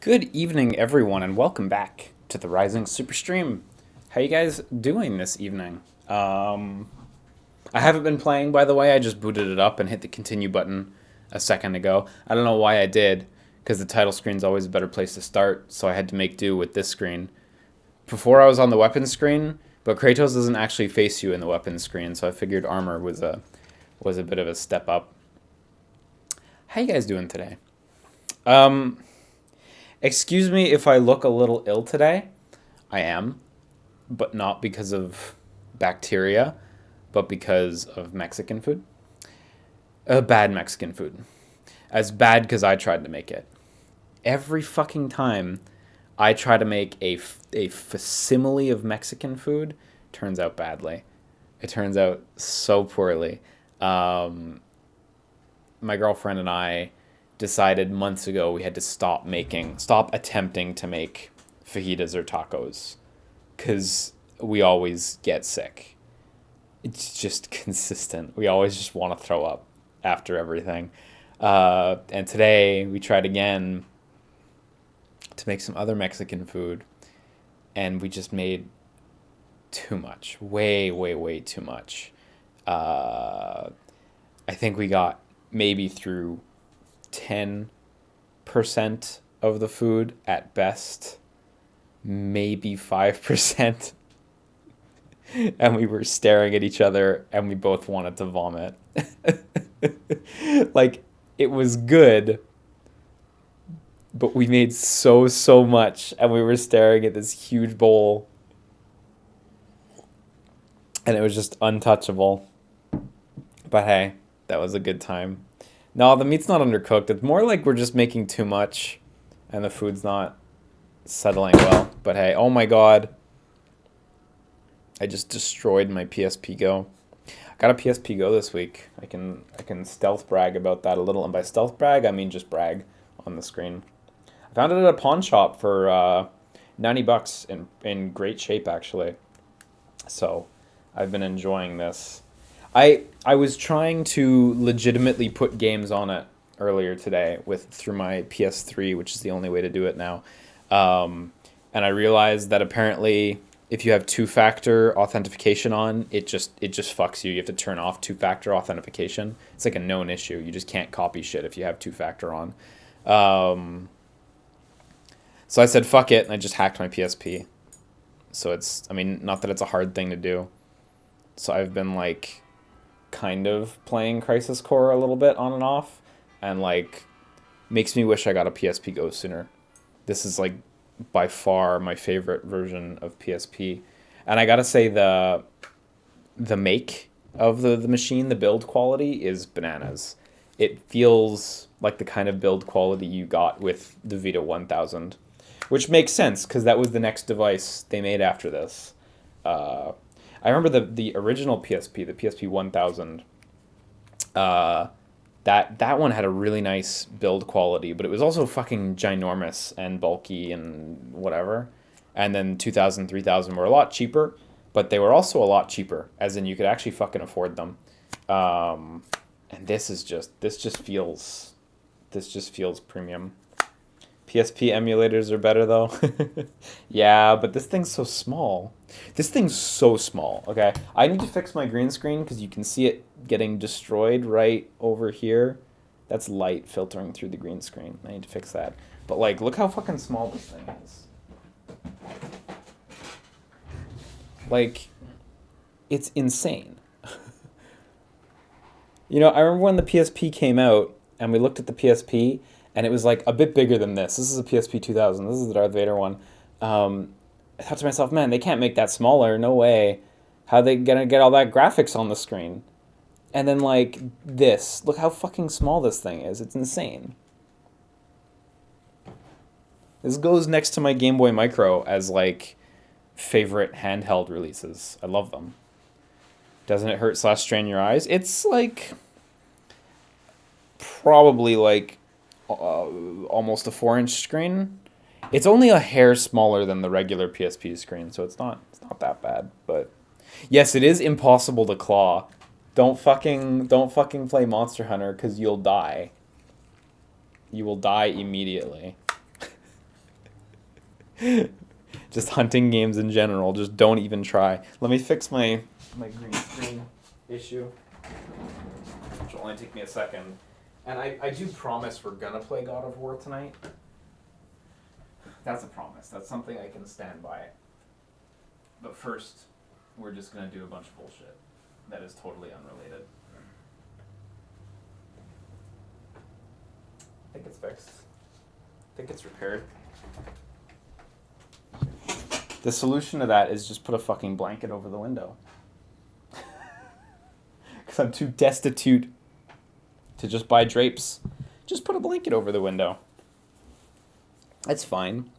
Good evening, everyone, and welcome back to the Rising Superstream. How you guys doing this evening? I haven't been playing, by the way. I just booted it up and hit the continue button a second ago. I don't know why I did, because the title screen's always a better place to start, so I had to make do with this screen. Before I was on the weapons screen, but Kratos doesn't actually face you in the weapons screen, so I figured armor was a bit of a step up. How you guys doing today? Um, Excuse me if I look a little ill today. I am, but not because of bacteria, but because of Mexican food. Bad Mexican food. As bad because I tried to make it. Every fucking time I try to make a facsimile of Mexican food, turns out badly. It turns out so poorly. Um, my girlfriend and I decided months ago we had to stop attempting to make fajitas or tacos because we always get sick. It's just consistent. We always just want to throw up after everything. And today we tried again to make some other Mexican food, and we just made too much. Way, way, way too much. Uh, I think we got maybe through 10% of the food at best, maybe 5%. And we were staring at each other and we both wanted to vomit. Like, it was good, but we made so much and we were staring at this huge bowl and it was just untouchable. But hey, that was a good time. No, the meat's not undercooked. It's more like we're just making too much and the food's not settling well. But hey, oh my god. I just destroyed my PSP Go. I got a PSP Go this week. I can stealth brag about that a little, and by stealth brag I mean just brag on the screen. I found it at a pawn shop for $90 in great shape actually. So I've been enjoying this. I was trying to legitimately put games on it earlier today with through my PS3, which is the only way to do it now. And I realized that apparently if you have two-factor authentication on, it just fucks you. You have to turn off two-factor authentication. It's like a known issue. You just can't copy shit if you have two-factor on. Um, so I said fuck it, and I just hacked my PSP. So I mean, not that it's a hard thing to do. So I've been like kind of playing Crisis Core a little bit on and off, and like makes me wish I got a PSP Go sooner. This is like by far my favorite version of PSP, and I gotta say the make of the machine, the build quality is bananas. It feels like the kind of build quality you got with the Vita 1000, which makes sense because that was the next device they made after this. Uh, I remember the original PSP, the PSP 1000. Uh, that one had a really nice build quality, but it was also fucking ginormous and bulky and whatever. And then 2000, 3000 were a lot cheaper, but they were also a lot cheaper, as in you could actually fucking afford them. Um, and this just feels premium. PSP emulators are better though. Yeah, but this thing's so small. This thing's so small. Okay, I need to fix my green screen because you can see it getting destroyed right over here. That's light filtering through the green screen. I need to fix that. But like, look how fucking small this thing is. Like, it's insane. You know, I remember when the PSP came out and we looked at the PSP and it was like a bit bigger than this. This is a PSP 2000. This is the Darth Vader one. I thought to myself, man, they can't make that smaller. No way. How are they gonna get all that graphics on the screen? And then like this, look how fucking small this thing is. It's insane. This goes next to my Game Boy Micro as like favorite handheld releases. I love them. Doesn't it hurt slash strain your eyes? It's like probably like almost a 4-inch screen. It's only a hair smaller than the regular PSP screen, so it's not that bad. But yes, it is impossible to claw. Don't fucking play Monster Hunter because you'll die. You will die immediately. Just hunting games in general. Just don't even try. Let me fix my green screen issue, which will only take me a second. And I do promise we're gonna play God of War tonight. That's a promise. That's something I can stand by. But first, we're just gonna do a bunch of bullshit that is totally unrelated. I think it's fixed. I think it's repaired. The solution to that is just put a fucking blanket over the window. Because I'm too destitute to just buy drapes. Just put a blanket over the window. That's fine.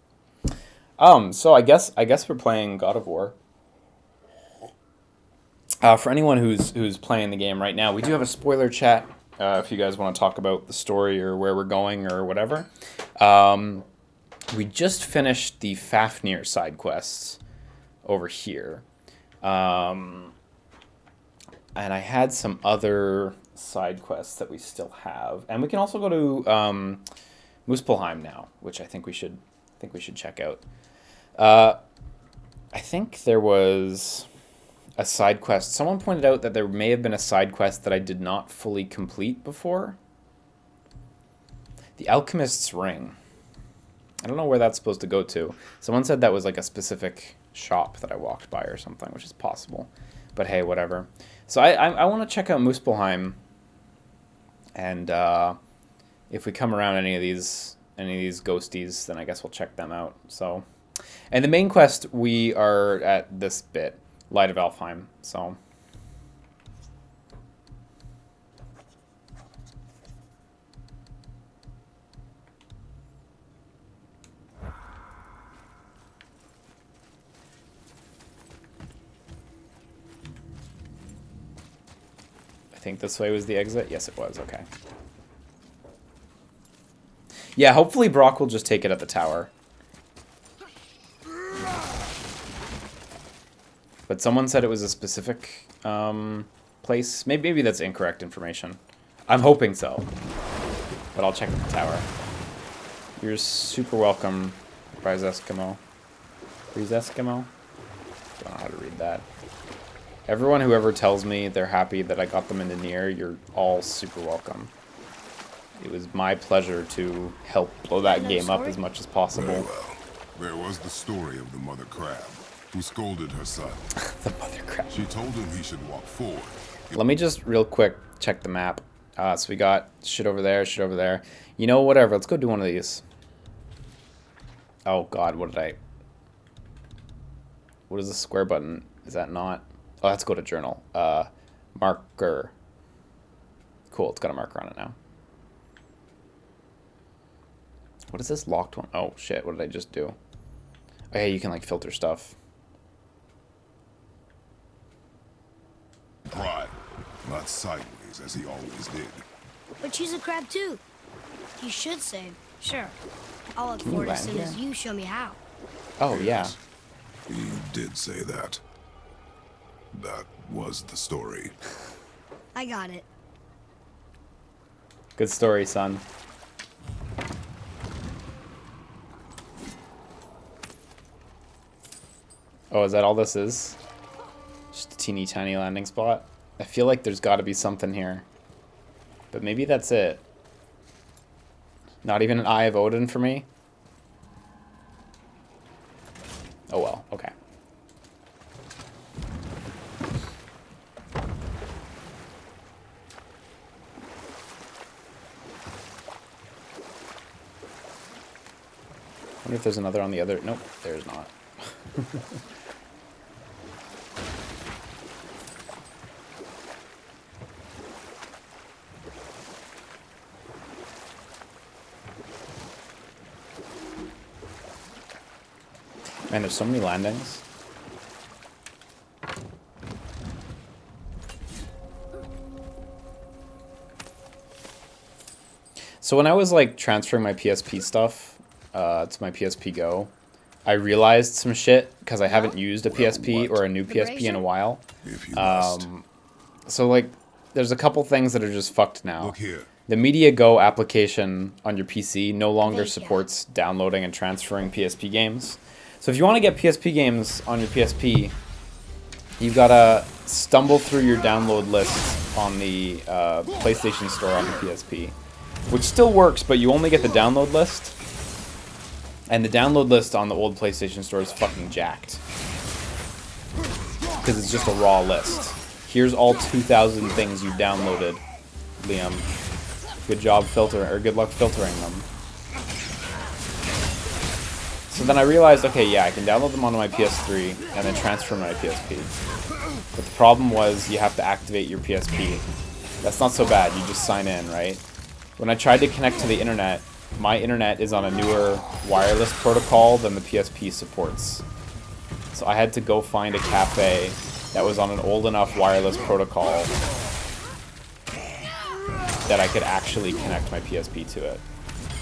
So I guess we're playing God of War. For anyone who's playing the game right now, we do have a spoiler chat. If you guys want to talk about the story or where we're going or whatever. We just finished the Fafnir side quests over here. And I had some other side quests that we still have. And we can also go to Muspelheim now, which I think we should check out. I think there was a side quest. Someone pointed out that there may have been a side quest that I did not fully complete before. The Alchemist's Ring. I don't know where that's supposed to go to. Someone said that was like a specific shop that I walked by or something, which is possible. But hey, whatever. So I want to check out Muspelheim. And if we come around any of these ghosties, then I guess we'll check them out. So, and the main quest, we are at this bit, Light of Alfheim. So I think this way was the exit. Yes, it was. Okay. Yeah, hopefully Brock will just take it at the tower. But someone said it was a specific place. Maybe that's incorrect information. I'm hoping so. But I'll check the tower. You're super welcome, Rise Eskimo. Rise Eskimo? Don't know how to read that. Everyone who ever tells me they're happy that I got them into Nier, you're all super welcome. It was my pleasure to help blow that game up as much as possible. Very well. There was the story of the mother crab, who scolded her son. The mother crab. She told him he should walk forward. Let me just real quick check the map. So we got shit over there, shit over there. You know, whatever. Let's go do one of these. Oh, God. What is the square button? Is that not? Oh, let's go to journal. Marker. Cool. It's got a marker on it now. What is this locked one? Oh, shit. What did I just do? Oh, yeah, you can, like, filter stuff. Pride, not sideways as he always did. But she's a crab too. You should say, sure. I'll look forward as soon as you show me how. Oh, yeah. He did say that. That was the story. I got it. Good story, son. Oh, is that all this is? Just a teeny tiny landing spot? I feel like there's got to be something here. But maybe that's it. Not even an Eye of Odin for me? Oh well, okay. I wonder if there's another on the other... Nope, there's not. Man, there's so many landings. So when I was like transferring my PSP stuff to my PSP Go, I realized some shit because I haven't used a PSP or a new PSP in a while. If you must. So like, there's a couple things that are just fucked now. Look here. The Media Go application on your PC no longer Thank you. supports downloading and transferring PSP games. So if you want to get PSP games on your PSP, you've got to stumble through your download list on the PlayStation Store on the PSP, which still works, but you only get the download list. And the download list on the old PlayStation Store is fucking jacked. Because it's just a raw list. Here's all 2,000 things you downloaded, Liam. Good job filtering, or good luck filtering them. So then I realized, okay, yeah, I can download them onto my PS3 and then transfer them to my PSP. But the problem was you have to activate your PSP. That's not so bad, you just sign in, right? When I tried to connect to the internet, my internet is on a newer wireless protocol than the PSP supports. So I had to go find a cafe that was on an old enough wireless protocol that I could actually connect my PSP to it.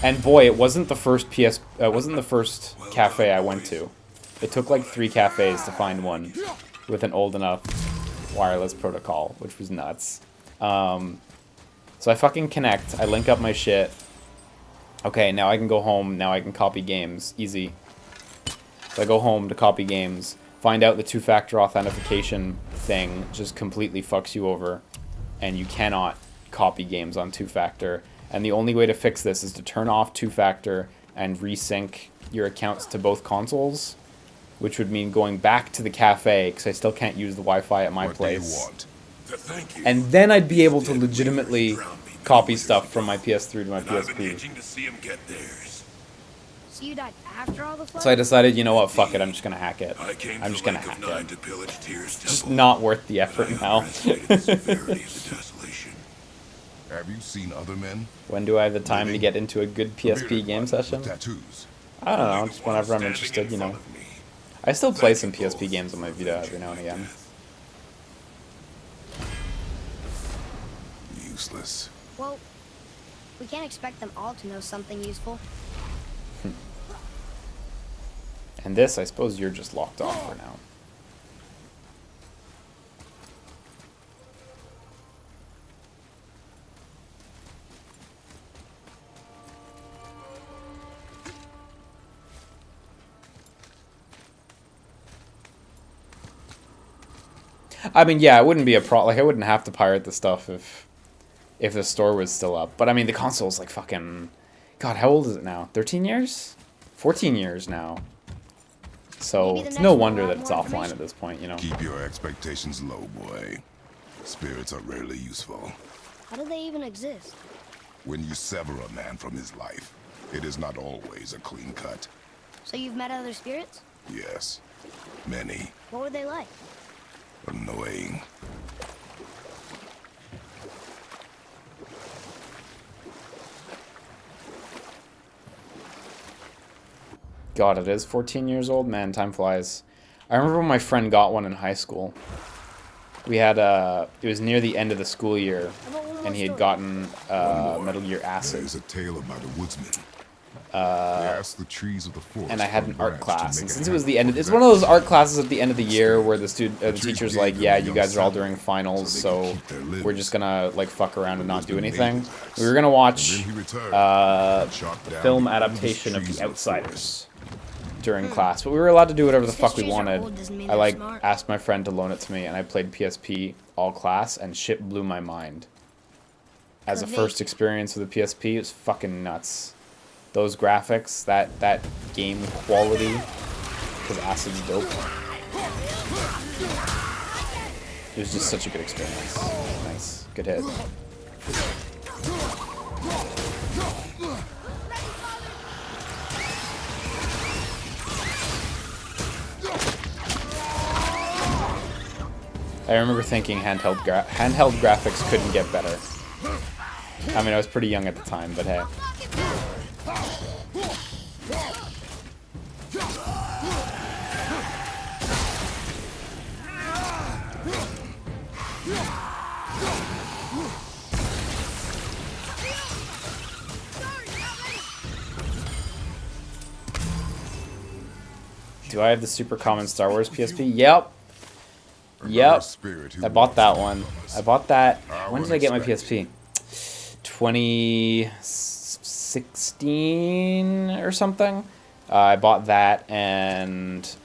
And boy, it wasn't the first cafe I went to. It took like 3 cafes to find one with an old enough wireless protocol, which was nuts. So I fucking connect, I link up my shit. Okay, now I can go home, now I can copy games, easy. So I go home to copy games, find out the 2-factor authentication thing just completely fucks you over, and you cannot copy games on 2-factor. And the only way to fix this is to turn off 2-factor and resync your accounts to both consoles, which would mean going back to the cafe, because I still can't use the Wi-Fi at my place. And then I'd be able to legitimately copy stuff from my PS3 to my PSP. So you died after all the fun? So I decided, you know what, fuck it, I'm just gonna hack it. I'm just gonna hack it. Just not worth the effort now. Have you seen other men? When do I have the time to get into a good PSP game session? Tattoos. I don't know, just whenever I'm interested, you know. I still play some PSP games on my Vita every now and again. Useless. Well, we can't expect them all to know something useful. And this, I suppose you're just locked off for now. I mean, yeah, it wouldn't be a like I wouldn't have to pirate the stuff if the store was still up. But I mean, the console's like fucking, God, how old is it now? 13 years? 14 years now. So it's no wonder that it's offline at this point, you know. Keep your expectations low, boy. Spirits are rarely useful. How do they even exist? When you sever a man from his life, it is not always a clean cut. So you've met other spirits? Yes, many. What were they like? Annoying. God, it is 14 years old? Man, time flies. I remember when my friend got one in high school. We had, it was near the end of the school year, and he had gotten Metal Gear Acid. There's a tale about a woodsman. The trees of the forest and I had an art class, and since it was the end, it's one of those art classes at the end of the year where the teacher's like, yeah, you guys are all doing finals, so we're just gonna like fuck around and not do anything. We were gonna watch the film adaptation of The Outsiders during class, but we were allowed to do whatever the fuck we wanted. I like asked my friend to loan it to me, and I played PSP all class, and shit blew my mind. As a first experience with the PSP, it was fucking nuts. Those graphics, that game quality, because Acid's dope. It was just such a good experience. Nice, good hit. I remember thinking handheld graphics couldn't get better. I mean, I was pretty young at the time, but hey. Do I have the super common Star Wars PSP? Yep. Yep. I bought that one. I bought that. When did I get my PSP? 2016 or something. I bought that and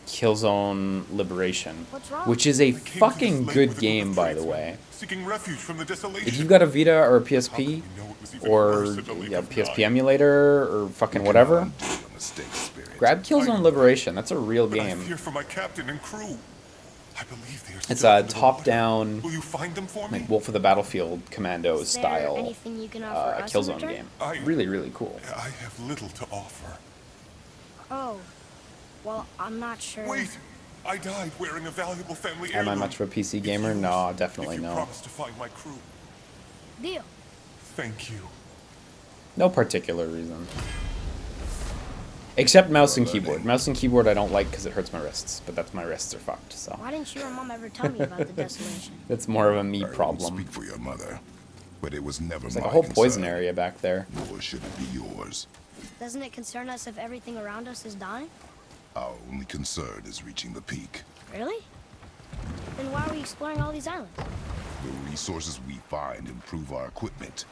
Killzone Liberation, What's wrong? which is a I came to this fucking lake good with a group game, of by the tradesmen, way. seeking refuge from the desolation. If you've got a Vita or a How could PSP we know it was even or worse at the Lake yeah, of PSP Nine? emulator or fucking whatever, Undo your mistakes, Spirit. grab Killzone Liberation. That's a real But I game. fear for my captain and crew. I believe they are It's still a under the top-down, water. Will you find them for me? like Wolf of the Battlefield Commando Is there style anything you can offer us in Killzone return? game. I- Really, really cool. I have little to offer. Oh, well, I'm not sure. Wait! I died wearing a valuable family Am I heirloom. much of a PC If gamer? you- No, definitely if you no. promise to find my crew, Deal. thank you. No particular reason. Except mouse and keyboard. Mouse and keyboard I don't like because it hurts my wrists, but that's my wrists are fucked, so. Why didn't you or Mom ever tell me about the desolation? That's more of a me I won't problem. speak for your mother, but it was never It's like my a whole poison concern, area back there. Nor should it be yours. Doesn't it concern us if everything around us is dying? Our only concern is reaching the peak. Really? Then why are we exploring all these islands? The resources we find improve our equipment.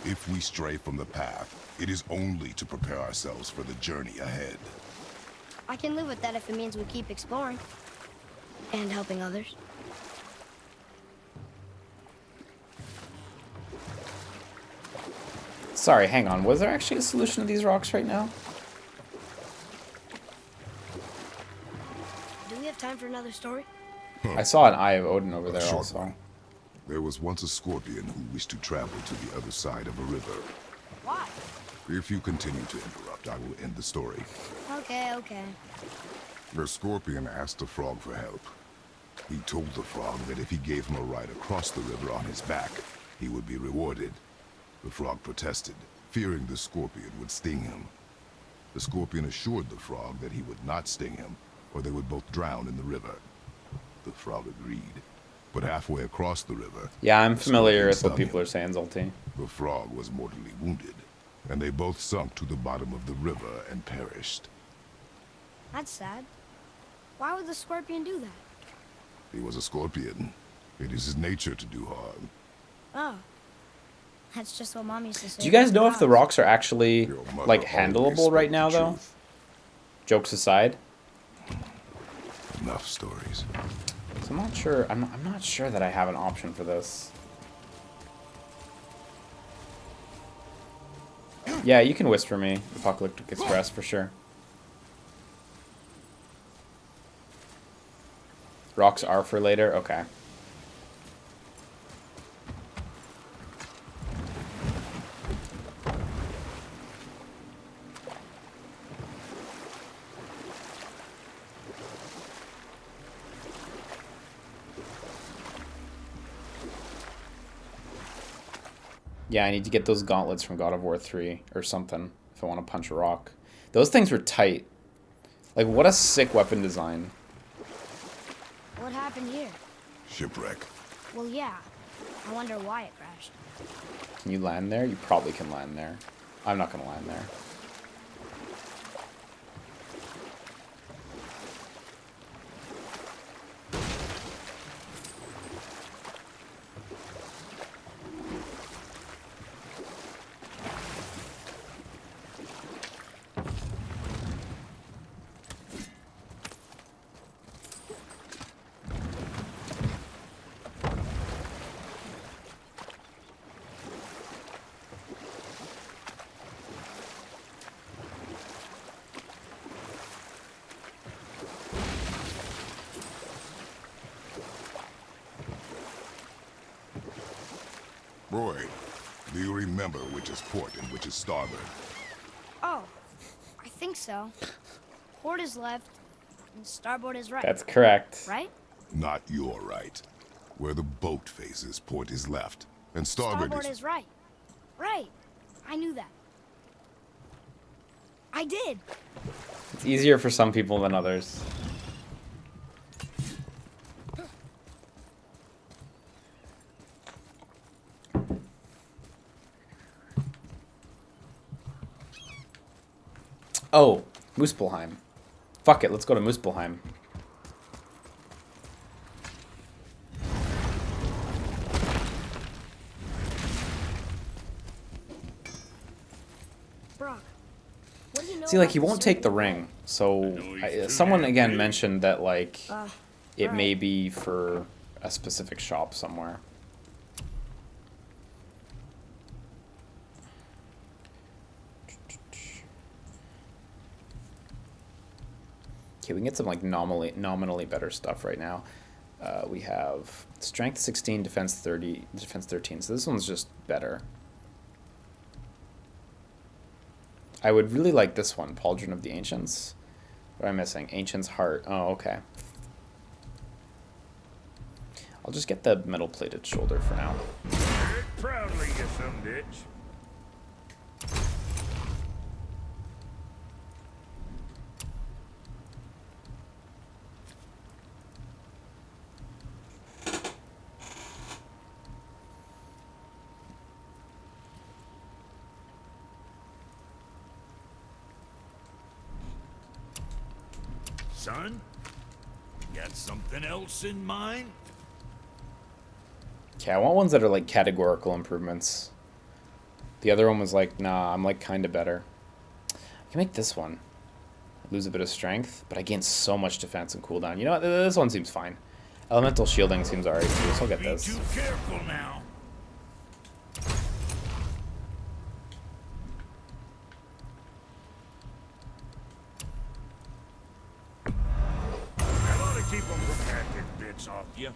If we stray from the path, it is only to prepare ourselves for the journey ahead. I can live with that if it means we keep exploring. And helping others. Sorry, hang on. Was there actually a solution to these rocks right now? Do we have time for another story? I saw an Eye of Odin over there Short also. one. There was once a scorpion who wished to travel to the other side of a river. Why? If you continue to interrupt, I will end the story. Okay, okay. The scorpion asked the frog for help. He told the frog that if he gave him a ride across the river on his back, he would be rewarded. The frog protested, fearing the scorpion would sting him. The scorpion assured the frog that he would not sting him, or they would both drown in the river. The frog agreed, but halfway across the river... Yeah, I'm the familiar scorpion with what stung people him. are saying, Zolty. The frog was mortally wounded, and they both sunk to the bottom of the river and perished. That's sad. Why would the scorpion do that? He was a scorpion. It is his nature to do harm. Oh. That's just what Mom used to say. Do you guys about know if the dogs. rocks are actually, Your mother like, always handleable right spoke now, the though? truth. Jokes aside. Enough stories. So I'm not sure. I'm not sure that I have an option for this. Yeah, you can whisper me, Apocalyptic Express, for sure. Rocks are for later? Okay. Yeah, I need to get those gauntlets from God of War 3 or something if I want to punch a rock. Those things were tight. Like, what a sick weapon design. What happened here? Shipwreck. Well, yeah. I wonder why it crashed. Can you land there? You probably can land there. I'm not going to land there. Roy, do you remember which is port and which is starboard? Oh, I think so. Port is left, and starboard is right. That's correct. Right? Not your right. Where the boat faces, port is left, and starboard, Starboard is right. Right. I knew that. I did. It's easier for some people than others. Oh, Muspelheim. Fuck it, let's go to Muspelheim. Brock, what do you know See, like, about he the won't take the serpent? ring. So, someone again mentioned that, like, it alright. may be for a specific shop somewhere. Okay, we can get some, like, nominally better stuff right now. We have strength 16, defense 30, defense 13. So this one's just better. I would really like this one, Pauldron of the Ancients. What am I missing? Ancient's Heart. Oh, okay. I'll just get the metal-plated shoulder for now. Proudly, you some bitch. Son, got something else in mind? Okay, I want ones that are like categorical improvements. The other one was like, nah, I'm like kind of better. I can make this one. I lose a bit of strength, but I gain so much defense and cooldown. You know what? This one seems fine. Elemental shielding seems alright too, so I'll get Be this. too careful now. That ought to keep them from hacking bits off you.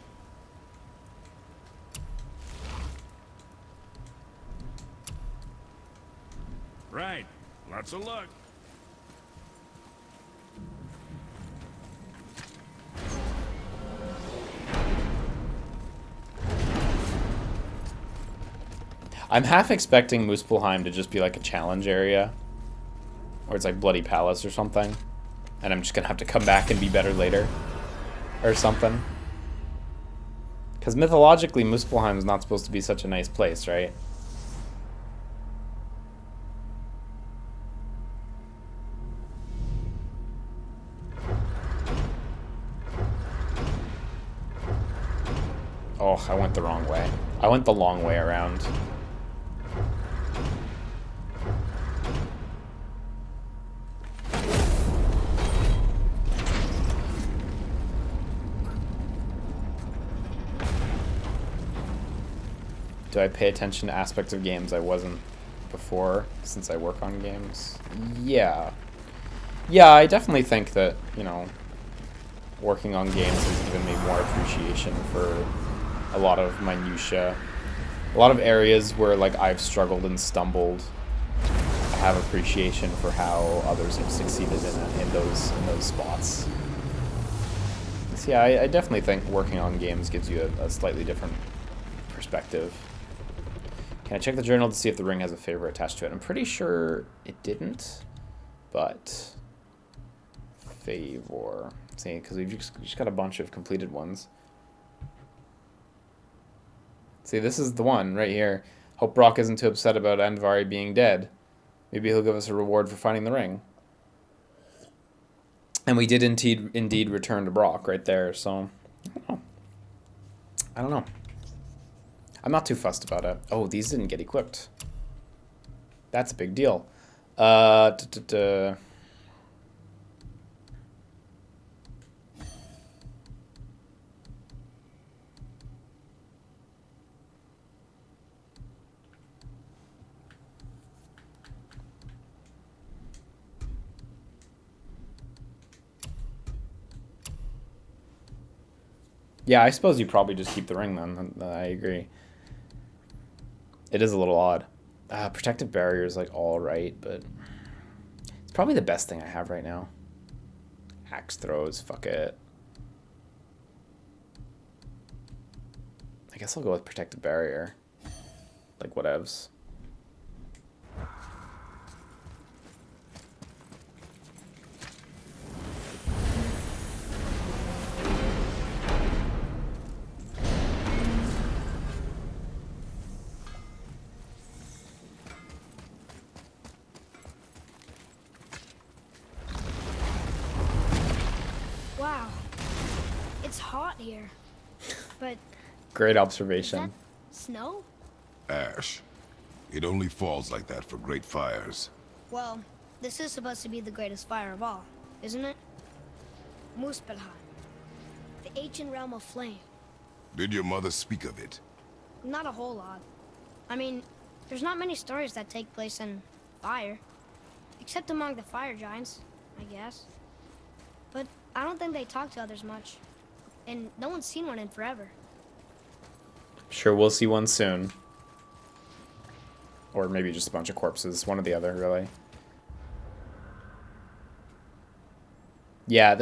Right. Lots of luck. I'm half expecting Muspelheim to just be like a challenge area. Or it's like Bloody Palace or something. And I'm just gonna have to come back and be better later. Or something. Because mythologically, Muspelheim is not supposed to be such a nice place, right? Oh, I went the wrong way. I went the long way around. Do I pay attention to aspects of games I wasn't before, since I work on games? Yeah. Yeah, I definitely think that, you know, working on games has given me more appreciation for a lot of minutia. A lot of areas where, like, I've struggled and stumbled. I have appreciation for how others have succeeded in those spots. So yeah, I definitely think working on games gives you a slightly different perspective. Can I check the journal to see if the ring has a favor attached to it? I'm pretty sure it didn't, but favor. See, because we've just got a bunch of completed ones. See, this is the one right here. Hope Brock isn't too upset about Andvari being dead. Maybe he'll give us a reward for finding the ring. And we did indeed return to Brock right there, so I don't know. I'm not too fussed about it. Oh, these didn't get equipped. That's a big deal. Yeah, I suppose you probably just keep the ring then. I agree. It is a little odd. Protective barrier is like all right, but it's probably the best thing I have right now. Axe throws, fuck it. I guess I'll go with protective barrier. Like whatevs. Wow. It's hot here. But Great is observation. that snow? Ash. It only falls like that for great fires. Well, this is supposed to be the greatest fire of all, isn't it? Muspelheim, the ancient realm of flame. Did your mother speak of it? Not a whole lot. I mean, there's not many stories that take place in fire. Except among the fire giants, I guess. But I don't think they talk to others much. And no one's seen one in forever. Sure, we'll see one soon. Or maybe just a bunch of corpses. One or the other, really. Yeah,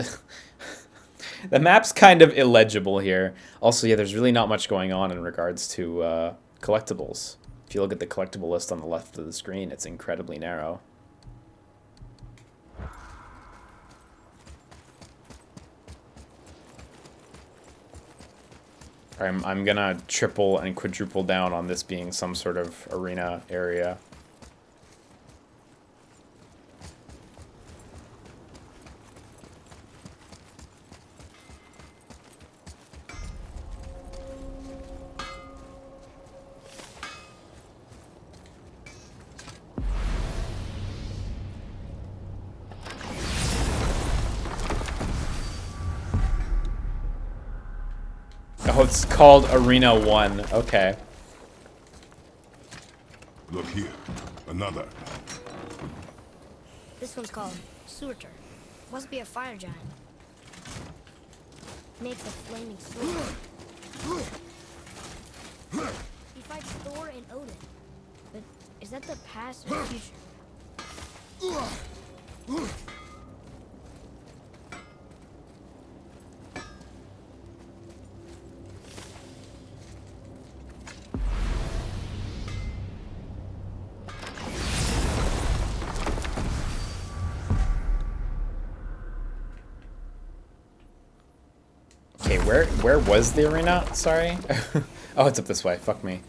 the map's kind of illegible here. Also, yeah, there's really not much going on in regards to collectibles. If you look at the collectible list on the left of the screen, it's incredibly narrow. I'm gonna triple and quadruple down on this being some sort of arena area. Oh, it's called Arena 1. Okay. Look here. Another. This one's called Surtur. Must be a fire giant. Makes a flaming sword. He fights Thor and Odin. But is that the past or the future? Okay, where was the arena? Sorry. Oh, it's up this way. Fuck me.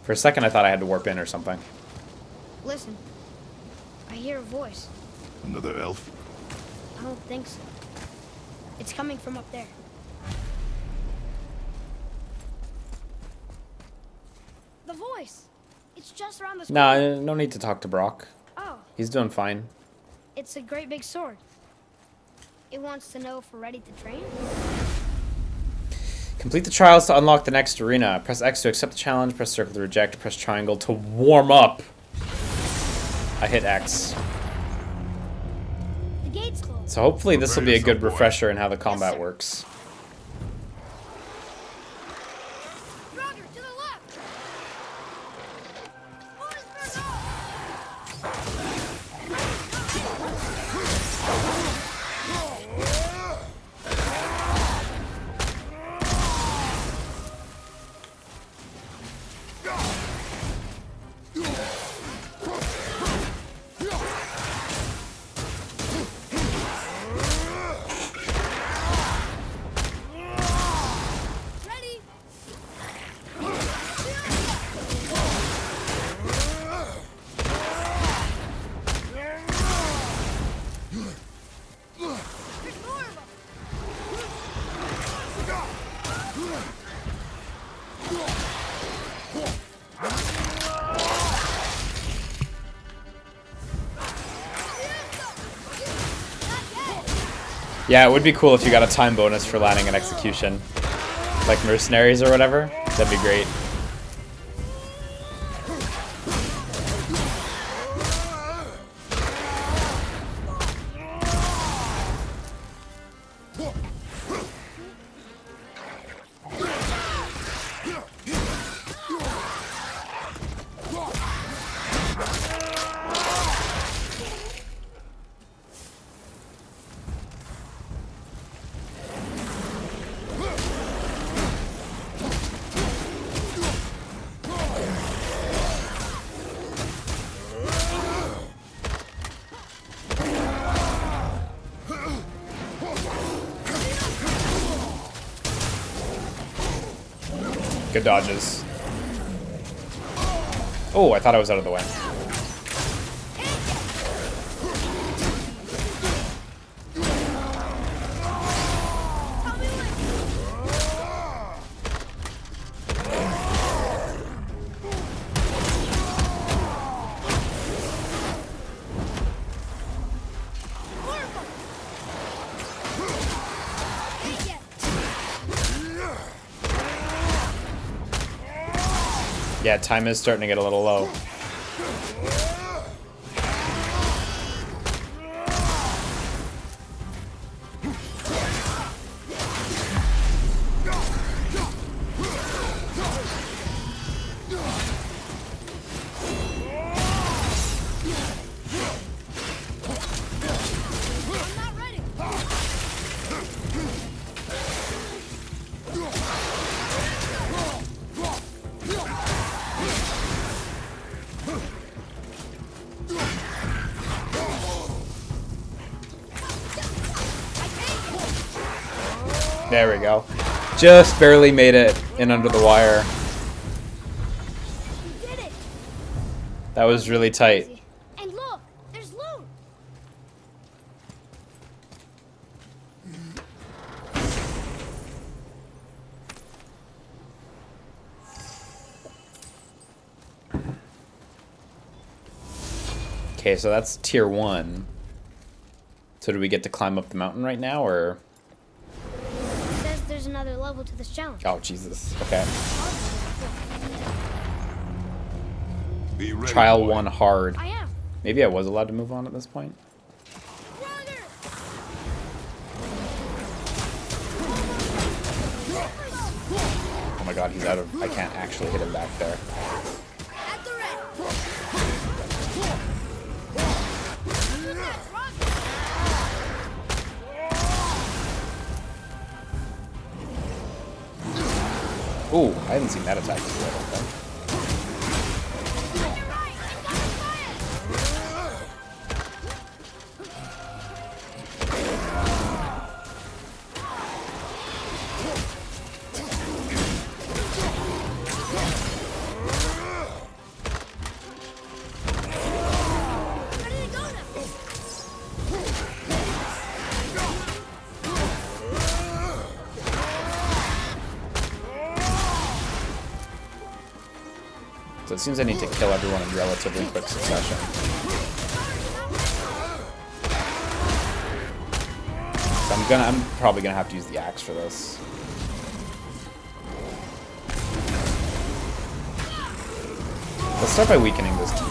For a second, I thought I had to warp in or something. Listen. I hear a voice. Another elf? I don't think so. It's coming from up there. The voice! It's just around the corner. Nah, no need to talk to Brock. Oh, He's doing fine. it's a great big sword. It wants to know if we're ready to train. Complete the trials to unlock the next arena. Press X to accept the challenge. Press circle to reject. Press triangle to warm up. I hit X. The gate's closed. So hopefully this will be a good Prepare yourself, boy. refresher in how the combat sir. works. Roger, to the left! Ready? There's more of them! Yeah, it would be cool if you got a time bonus for landing an execution. Like mercenaries or whatever. That'd be great. Good dodges. Oh, I thought I was out of the way. Yeah, time is starting to get a little low. There we go. Just barely made it in under the wire. You did it. That was really tight. Easy. And look, there's loot. Okay, so that's tier 1. So do we get to climb up the mountain right now, or? It says there's another level to this challenge. Oh, Jesus. Okay. Be ready, Trial boy. 1 hard. I am. Maybe I was allowed to move on at this point. Runner. Oh my god, he's out of... I can't actually hit him back there. At the red. Ooh, I haven't seen that attack before, I don't think. On your right. Incoming fire. Ready to go now. So it seems I need to kill everyone in relatively quick succession. So I'm probably gonna have to use the axe for this. Let's start by weakening this team.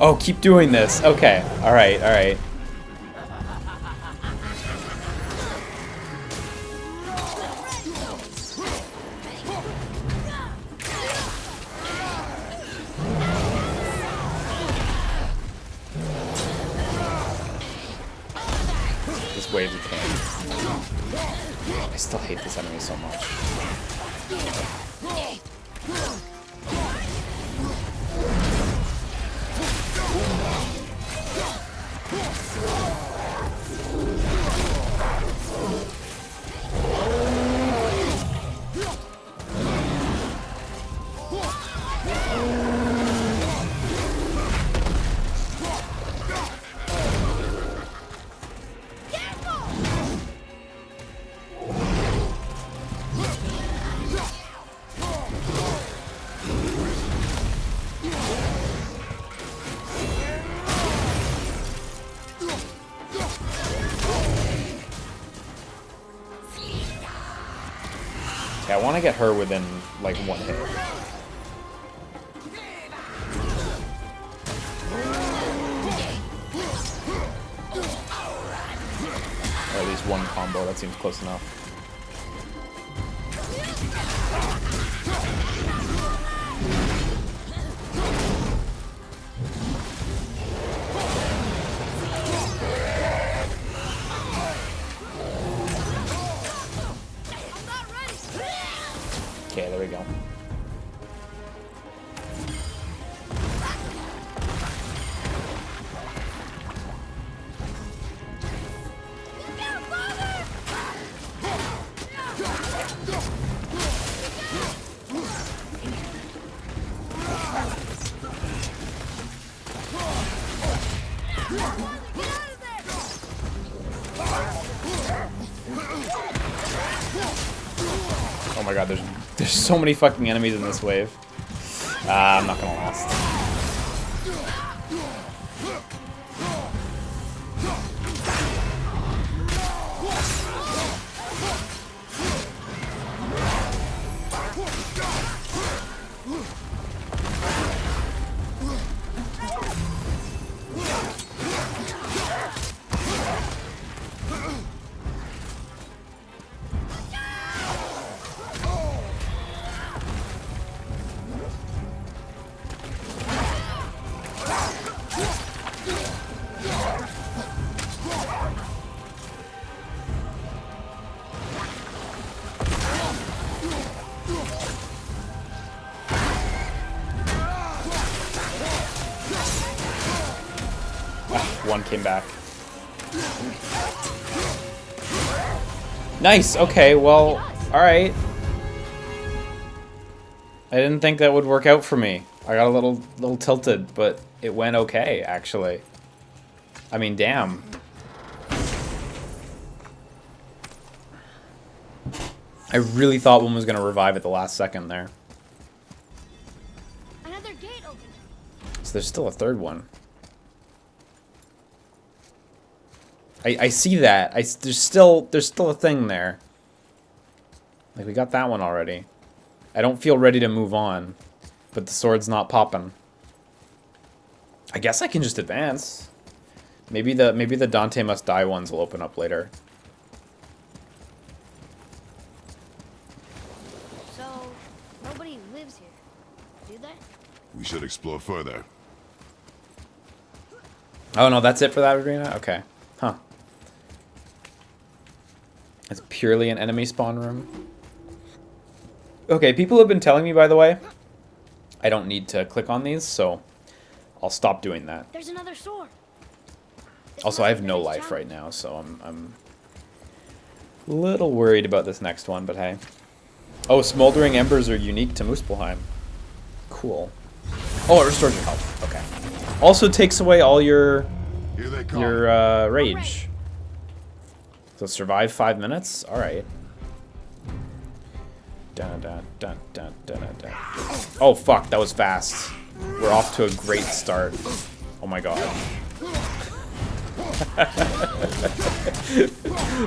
Oh, keep doing this. Okay. Alright, alright. This wave of pain. I still hate this enemy so much. Yeah, I want to get her within, like, one hit. Or at least one combo, that seems close enough. Okay, there we go. my god, there's so many fucking enemies in this wave. I'm not gonna last. One came back. Nice, okay, well, alright. I didn't think that would work out for me. I got a little tilted, but it went okay, actually. I mean, damn. I really thought one was gonna revive at the last second there. Another gate open. So there's still a third one. I see that. There's still a thing there. Like, we got that one already. I don't feel ready to move on, but the sword's not popping. I guess I can just advance. Maybe the Dante Must Die ones will open up later. So nobody lives here, do they? We should explore further. Oh no, that's it for that arena? Okay. Huh. It's purely an enemy spawn room. Okay, people have been telling me, by the way, I don't need to click on these, so I'll stop doing that. There's another sword. Also, I have no life right now, so I'm a little worried about this next one, but hey. Oh, smoldering embers are unique to Muspelheim. Cool. Oh, it restores your health. Okay. Also takes away all your rage. So survive 5 minutes? Alright. Dun, dun, dun, dun, dun, dun, dun. Oh fuck, that was fast. We're off to a great start. Oh my god.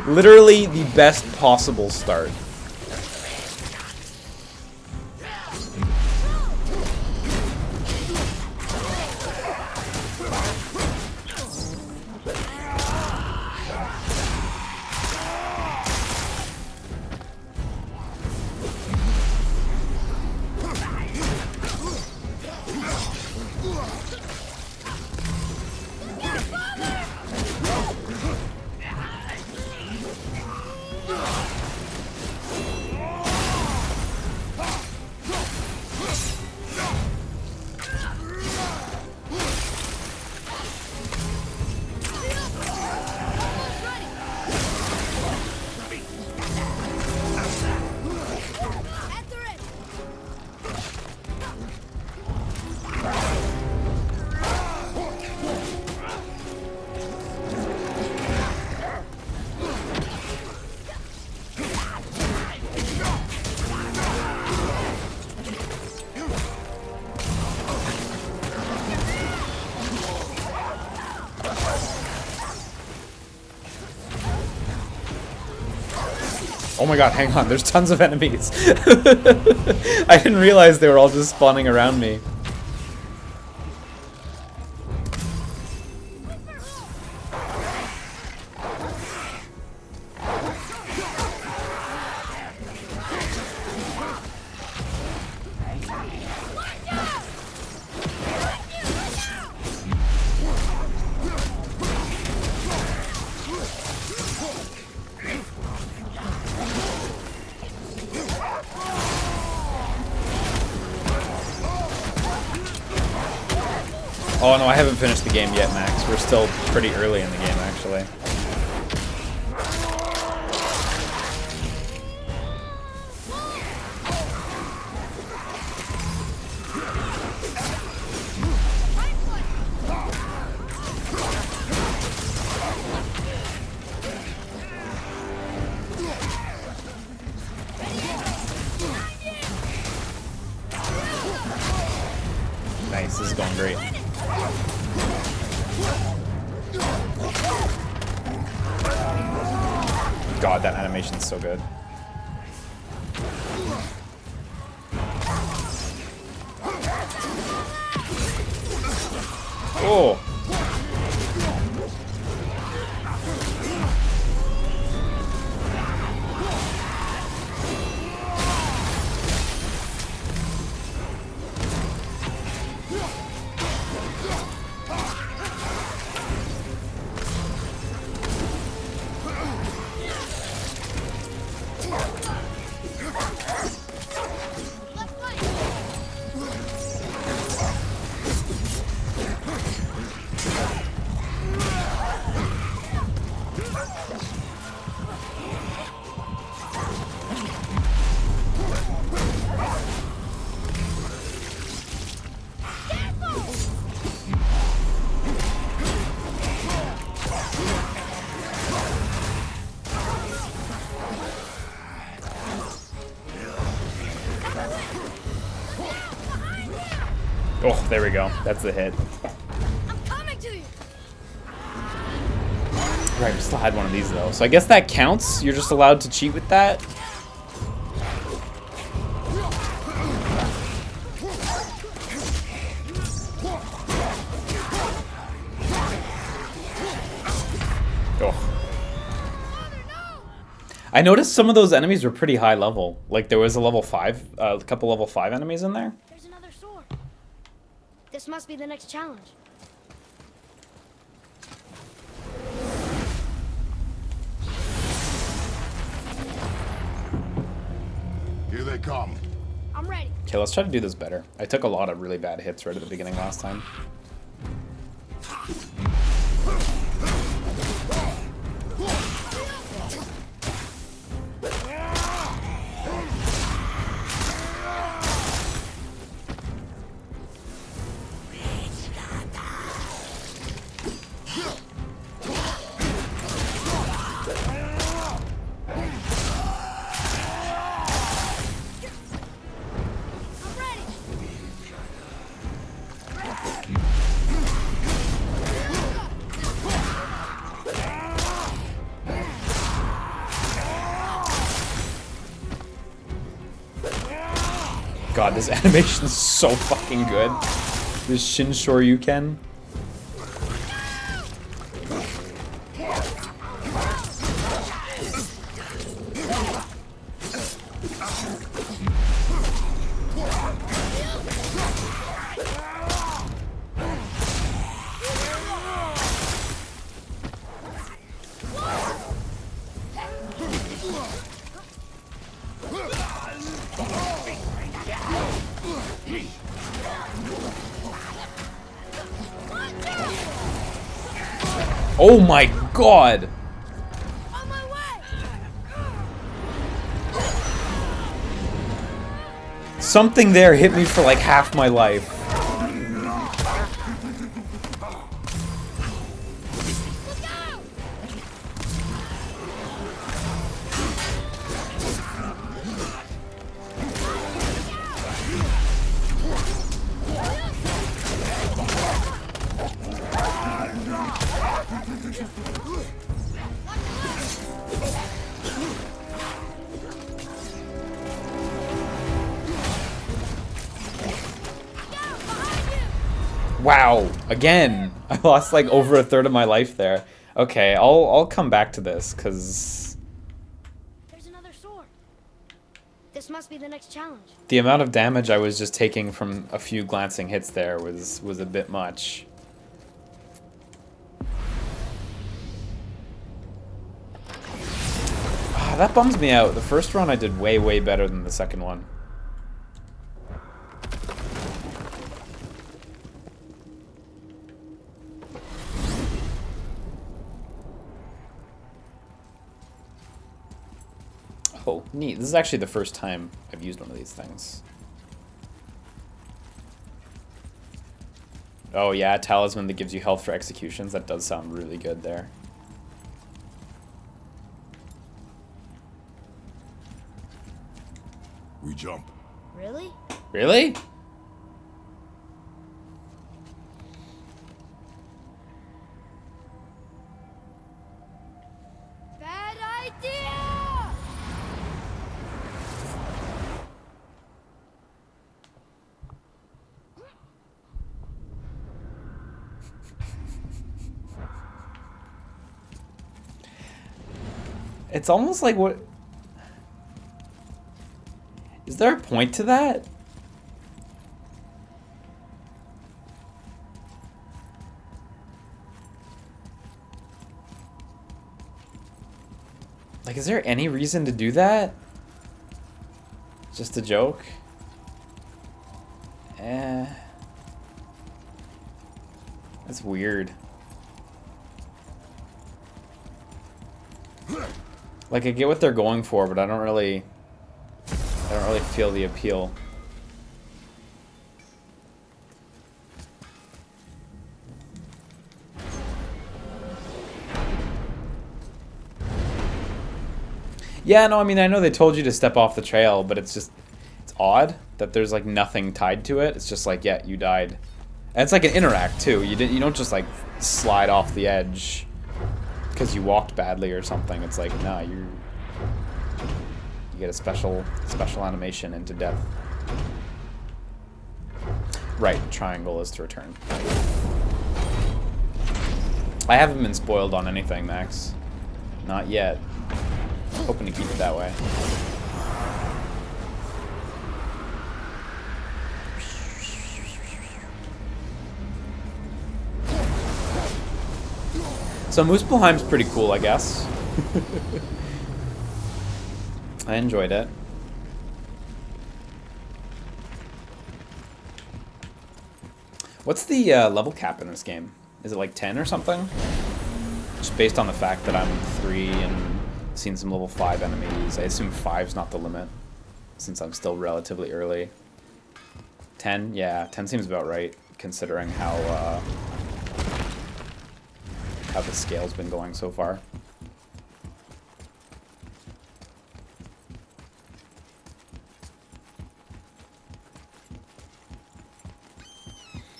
Literally the best possible start. Oh my god, hang on, there's tons of enemies. I didn't realize they were all just spawning around me. Oh no, I haven't finished the game yet, Max. We're still pretty early in the game, actually. Nice, this is going great. God, that animation's so good. Oh! Oh, there we go. That's the hit. I'm coming to you. Right, we still had one of these though. So I guess that counts. You're just allowed to cheat with that. I noticed some of those enemies were pretty high level. Like there was a level 5, a couple level 5 enemies in there. There's another sword. This must be the next challenge. Here they come. I'm ready. Okay, let's try to do this better. I took a lot of really bad hits right at the beginning last time. God, this animation's so fucking good. This Shin Shoryuken. Oh my god! On my way. Something there hit me for like half my life. Look out! Wow, again. I lost like over a third of my life there. Okay, I'll come back to this cuz There's another sword. This must be the next challenge. the amount of damage I was just taking from a few glancing hits there was a bit much. Ah, that bums me out. The first run I did way better than the second one. Oh, neat. This is actually the first time I've used one of these things. Oh yeah, a talisman that gives you health for executions. That does sound really good there. We jump. Really? Really? It's almost like what... Is there a point to that? Like, is there any reason to do that? Just a joke? That's weird. Like, I get what they're going for, but I don't really feel the appeal. Yeah, no, I mean, I know they told you to step off the trail, but it's just, it's odd that there's like nothing tied to it. It's just like, yeah, you died. And it's like an interact too. You don't just like slide off the edge because you walked badly or something. It's like, nah, you get a special animation into death. Right, triangle is to return. I haven't been spoiled on anything, Max. Not yet. Hoping to keep it that way. So Muspelheim's pretty cool, I guess. I enjoyed it. What's the level cap in this game? Is it like 10 or something? Just based on the fact that I'm 3 and seen some level 5 enemies. I assume 5's not the limit, since I'm still relatively early. 10? Yeah, 10 seems about right, considering how the scale's been going so far.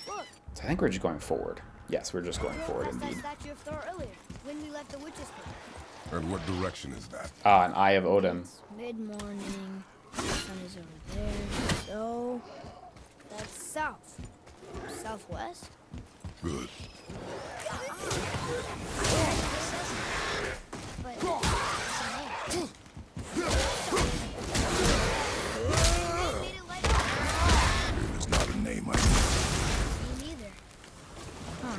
Look, So I think we're just going forward. Yes, we're just going forward that's that indeed. statue of Thor earlier, when we left the witch's cave. And what direction is that? Ah, an Eye of Odin. It's mid-morning, the sun is over there, so that's south. Southwest? Good. But It's not a name I me neither. Huh.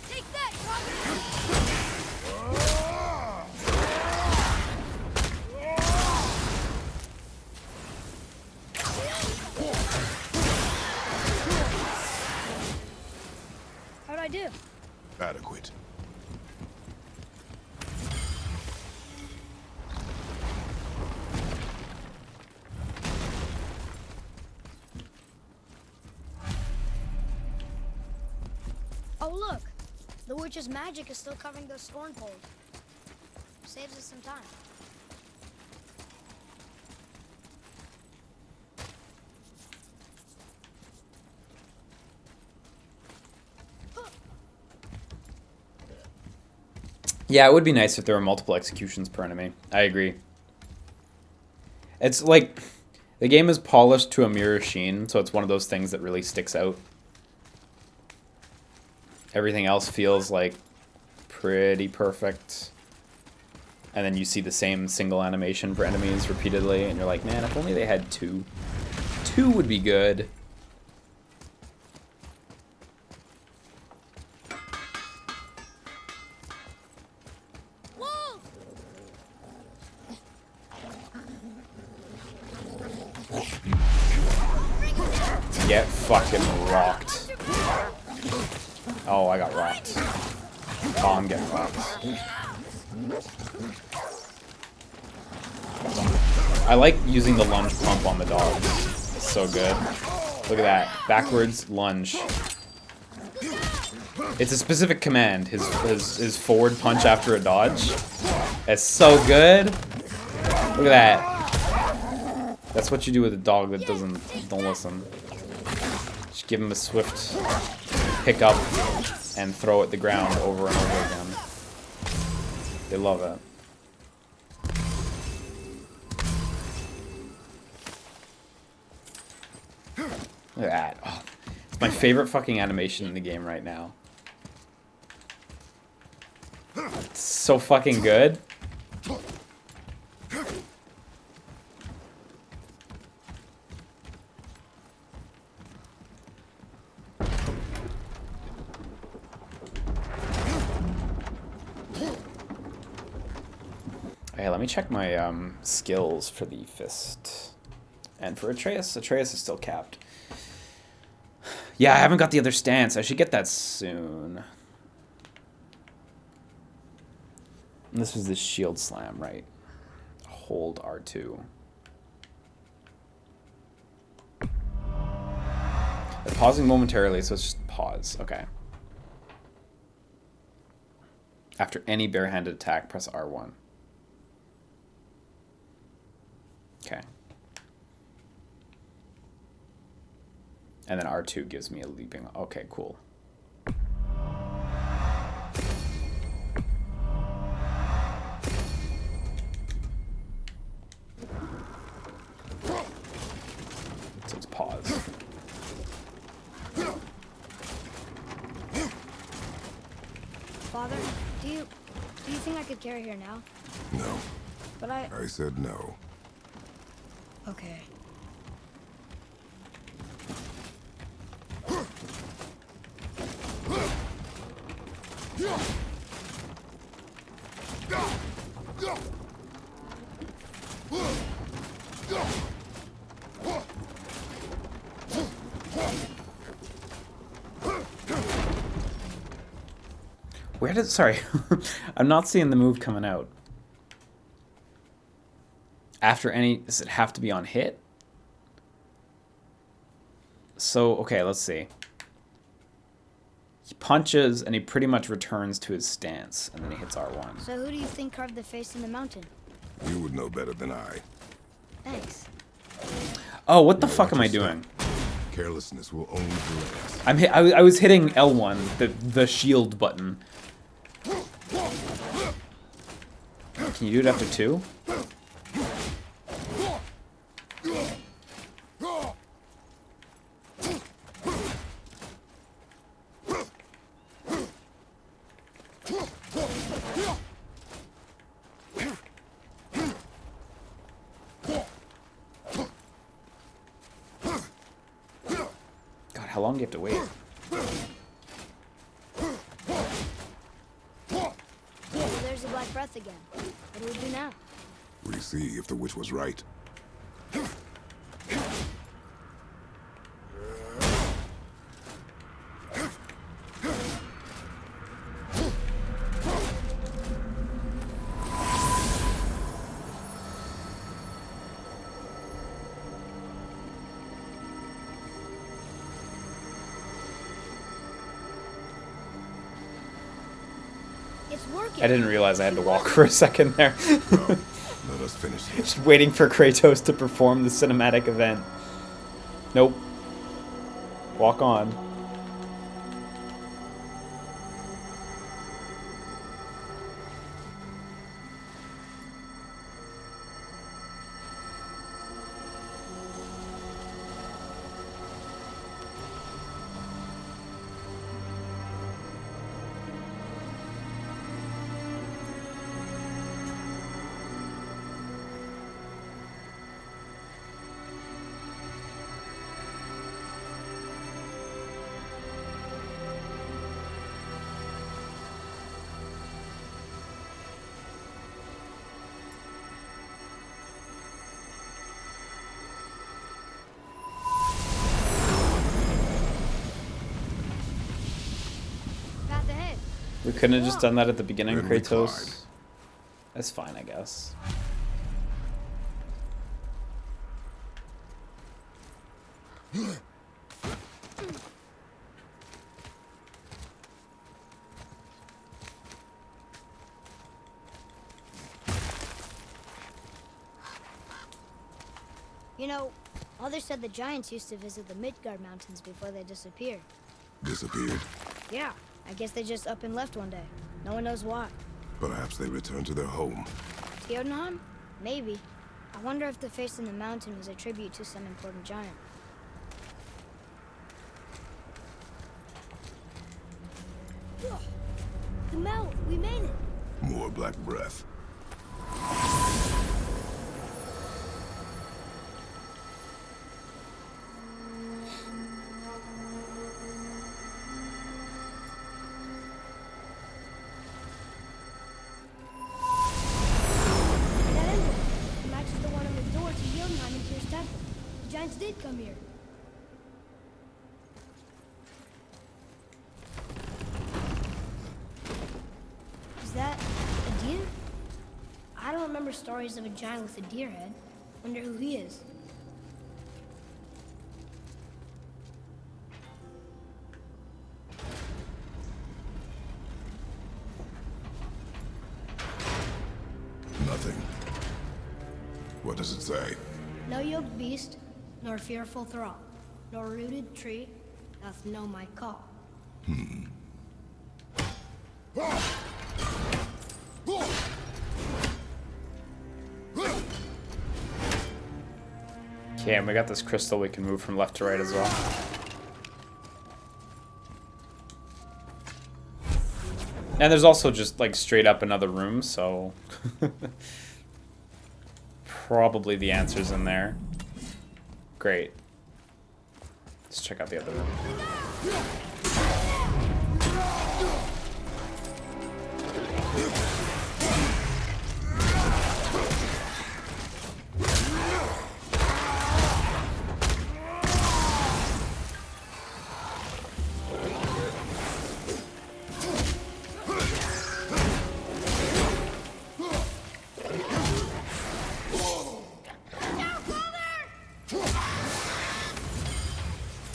Take that, How'd I do? adequate. Oh, look. The witch's magic is still covering those scorn poles. Saves us some time. Yeah, it would be nice if there were multiple executions per enemy. I agree. It's like, the game is polished to a mirror sheen, so it's one of those things that really sticks out. Everything else feels like pretty perfect. And then you see the same single animation for enemies repeatedly, and you're like, man, if only they had 2. 2 would be good. Whoa! Get fucking rocked. Oh, I got rocked. Oh, I'm getting rocked. I like using the lunge pump on the dogs. It's so good. Look at that. Backwards lunge. It's a specific command. His forward punch after a dodge. It's so good. Look at that. That's what you do with a dog that don't listen. Just give him a swift pick up and throw at the ground over and over again. They love it. Look at that. Oh, it's my favorite fucking animation in the game right now. It's so fucking good. Okay, let me check my skills for the fist. And for Atreus, Atreus is still capped. Yeah, I haven't got the other stance. I should get that soon. And this was the shield slam, right? Hold R2. They're pausing momentarily, so it's just pause. Okay. After any barehanded attack, press R1. Okay. And then R2 gives me a leaping. Okay, cool. So it's pause. Father, do you think I could carry her now? No. But I said no. Okay. Where did... Sorry. I'm not seeing the move coming out. After any... Does it have to be on hit? So, okay, let's see. He punches, and he pretty much returns to his stance, and then he hits R1. So who do you think carved the face in the mountain? You would know better than I. Thanks. Oh, what the fuck am I doing? Carelessness will only delay us. I was hitting L1, the shield button. Can you do it after 2? God, how long do you have to wait? There's the black breath again. What do we do now? We see if the witch was right. It's working. I didn't realize I had to walk for a second there. Well, let us finish this. Just waiting for Kratos to perform the cinematic event. Nope. Walk on. Path ahead. We couldn't have just done that at the beginning, Then we Kratos. tried. That's fine, I guess. You know, others said the giants used to visit the Midgard Mountains before they disappeared. Disappeared. Yeah, I guess they just up and left one day. No one knows why. Perhaps they returned to their home. Jotunheim? Maybe. I wonder if the face in the mountain was a tribute to some important giant. No, we made it. More black breath. That emblem matches the one on the door to Jotunheim and Tyr's temple. The giants did come here. Is that a deer? I don't remember stories of a giant with a deer head. Wonder who he is. Nothing. What does it say? No yoked beast, nor fearful thrall, nor rooted tree doth know my call. Okay, and we got this crystal we can move from left to right as well. And there's also just like straight up another room, so probably the answer's in there. Great. Let's check out the other room.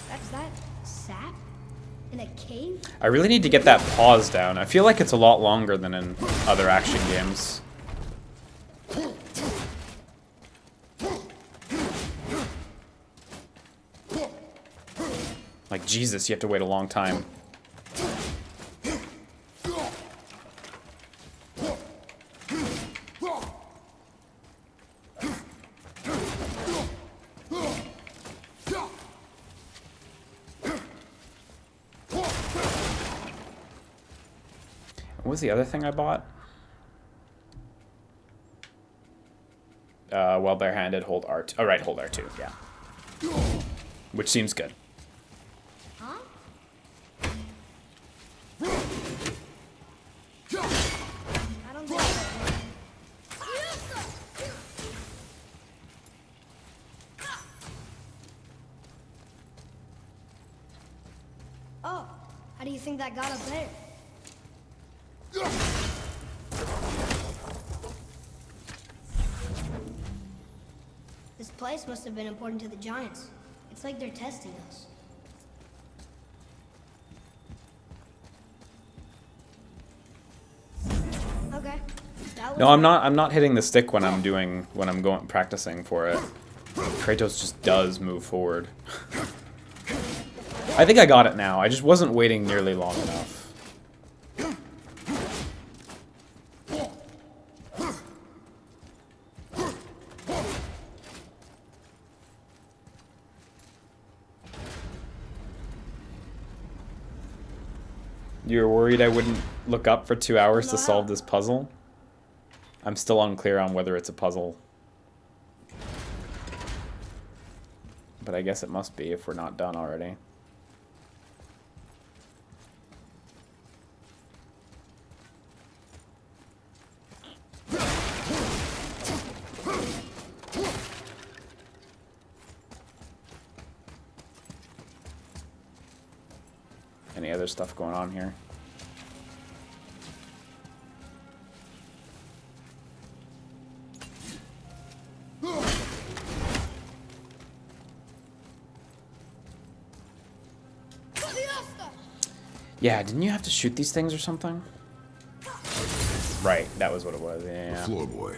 That's that sap in a cave? I really need to get that pause down. I feel like it's a lot longer than in other action games. Like, Jesus, you have to wait a long time. What was the other thing I bought? While barehanded, hold R2. Oh, right, hold R2, yeah. Which seems good. Huh? I don't think so. Oh, how do you think that got up there? This place must have been important to the giants. It's like they're testing us. Okay. No, I'm not hitting the stick when I'm going practicing for it. Kratos just does move forward. I think I got it now. I just wasn't waiting nearly long enough. You were worried I wouldn't look up for 2 hours to solve this puzzle? I'm still unclear on whether it's a puzzle. But I guess it must be if we're not done already. Any other stuff going on here? Yeah, didn't you have to shoot these things or something? Right, that was what it was, yeah. Floor boy.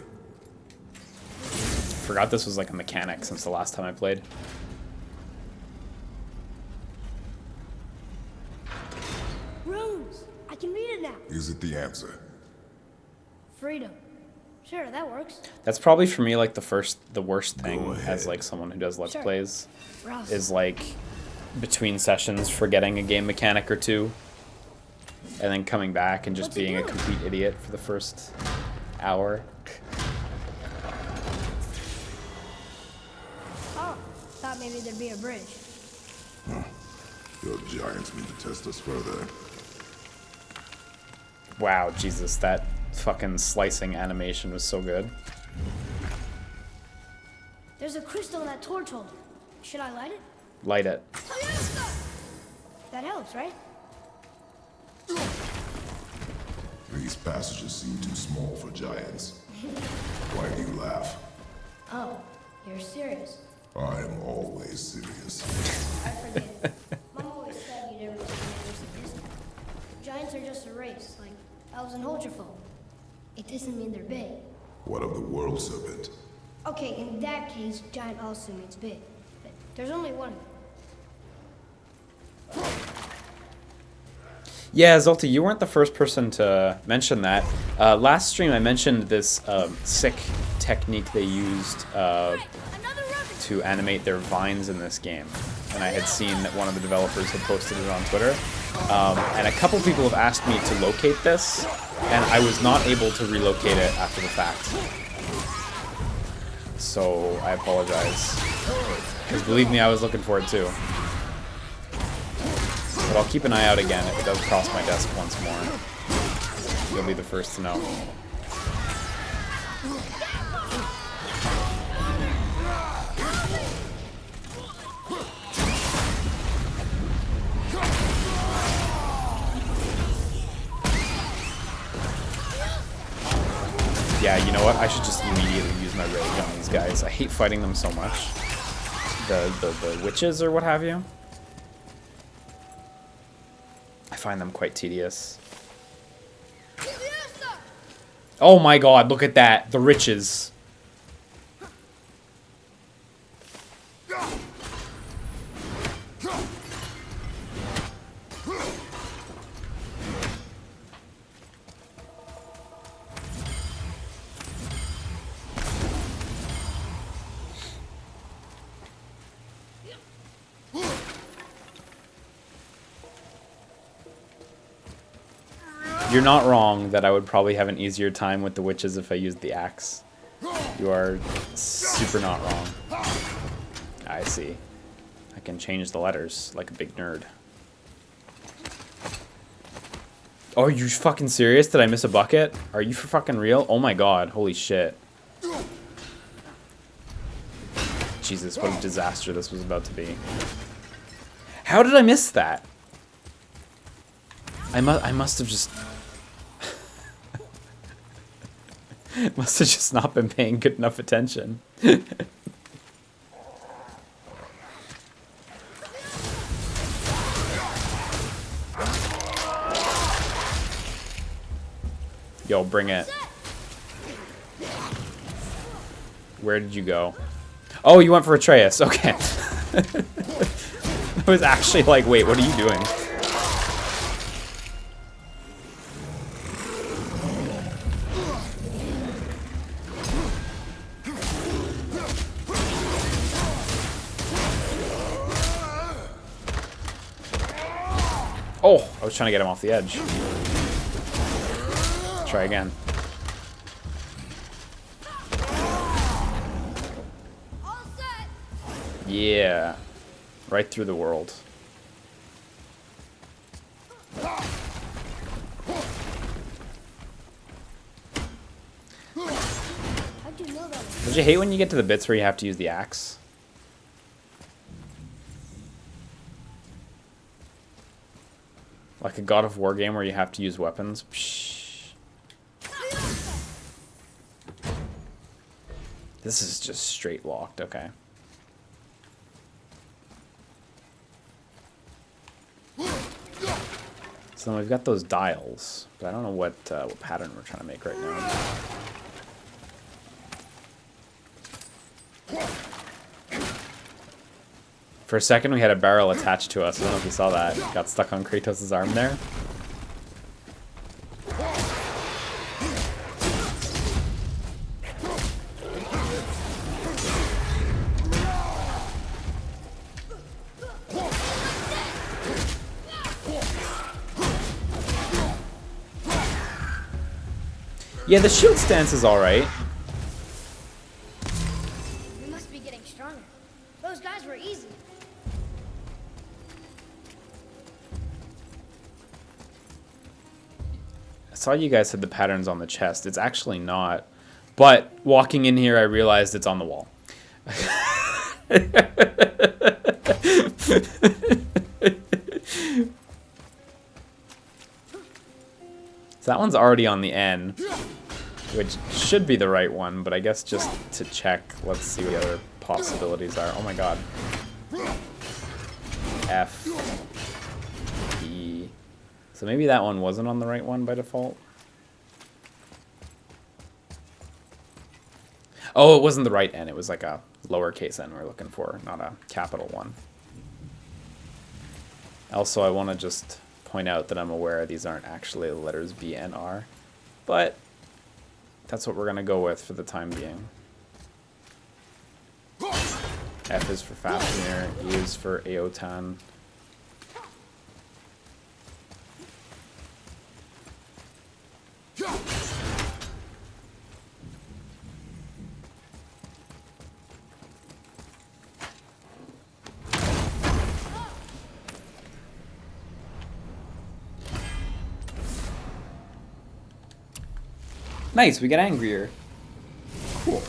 Forgot this was like a mechanic since the last time I played. Runes! I can read it now. Is it the answer? Freedom. Sure, that works. That's probably for me like the worst thing Go as ahead. like someone who does Let's Sure. Plays Rouse. is like between sessions forgetting a game mechanic or two. and then coming back and just What's he being a doing? complete idiot for the first hour. Oh, thought maybe there'd be a bridge. Your giants mean to test us further. Wow, Jesus, that fucking slicing animation was so good. There's a crystal in that torch holder. Should I light it? Light it. That helps, right? These passages seem too small for giants. Why do you laugh? Oh, you're serious. I am always serious. I forget. Mom always said you never see this. Giants are just a race, like elves and Holgerfolk. It doesn't mean they're big. What of the world serpent? Okay, in that case, giant also means big. But there's only one. Yeah, Zolti, you weren't the first person to mention that. Last stream I mentioned this sick technique they used to animate their vines in this game. And I had seen that one of the developers had posted it on Twitter. And a couple people have asked me to locate this, and I was not able to relocate it after the fact. So I apologize. Because believe me, I was looking for it too. But I'll keep an eye out again if it does cross my desk once more. You'll be the first to know. Yeah, you know what? I should just immediately use my rage on these guys. I hate fighting them so much. The witches or what have you. I find them quite tedious. Oh my god, look at that. The riches. You're not wrong that I would probably have an easier time with the witches if I used the axe. You are super not wrong. I see. I can change the letters like a big nerd. Oh, are you fucking serious? Did I miss a bucket? Are you for fucking real? Oh my god, holy shit. Jesus, what a disaster this was about to be. How did I miss that? I must have just... must have just not been paying good enough attention. Yo, bring it. Where did you go? Oh, you went for Atreus. Okay. I was actually like, wait, what are you doing? Oh, I was trying to get him off the edge. Try again. Yeah. Right through the world. How'd you know that? Don't you hate when you get to the bits where you have to use the axe? Like a God of War game where you have to use weapons. Psh. This is just straight locked, okay. So then we've got those dials, but I don't know what pattern we're trying to make right now. For a second, we had a barrel attached to us. I don't know if you saw that. Got stuck on Kratos' arm there. Yeah, the shield stance is alright. We must be getting stronger. Those guys were easy. I saw you guys had the patterns on the chest. It's actually not. But walking in here, I realized it's on the wall. So that one's already on the N, which should be the right one, but I guess just to check, let's see what the other possibilities are. Oh my god. F. E. So maybe that one wasn't on the right one by default. Oh, it wasn't the right N. It was like a lowercase n we're looking for, not a capital one. Also, I want to just point out that I'm aware these aren't actually the letters B and R, but that's what we're going to go with for the time being. F is for Fafnir, E is for Aotan. Nice, we get angrier. Cool.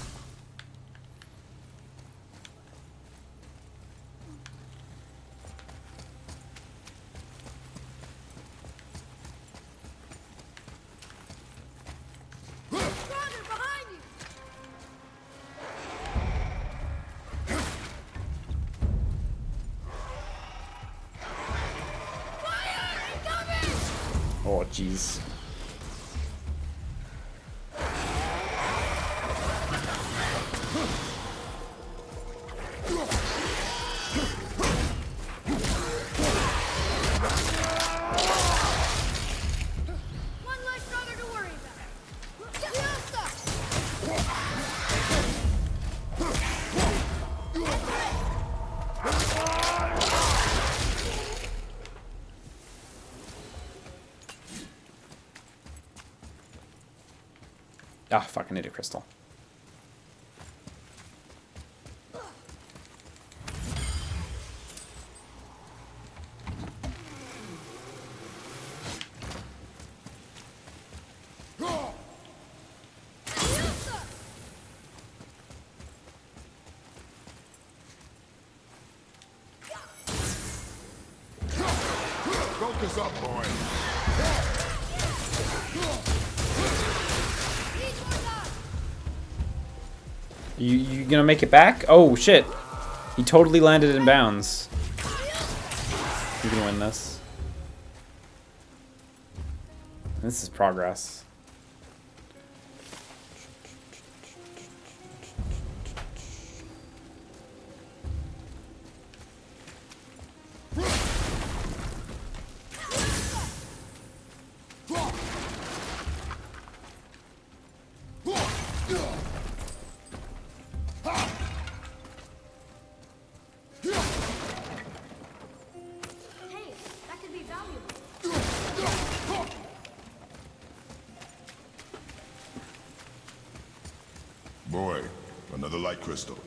Oh, jeez. Ah, fuck, I need a crystal. Focus up, boy. You gonna make it back? Oh, shit. He totally landed in bounds. You can win this. This is progress. Boy, another light crystal.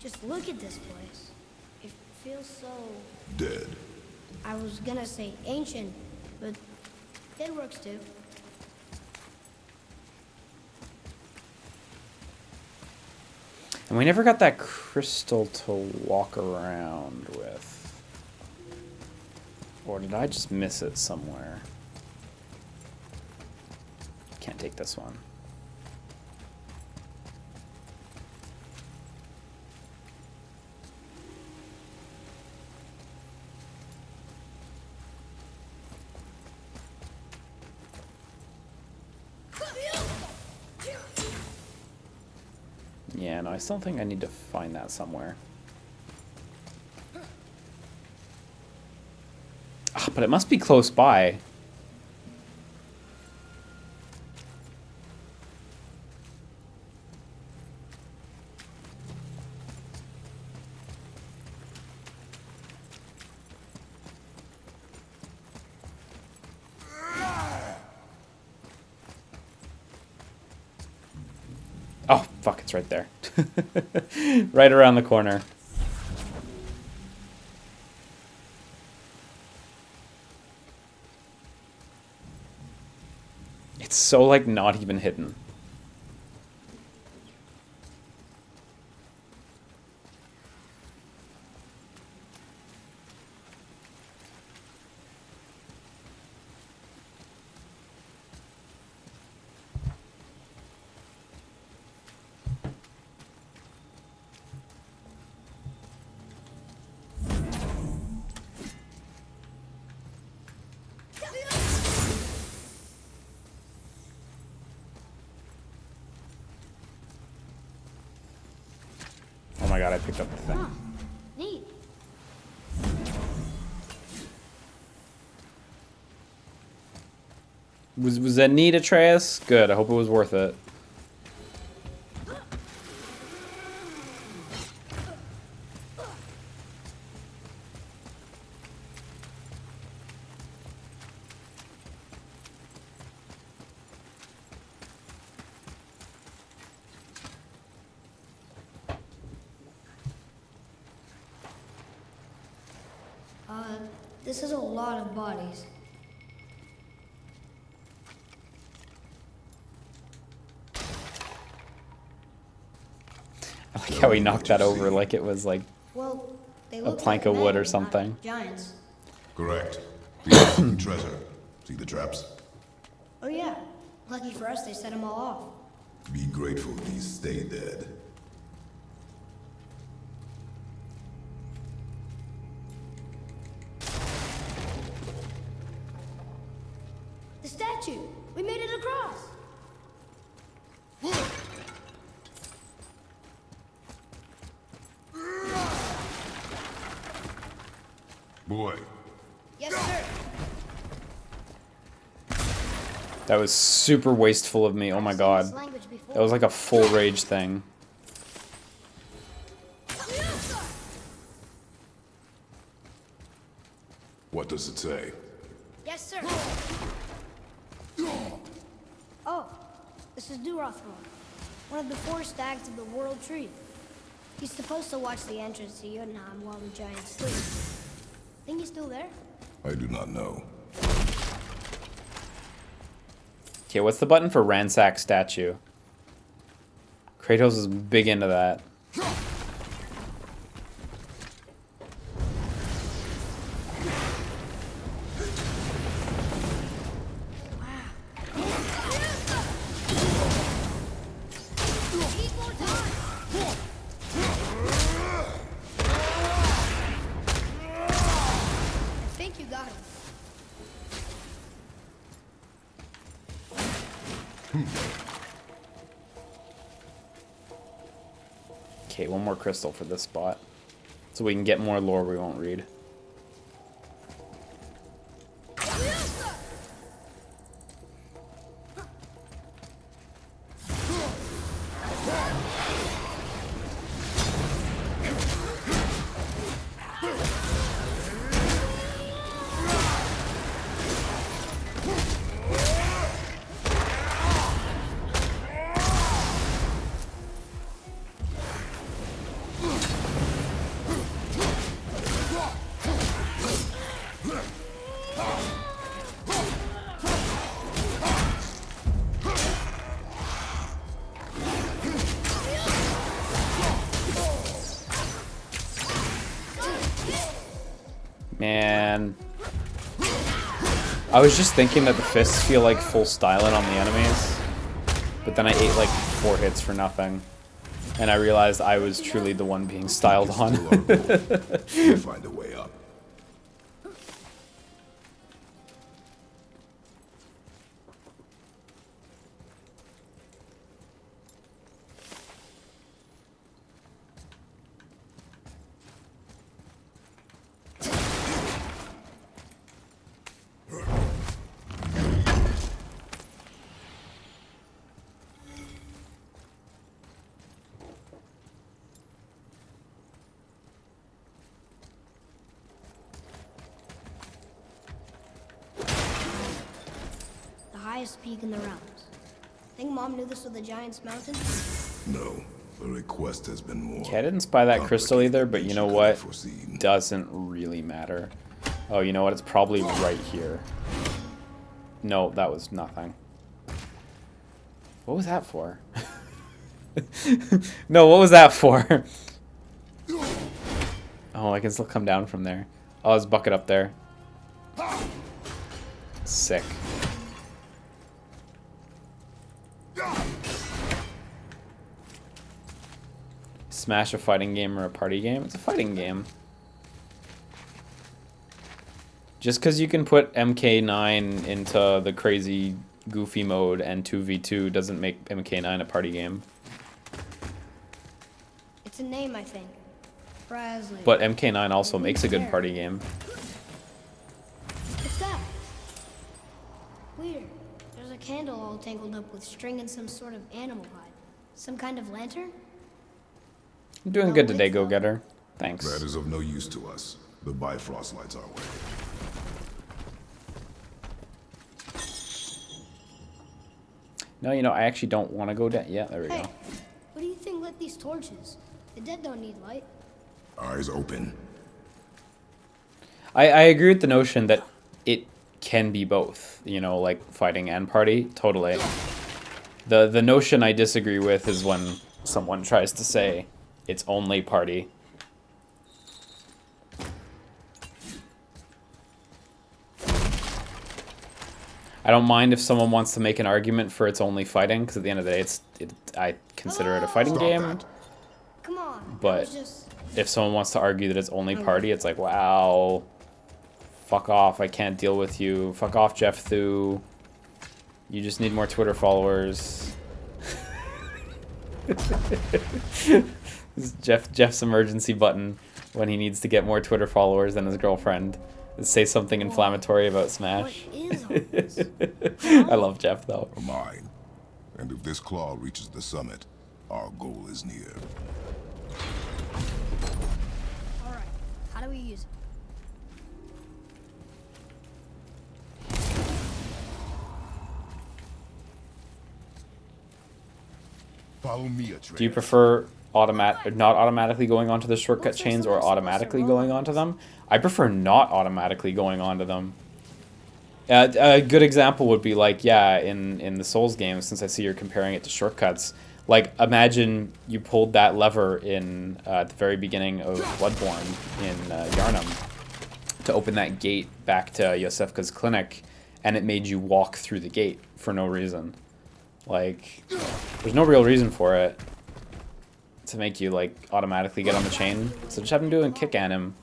Just look at this place. It feels so... Dead. I was gonna say ancient, but it works too. And we never got that crystal to walk around with. Or did I just miss it somewhere? Can't take this one. Yeah, no, I still think I need to find that somewhere. Ah, but it must be close by. Oh, fuck, it's right there. Right around the corner. It's so, like, not even hidden. Oh my god, I picked up the thing. Huh. Neat. Was that neat, Atreus? Good, I hope it was worth it. This is a lot of bodies. I like how he knocked that over like it was like Well, they a look plank like of wood men, or something. not giants. Correct. These are the treasure. See the traps? Oh yeah. Lucky for us, they set them all off. Be grateful these stay dead. The statue! We made it across! Boy, Yes, sir. That was super wasteful of me. Oh my I've seen god. this language before. That was like a full rage thing. what does it say? Yes, sir. Oh, this is Durothor, one of the 4 stags of the World Tree. He's supposed to watch the entrance to Jotunheim while the giants sleep. Think he's still there? I do not know. Okay, what's the button for ransack statue? Kratos is big into that. I think you got him. Okay, one more crystal for this spot. So we can get more lore we won't read. Man. I was just thinking that the fists feel like full styling on the enemies. But then I ate like 4 hits for nothing. And I realized I was truly the one being styled It's on. still our goal. We'll find a way up. The highest peak in the realms. Think Mom knew this was the Giant's Mountain? No, the request has been more. Okay, I didn't spy that crystal complicated either, than but you you know could what? have foreseen. Doesn't really matter. Oh, you know what? It's probably right here. No, that was nothing. What was that for? No, what was that for? Oh, I can still come down from there. Oh, there's a bucket up there. Sick. Smash a fighting game or a party game? It's a fighting game. Just because you can put MK9 into the crazy goofy mode and 2v2 doesn't make MK9 a party game. It's a name, I think. Presley. But MK9 also makes a good party game. What's that? Weird. There's a candle all tangled up with string and some sort of animal hide. Some kind of lantern? I'm doing good today, go-getter. Thanks. That is of no use to us. The Bifrost lights our way. No, you know, I actually don't want to go down. Yeah, there we Hey, go. what do you think lit these torches? The dead don't need light. Eyes open. I agree with the notion that it can be both, you know, like fighting and party, totally. The notion I disagree with is when someone tries to say it's only party. I don't mind if someone wants to make an argument for it's only fighting, because at the end of the day, I consider it a fighting Stop game. that. Come on. But that was just... if someone wants to argue that it's only party, it's like, wow, fuck off, I can't deal with you. Fuck off, Jeff Thu. You just need more Twitter followers. This is Jeff's emergency button when he needs to get more Twitter followers than his girlfriend. Say something inflammatory about Smash. What is all this? I love Jeff, though. A mine. And if this claw reaches the summit, our goal is near. All right. How do we use it? Follow me, Atreus. Do you prefer not automatically going onto the shortcut chains or automatically going onto them? I prefer not automatically going onto them. A good example would be like, yeah, in the Souls games, since I see you're comparing it to shortcuts, like imagine you pulled that lever in at the very beginning of Bloodborne in Yharnam to open that gate back to Yosefka's clinic, and it made you walk through the gate for no reason. Like, there's no real reason for it to make you like automatically get on the chain. So just have him do a kick at him,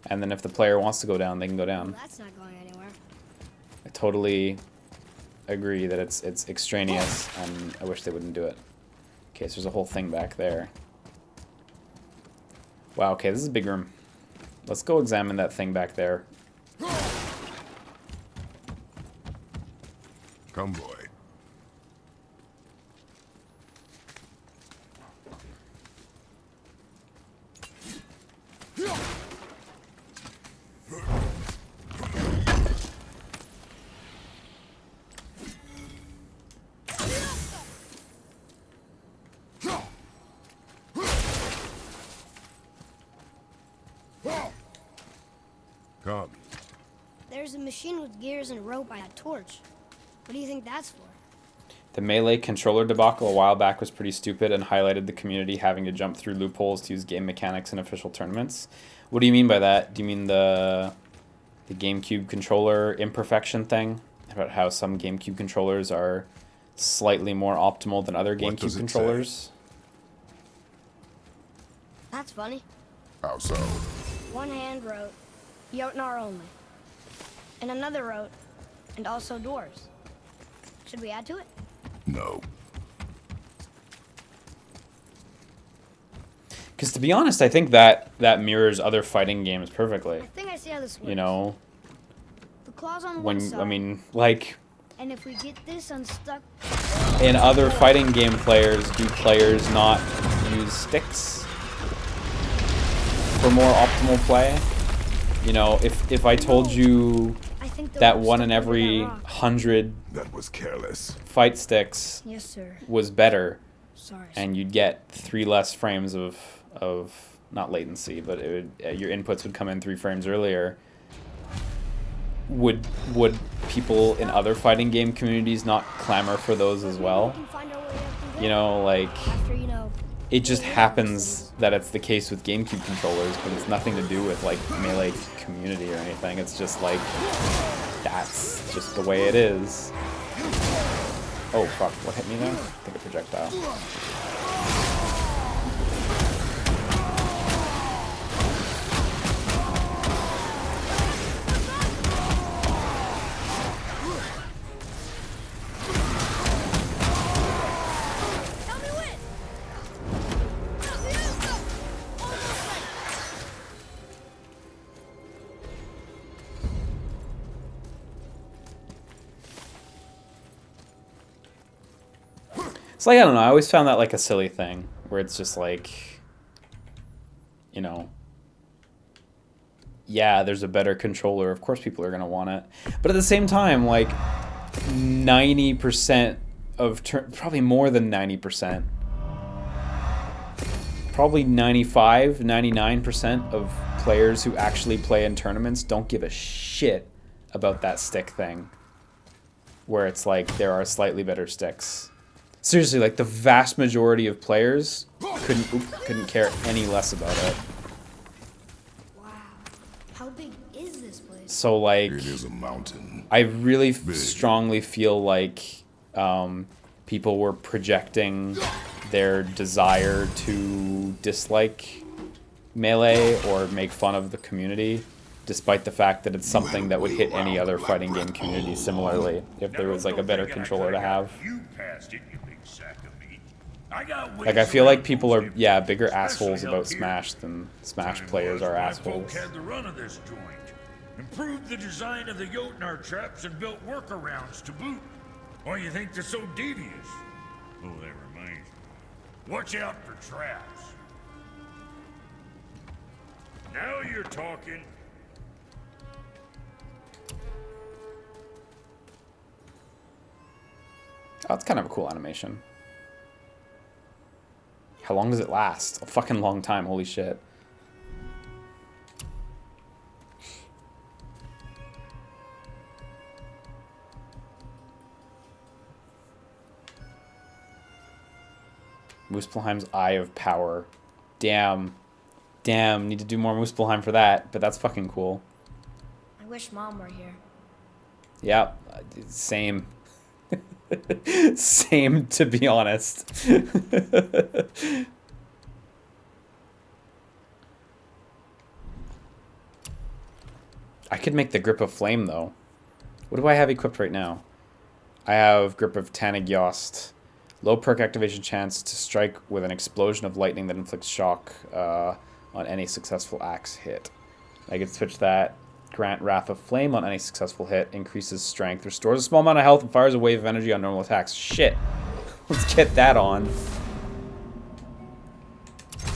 and then if the player wants to go down, they can go down. Well, that's not going anywhere. I totally agree that it's extraneous, and I wish they wouldn't do it. Okay, so there's a whole thing back there. Wow, okay, this is a big room. Let's go examine that thing back there. Come, boy. Come. There's a machine with gears and rope and a torch. What do you think that's for? The Melee controller debacle a while back was pretty stupid and highlighted the community having to jump through loopholes to use game mechanics in official tournaments. What do you mean by that? Do you mean the GameCube controller imperfection thing? About how some GameCube controllers are slightly more optimal than other What does GameCube it controllers? That's funny. How so? One hand wrote, Jotnar only. And another wrote, and also doors. Should we add to it? No. Because to be honest, I think that mirrors other fighting games perfectly. I think I see how this works. You know, The claw's on one when side. I mean, like And if we get this unstuck... in other fighting game players, do players not use sticks for more optimal play? You know, if I told you I think the that rope's one in stuck under every that rock. 100 That was careless. fight sticks Yes, sir. was better, Sorry. and you'd get 3 less frames of not latency, but it would, your inputs would come in 3 frames earlier. Would people in other fighting game communities not clamor for those as well? You know, like, it just happens that it's the case with GameCube controllers, but it's nothing to do with, like, Melee community or anything. It's just, like, that's just the way it is. Oh, fuck, what hit me there? I think a projectile. It's like, I don't know, I always found that like a silly thing, where it's just like, you know, yeah, there's a better controller, of course people are going to want it. But at the same time, like, 90% of, probably more than 90%, probably 95, 99% of players who actually play in tournaments don't give a shit about that stick thing, where it's like, there are slightly better sticks. Seriously, like, the vast majority of players couldn't care any less about it. Wow. How big is this place? So, like, It is a mountain. I really strongly feel like people were projecting their desire to dislike Melee or make fun of the community, despite the fact that it's something that would hit any other fighting game community similarly, if there was, like, a better controller to have. You passed it, you big sack of meat. I got Like, I feel like people are, yeah, bigger assholes about Smash than Smash players are assholes. Had the run of this joint. Improved the design of the Jotnar traps and built workarounds to boot. Why you think they're so devious? Oh, that reminds me. Watch out for traps. Now you're talking. Oh, it's kind of a cool animation. How long does it last? A fucking long time, holy shit. Muspelheim's Eye of Power. Damn. Damn, need to do more Muspelheim for that, but that's fucking cool. I wish Mom were here. Yeah, same. Same, to be honest. I could make the Grip of Flame, though. What do I have equipped right now? I have Grip of Tanagyost. Low perk activation chance to strike with an explosion of lightning that inflicts shock on any successful axe hit. I could switch that. Grant Wrath of Flame on any successful hit. Increases strength. Restores a small amount of health and fires a wave of energy on normal attacks. Shit. Let's get that on.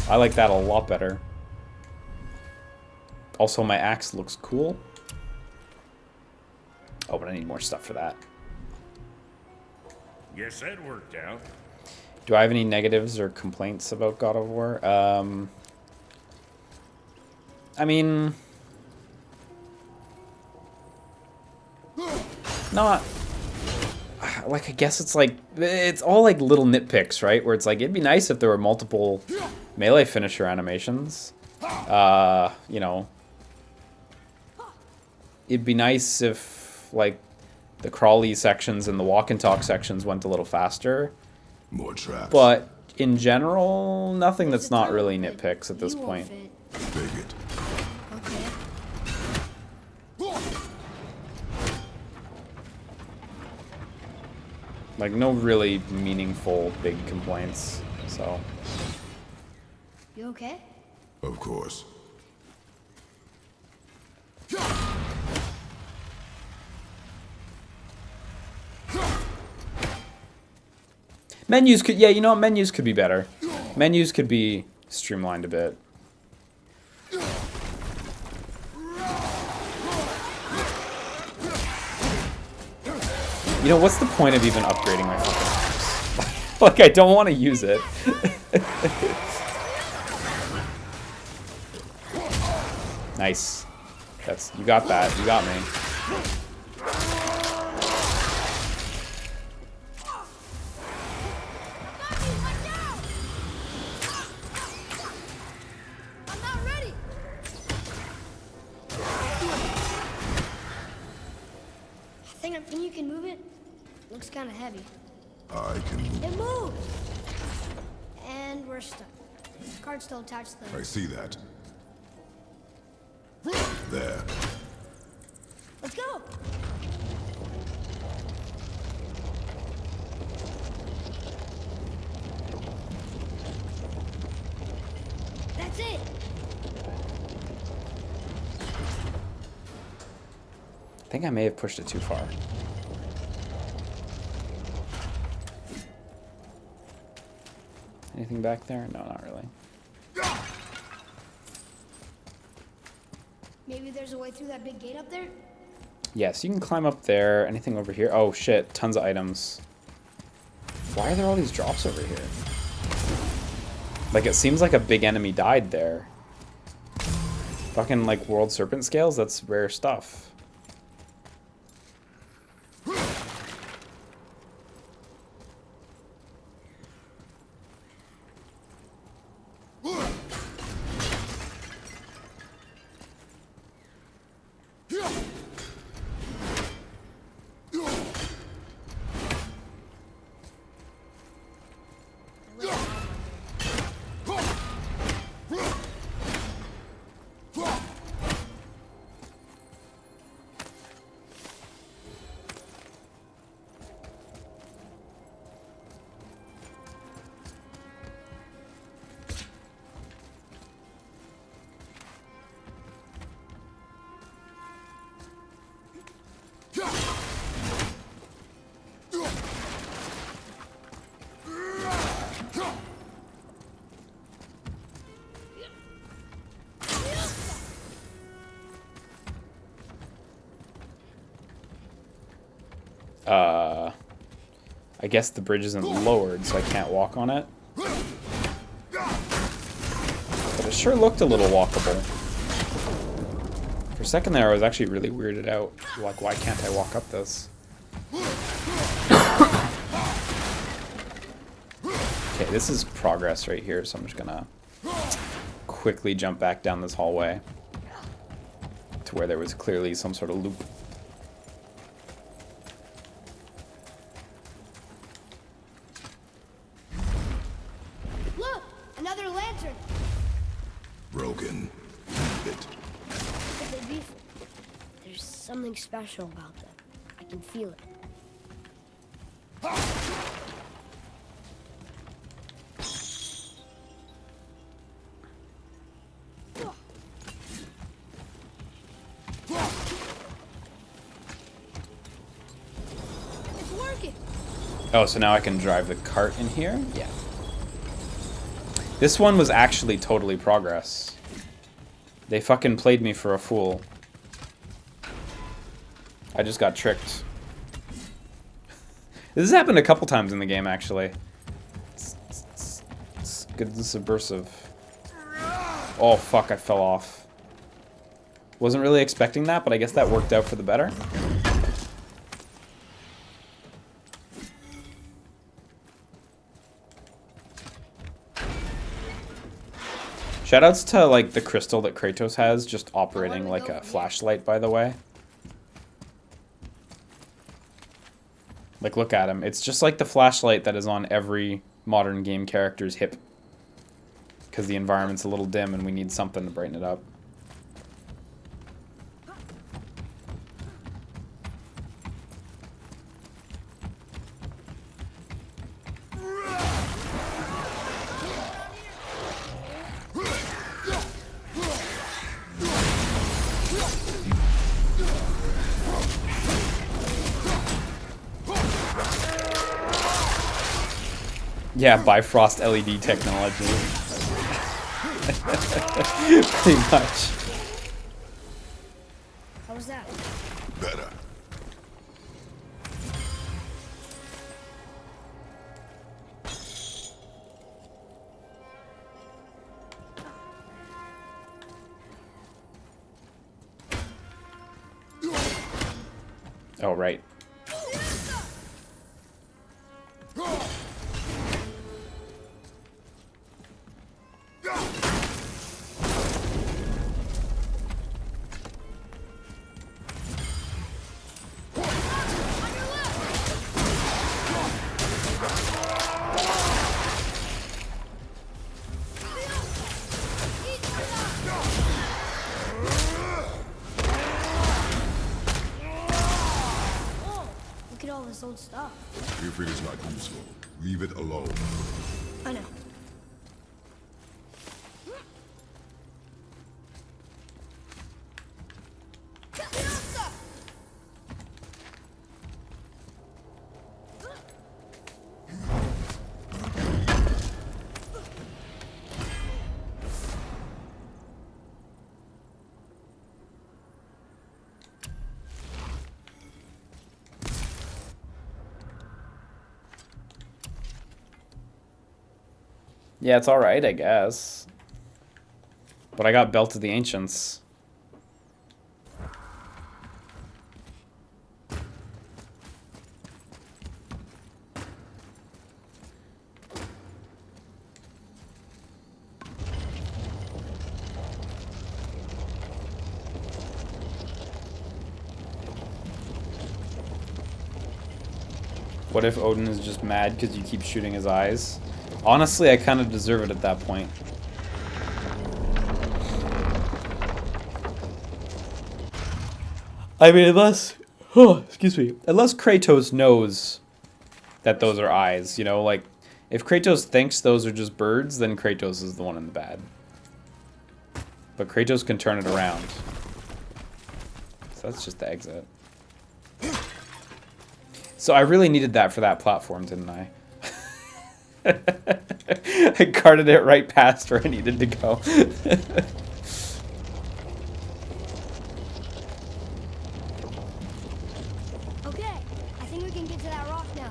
I like that a lot better. Also, my axe looks cool. Oh, but I need more stuff for that. Guess that worked out. Do I have any negatives or complaints about God of War? I mean... not... Like, I guess it's like... It's all like little nitpicks, right? Where it's like, it'd be nice if there were multiple melee finisher animations. You know... It'd be nice if, like, the crawly sections and the walk and talk sections went a little faster. More traps. But in general, nothing that's not really nitpicks at this point. Figured. Okay. Like, no really meaningful big complaints, so. You okay? Of course. Menus could, yeah, you know what, menus could be better. Menus could be streamlined a bit. You know, what's the point of even upgrading my fucking axe? Like, I don't want to use it. Nice. You got that. You got me. I'm not ready. Think you can move it? Looks kind of heavy. I can move. It moves! And we're stuck. The card's still attached to the... I see that. There. Let's go! That's it! I think I may have pushed it too far. Anything back there? No, not really. Maybe there's a way through that big gate up there? Yes, you can climb up there. Anything over here? Oh, shit. Tons of items. Why are there all these drops over here? Like, it seems like a big enemy died there. Fucking, like, world serpent scales? That's rare stuff. I guess the bridge isn't lowered, so I can't walk on it. But it sure looked a little walkable. For a second there, I was actually really weirded out. Like, why can't I walk up this? Okay, this is progress right here, so I'm just gonna quickly jump back down this hallway to where there was clearly some sort of loop. Look! Another lantern! Broken. It. Could they be? There's something special about them. I can feel it. It's working! Oh, so now I can drive the cart in here? Yeah. This one was actually totally progress. They fucking played me for a fool. I just got tricked. This has happened a couple times in the game, actually. It's good and subversive. Oh, fuck, I fell off. Wasn't really expecting that, but I guess that worked out for the better. Shoutouts to, like, the crystal that Kratos has, just operating like a flashlight, by the way. Like, look at him. It's just like the flashlight that is on every modern game character's hip. Because the environment's a little dim and we need something to brighten it up. Yeah, Bifrost LED technology. Pretty much. How was that? Better. Oh, right. Look at all this old stuff. If it is not useful, leave it alone. I know. Yeah, it's alright, I guess. But I got Belt of the Ancients. What if Odin is just mad because you keep shooting his eyes? Honestly, I kind of deserve it at that point. I mean, unless... Oh, excuse me. Unless Kratos knows that those are eyes, you know? Like, if Kratos thinks those are just birds, then Kratos is the one in the bad. But Kratos can turn it around. So that's just the exit. So I really needed that for that platform, didn't I? I carted it right past where I needed to go. Okay, I think we can get to that rock now.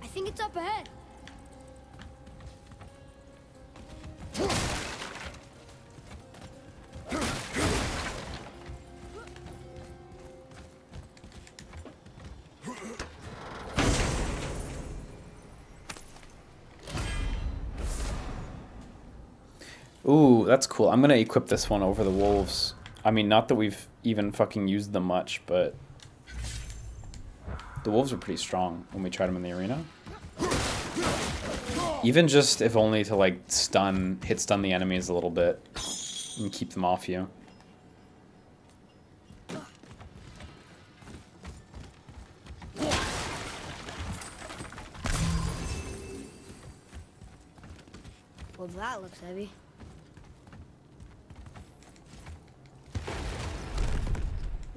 I think it's up ahead. Ooh, that's cool. I'm gonna equip this one over the wolves. I mean, not that we've even fucking used them much, but the wolves are pretty strong when we tried them in the arena. Even just if only to like hit stun the enemies a little bit and keep them off you. Well, that looks heavy.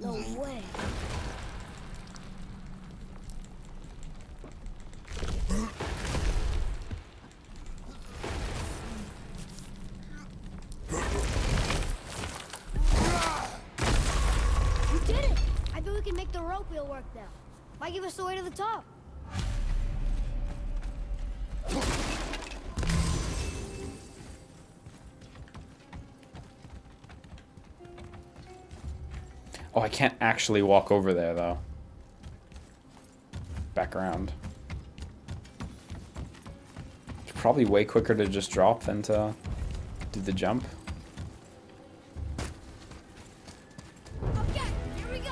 No way. We did it! I bet we can make the rope wheel work now. Might give us the way to the top. Oh, I can't actually walk over there, though. Back around. It's probably way quicker to just drop than to do the jump. Okay, here we go.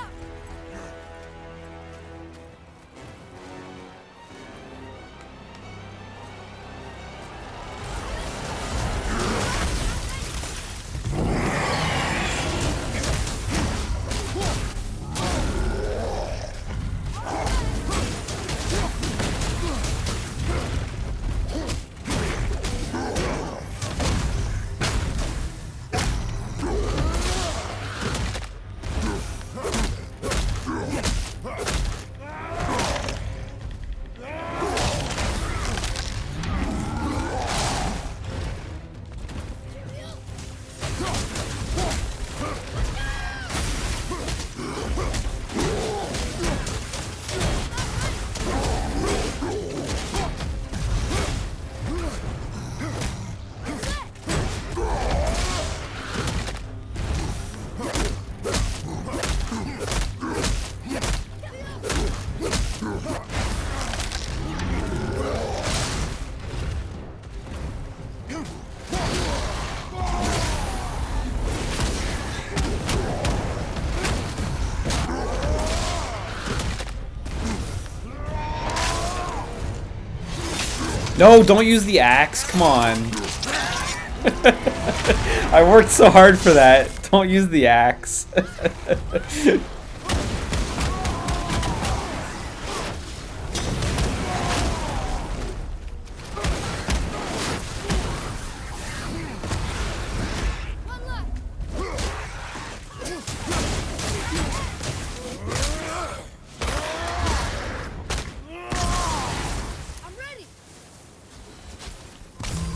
No, don't use the axe. Come on. I worked so hard for that. Don't use the axe.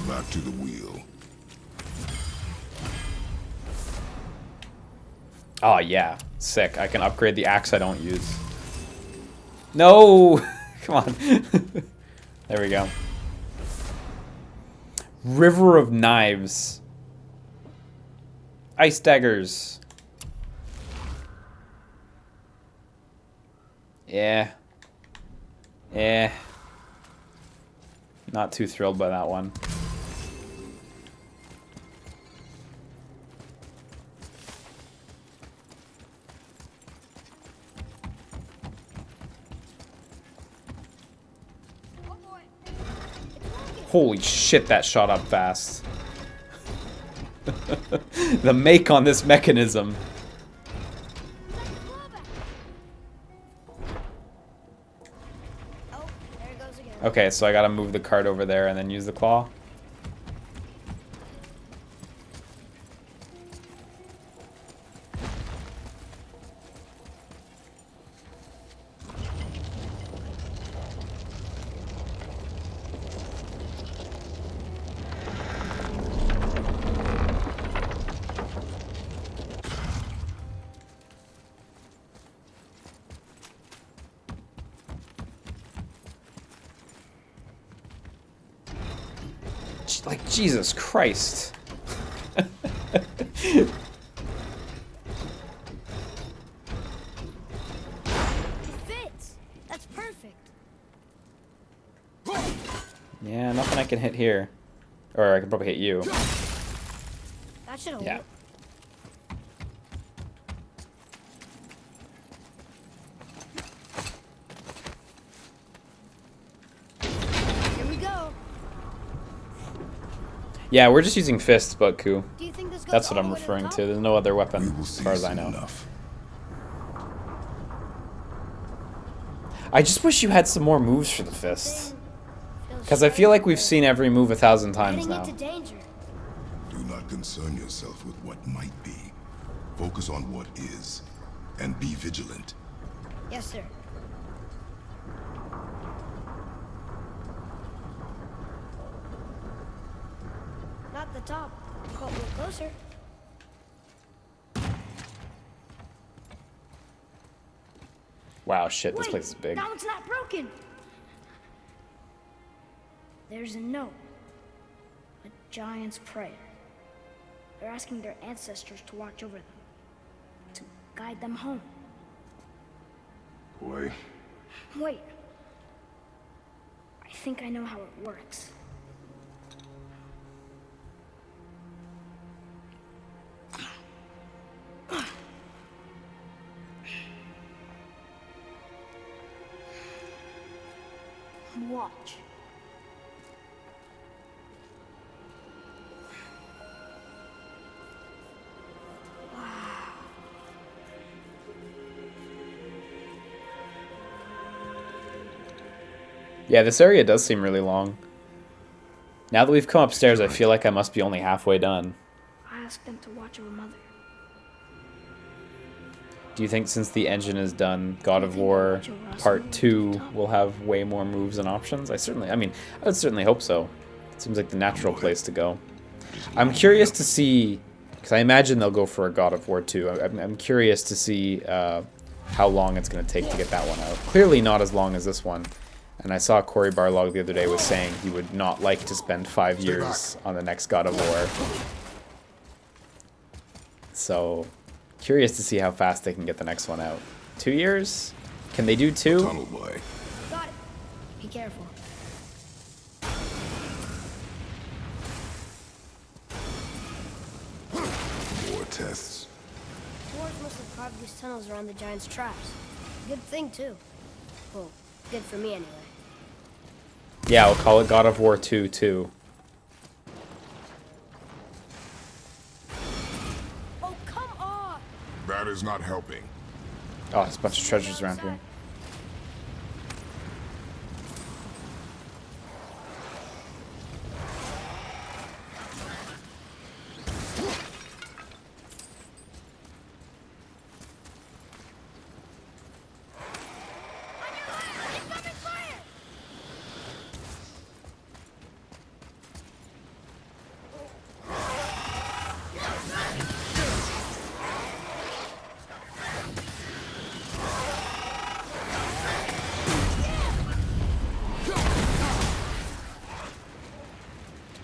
Back to the wheel. Oh yeah, sick. I can upgrade the axe I don't use. No! Come on. There we go. River of Knives. Ice daggers. Yeah. Yeah. Not too thrilled by that one. Holy shit, that shot up fast. The make on this mechanism. Oh, there it goes again. Okay, so I gotta move the cart over there and then use the claw. Like, Jesus Christ. It fits. That's perfect. Yeah, nothing I can hit here. Or I can probably hit you. That should hold. Yeah. Here we go. Yeah, we're just using fists, Butku. Do you think this goes That's what all I'm the way referring the to. top? There's no other We weapon, will as see far as I soon know. enough. I just wish you had some more moves for the fist. Feels Because I feel like we've strange. seen every move 1,000 times Heading now. into danger. Do not concern yourself with what might be. Focus on what is. And be vigilant. Yes, sir. Not the top, but we're closer. Wow, shit, this Wait, place is big. that one's not broken. There's a note. A giant's prayer. They're asking their ancestors to watch over them. To guide them home. Boy, Wait. I think I know how it works. Watch. Yeah, this area does seem really long. Now that we've come upstairs, I feel like I must be only halfway done. I asked them to watch over Mother. Do you think since the engine is done, God of War Part 2 will have way more moves and options? I would certainly hope so. It seems like the natural place to go. I'm curious to see, because I imagine they'll go for a God of War 2. I'm curious to see how long it's going to take to get that one out. Clearly not as long as this one. And I saw Cory Barlog the other day was saying he would not like to spend 5 years on the next God of War. So, curious to see how fast they can get the next one out. 2 years? Can they do 2? tunnel boy. Got it. Be careful. War tests. Dwarves must have carved these tunnels around the giant's traps. Good thing, too. Well, good for me, anyway. Yeah, we'll call it God of War 2 too. Oh, come on! That is not helping. Oh, there's a bunch of treasures around here.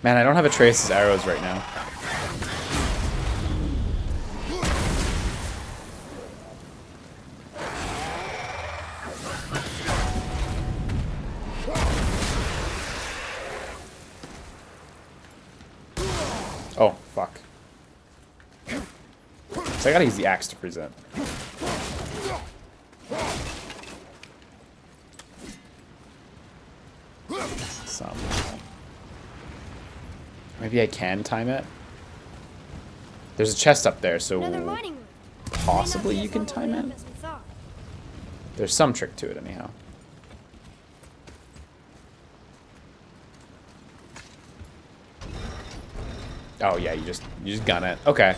Man, I don't have a Atreus' arrows right now. Oh, fuck. So I gotta use the axe to present. Some. Maybe I can time it? There's a chest up there, so Another mining room. possibly you can time it? There's some trick to it anyhow. Oh yeah, you just gun it. Okay.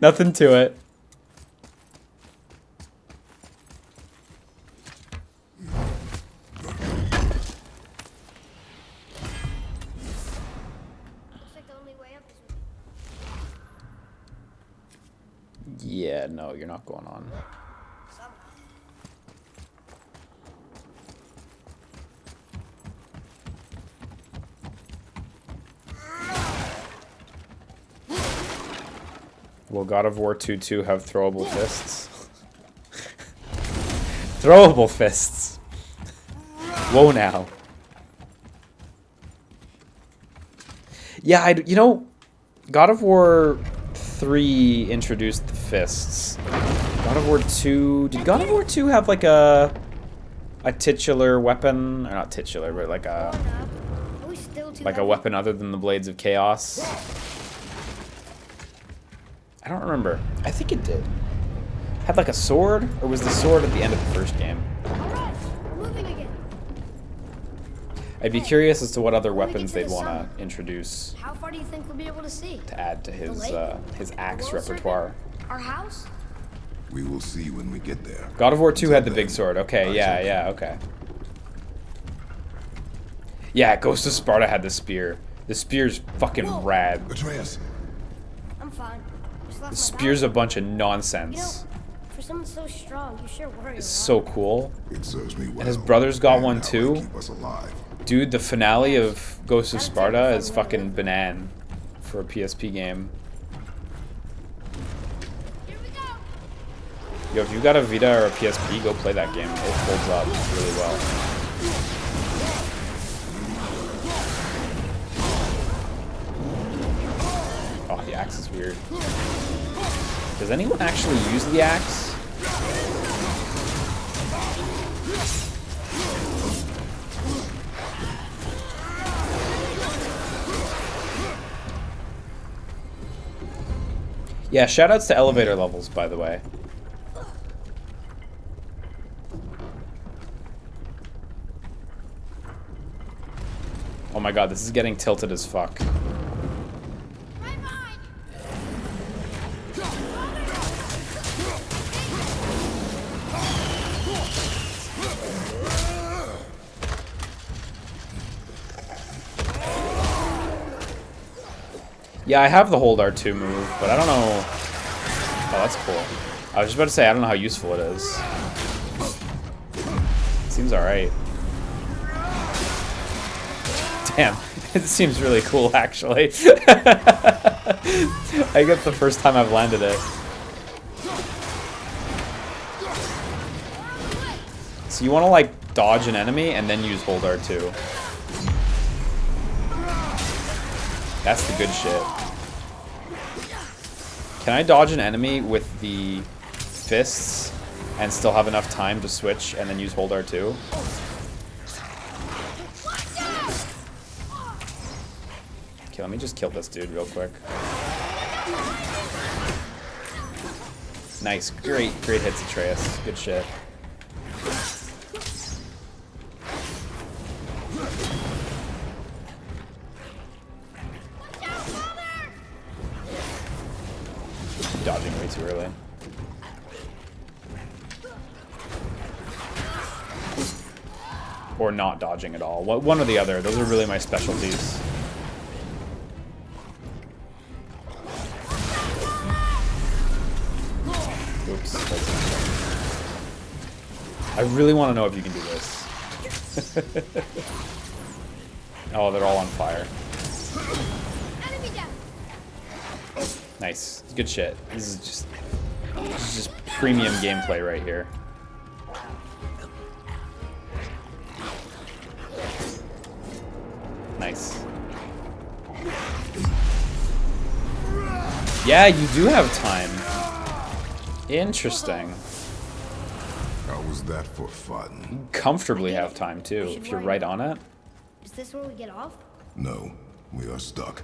Nothing to it. Yeah, no, you're not going on. Will God of War 2 have throwable fists? Throwable fists. Whoa now. Yeah, you know, God of War 3 introduced the fists. God of War 2... Did God of War 2 have like a titular weapon? Or not titular, but like a weapon other than the Blades of Chaos? I don't remember. I think it did. Had like a sword? Or was the sword at the end of the first game? Alright, we're moving again. I'd be curious as to what other weapons they'd want to introduce How far do you think we'll be able to see? to add to his axe The world repertoire. serpent? Our house? We will see when we get there. God of War 2 had the Until big then, sword. Okay, eyes yeah, open. yeah, okay. Yeah, Ghost of Sparta had the spear. The spear's fucking rad. Atreus, I'm fine. Just lost The my spear's a balance. bunch of You know, nonsense. for someone so strong, you sure worry It's a lot. so cool. it serves me well. And his brother's got And one that way too. keep us alive. Dude, the finale of Ghost of That'd take Sparta a is fun way to fucking live. banan for a PSP game. Here we go. Yo, if you got a Vita or a PSP, go play that game. It holds up really well. Oh, the axe is weird. Does anyone actually use the axe? Yeah, shoutouts to elevator levels, by the way. Oh my god, this is getting tilted as fuck. Right behind. Yeah, I have the hold R2 move, but I don't know... Oh, that's cool. I was just about to say, I don't know how useful it is. Seems alright. Damn, it seems really cool, actually. I guess the first time I've landed it. So you want to, like, dodge an enemy and then use hold R2. That's the good shit. Can I dodge an enemy with the fists and still have enough time to switch and then use hold R2? Okay, let me just kill this dude real quick. Nice. Great hits, Atreus. Good shit. Dodging way too early. Or not dodging at all. One or the other. Those are really my specialties. Oops. I really want to know if you can do this. Oh, they're all on fire. Nice. Good shit. This is just premium gameplay right here. Nice. Yeah, you do have time. Interesting. How was that for fun? You comfortably have time too, if you're right on it. Is this where we get off? No, we are stuck.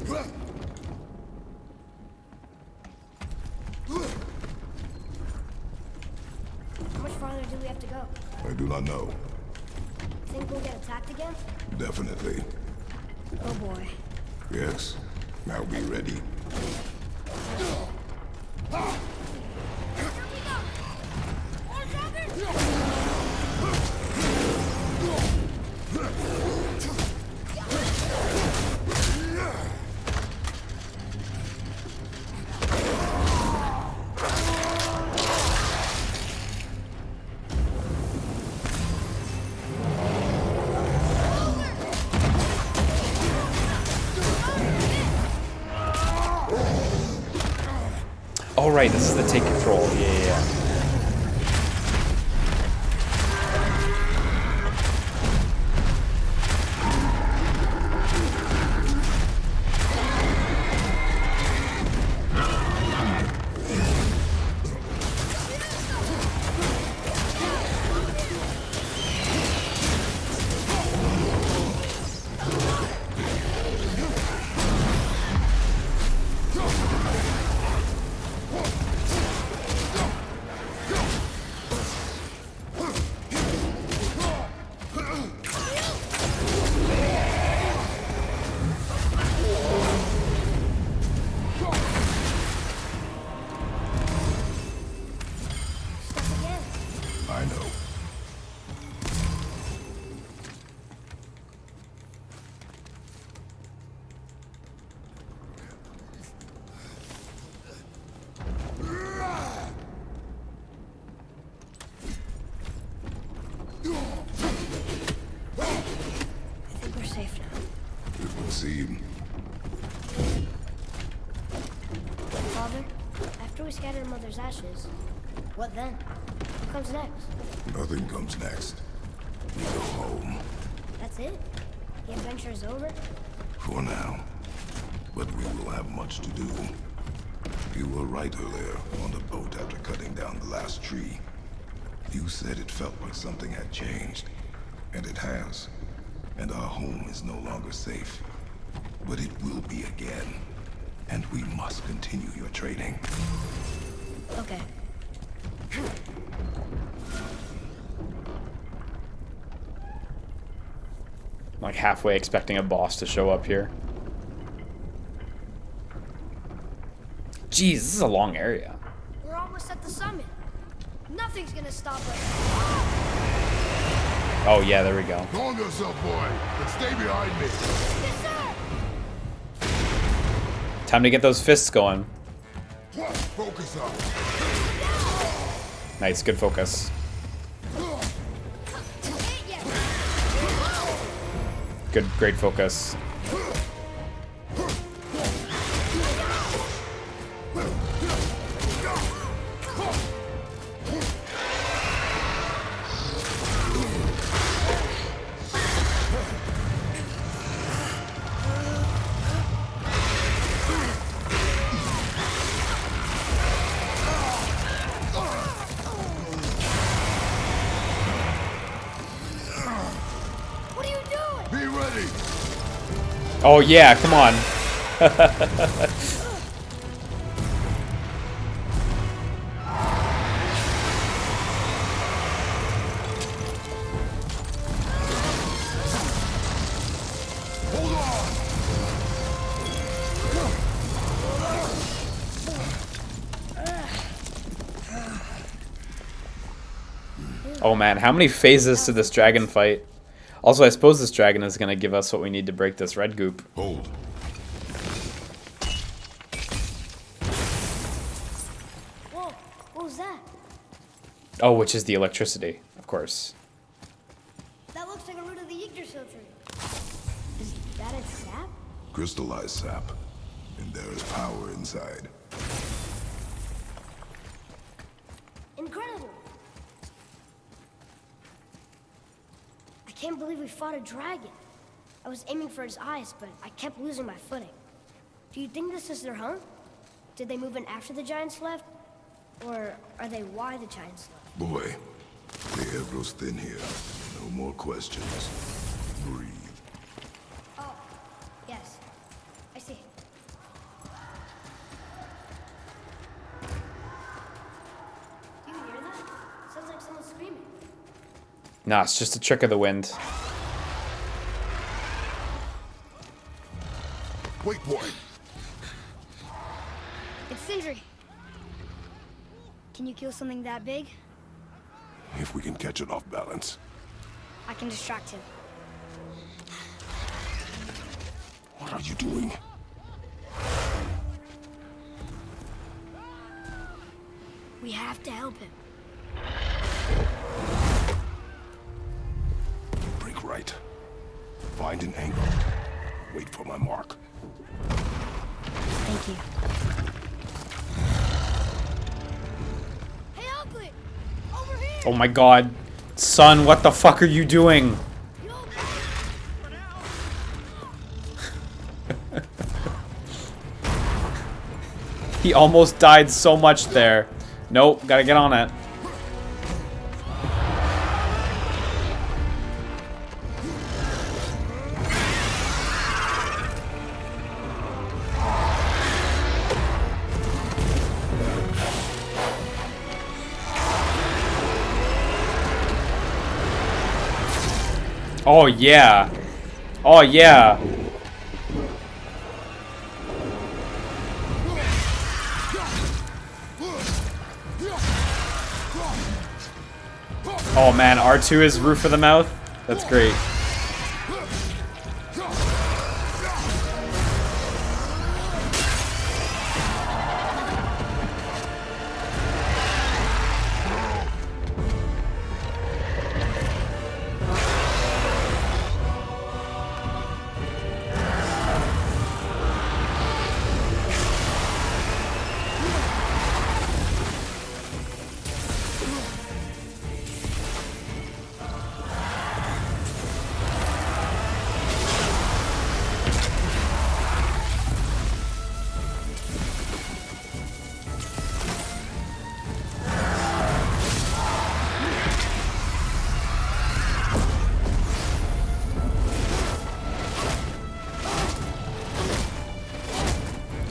How much farther do we have to go? I do not know. Think we'll get attacked again? Definitely. Oh boy. Yes. Now be ready. Oh right, this is the take control. Yeah. I know. I think we're safe now. It would seem. Father, after we scatter Mother's ashes, what then? What comes next? Nothing comes next. We go home. That's it? The adventure is over? For now. But we will have much to do. You were right earlier on the boat after cutting down the last tree. You said it felt like something had changed. And it has. And our home is no longer safe. But it will be again. And we must continue your training. Okay. Like halfway expecting a boss to show up here. Jeez, this is a long area. We're almost at the summit. Nothing's gonna stop us. Oh yeah, there we go. Calm yourself, boy, but stay behind me. Yes, sir! Time to get those fists going. Focus up. Nice, good focus. Good, great focus. Be ready. Oh yeah, come on. Hold on. Oh man, how many phases to this dragon fight? Also, I suppose this dragon is gonna give us what we need to break this red goop. Hold. Whoa, what was that? Oh, which is the electricity, of course. That looks like a root of the Yggdrasil tree. Is that its sap? Crystallized sap. And there is power inside. Incredible! I can't believe we fought a dragon. I was aiming for its eyes, but I kept losing my footing. Do you think this is their home? Did they move in after the giants left? Or are they why the giants left? Boy, the air grows thin here. No more questions. Breathe. Oh, yes. I see. You hear that? Sounds like someone screaming. Nah, it's just a trick of the wind. Wait, boy. It's Sindri. Can you kill something that big? If we can catch it off balance. I can distract him. What are you doing? We have to help him. Break right. Find an angle. Wait for my mark. Thank you. Hey, Ugly! Over here! Oh my god. Son, what the fuck are you doing? He almost died so much there. Nope, gotta get on it. Oh yeah. Oh yeah. Oh man, R2 is roof of the mouth? That's great.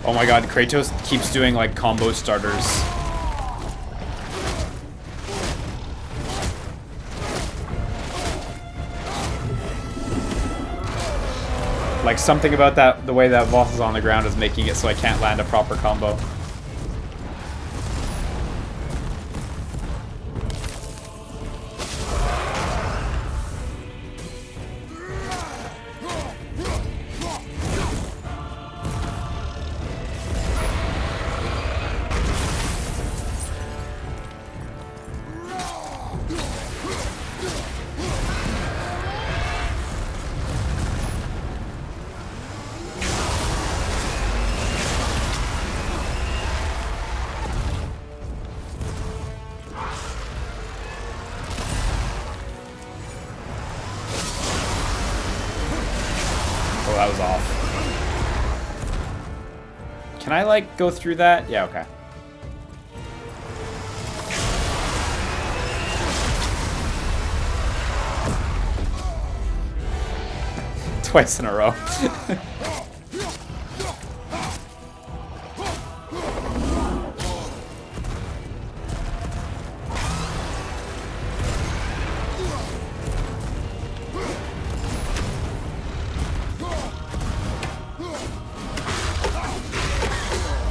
Oh my god, Kratos keeps doing like combo starters. Like something about that, the way that boss is on the ground is making it so I can't land a proper combo. Oh, that was off. Can I, like, go through that? Yeah, okay. twice in a row.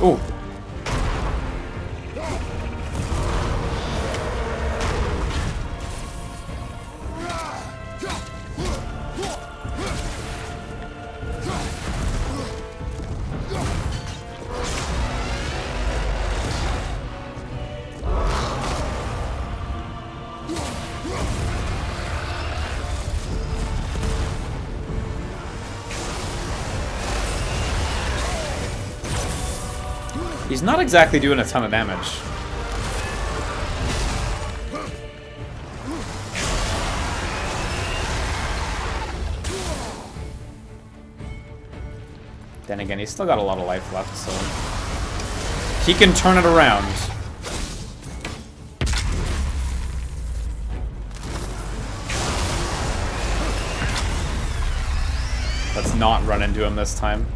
Ooh. He's not exactly doing a ton of damage. Then again, he's still got a lot of life left, so he can turn it around. Let's not run into him this time.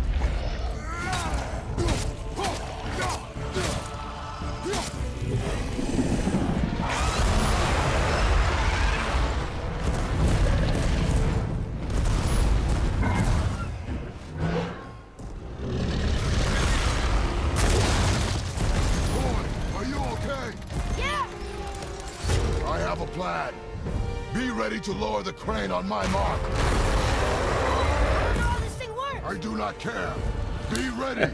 To lower the crane on my mark. Oh, this thing works! I do not care. Be ready.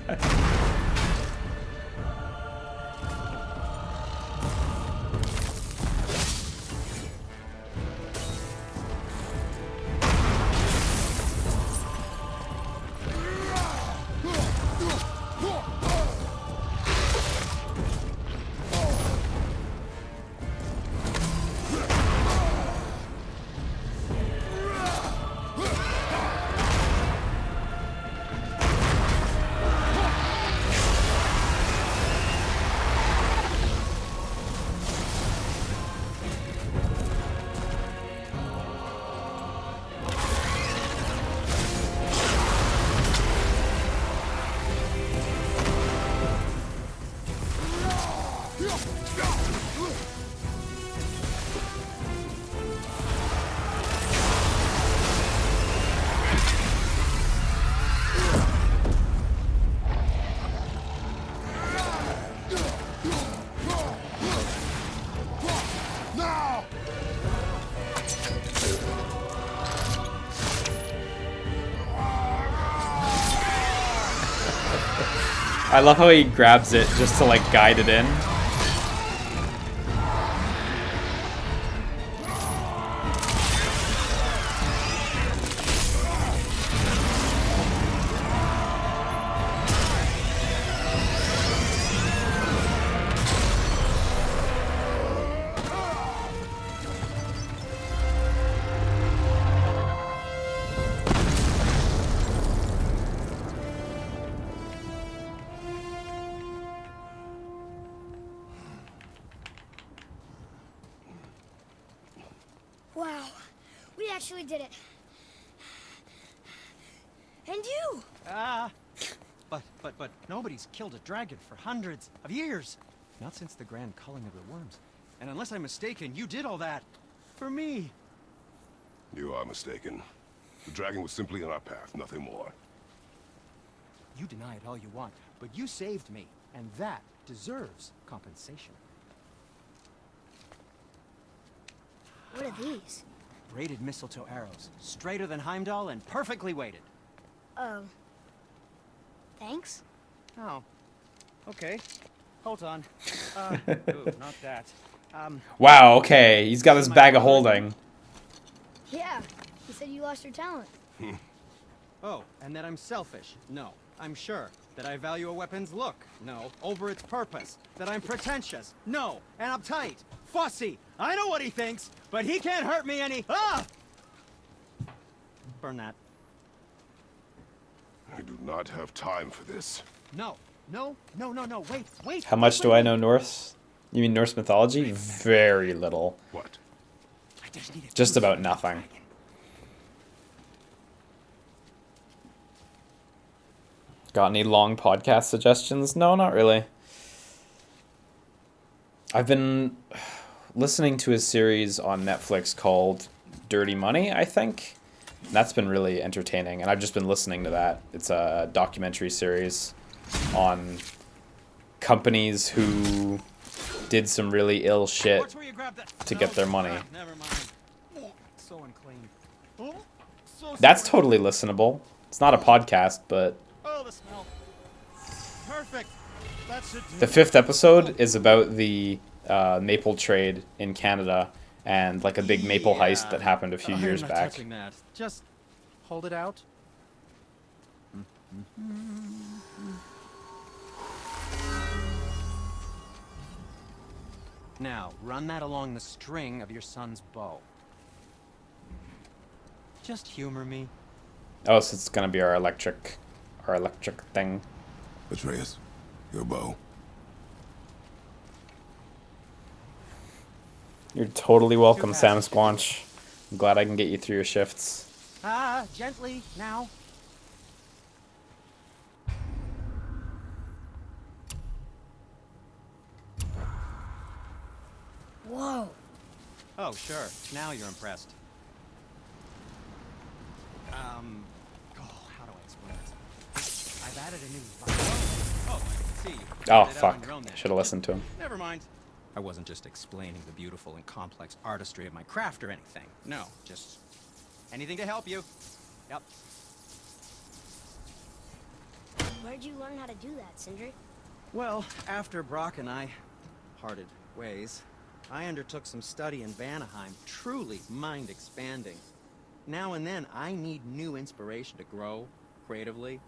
I love how he grabs it just to like guide it in. Wow, we actually did it. And you! But nobody's killed a dragon for hundreds of years. Not since the grand culling of the worms. And unless I'm mistaken, you did all that for me. You are mistaken. The dragon was simply in our path, nothing more. You deny it all you want, but you saved me, and that deserves compensation. What are these? Braided mistletoe arrows, straighter than Heimdall and perfectly weighted. Oh. Thanks? Oh. Okay. Hold on. Ooh, not that. Wow, okay. He's got his bag of holding. Yeah, he said you lost your talent. Oh, and that I'm selfish? No. I'm sure. That I value a weapon's look? No. Over its purpose? That I'm pretentious? No. And uptight? Fussy? I know what he thinks, but he can't hurt me any— Ah! Burn that. I do not have time for this. No. No. Wait. How much do I know Norse? You mean Norse mythology? Very little. What? I just need Just about nothing. Got any long podcast suggestions? No, not really. I've been listening to a series on Netflix called Dirty Money, I think. That's been really entertaining, and I've just been listening to that. It's a documentary series on companies who did some really ill shit to get their money. Never mind. So unclean. Oh, so That's totally listenable. It's not a podcast, but Oh, the smell. Perfect. That should do. the 5th episode is about the maple trade in Canada and like a big maple heist that happened a few years I'm not back. touching that. Just hold it out. Now, run that along the string of your son's bow. Just humor me. Oh, so it's gonna be our electric thing. Atreus, your bow. You're totally welcome, Too Sam fast. Squanch. I'm glad I can get you through your shifts. Ah, gently now. Whoa. Oh, sure. Now you're impressed. How do I explain this? I've added a new Oh, I can see. You Oh, figured it out fuck. on your own then. Should have listened to him. Never mind. I wasn't just explaining the beautiful and complex artistry of my craft or anything. No, just anything to help you. Yep. Where'd you learn how to do that, Sindri? Well, after Brock and I parted ways, I undertook some study in Vanaheim, truly mind-expanding. Now and then, I need new inspiration to grow creatively.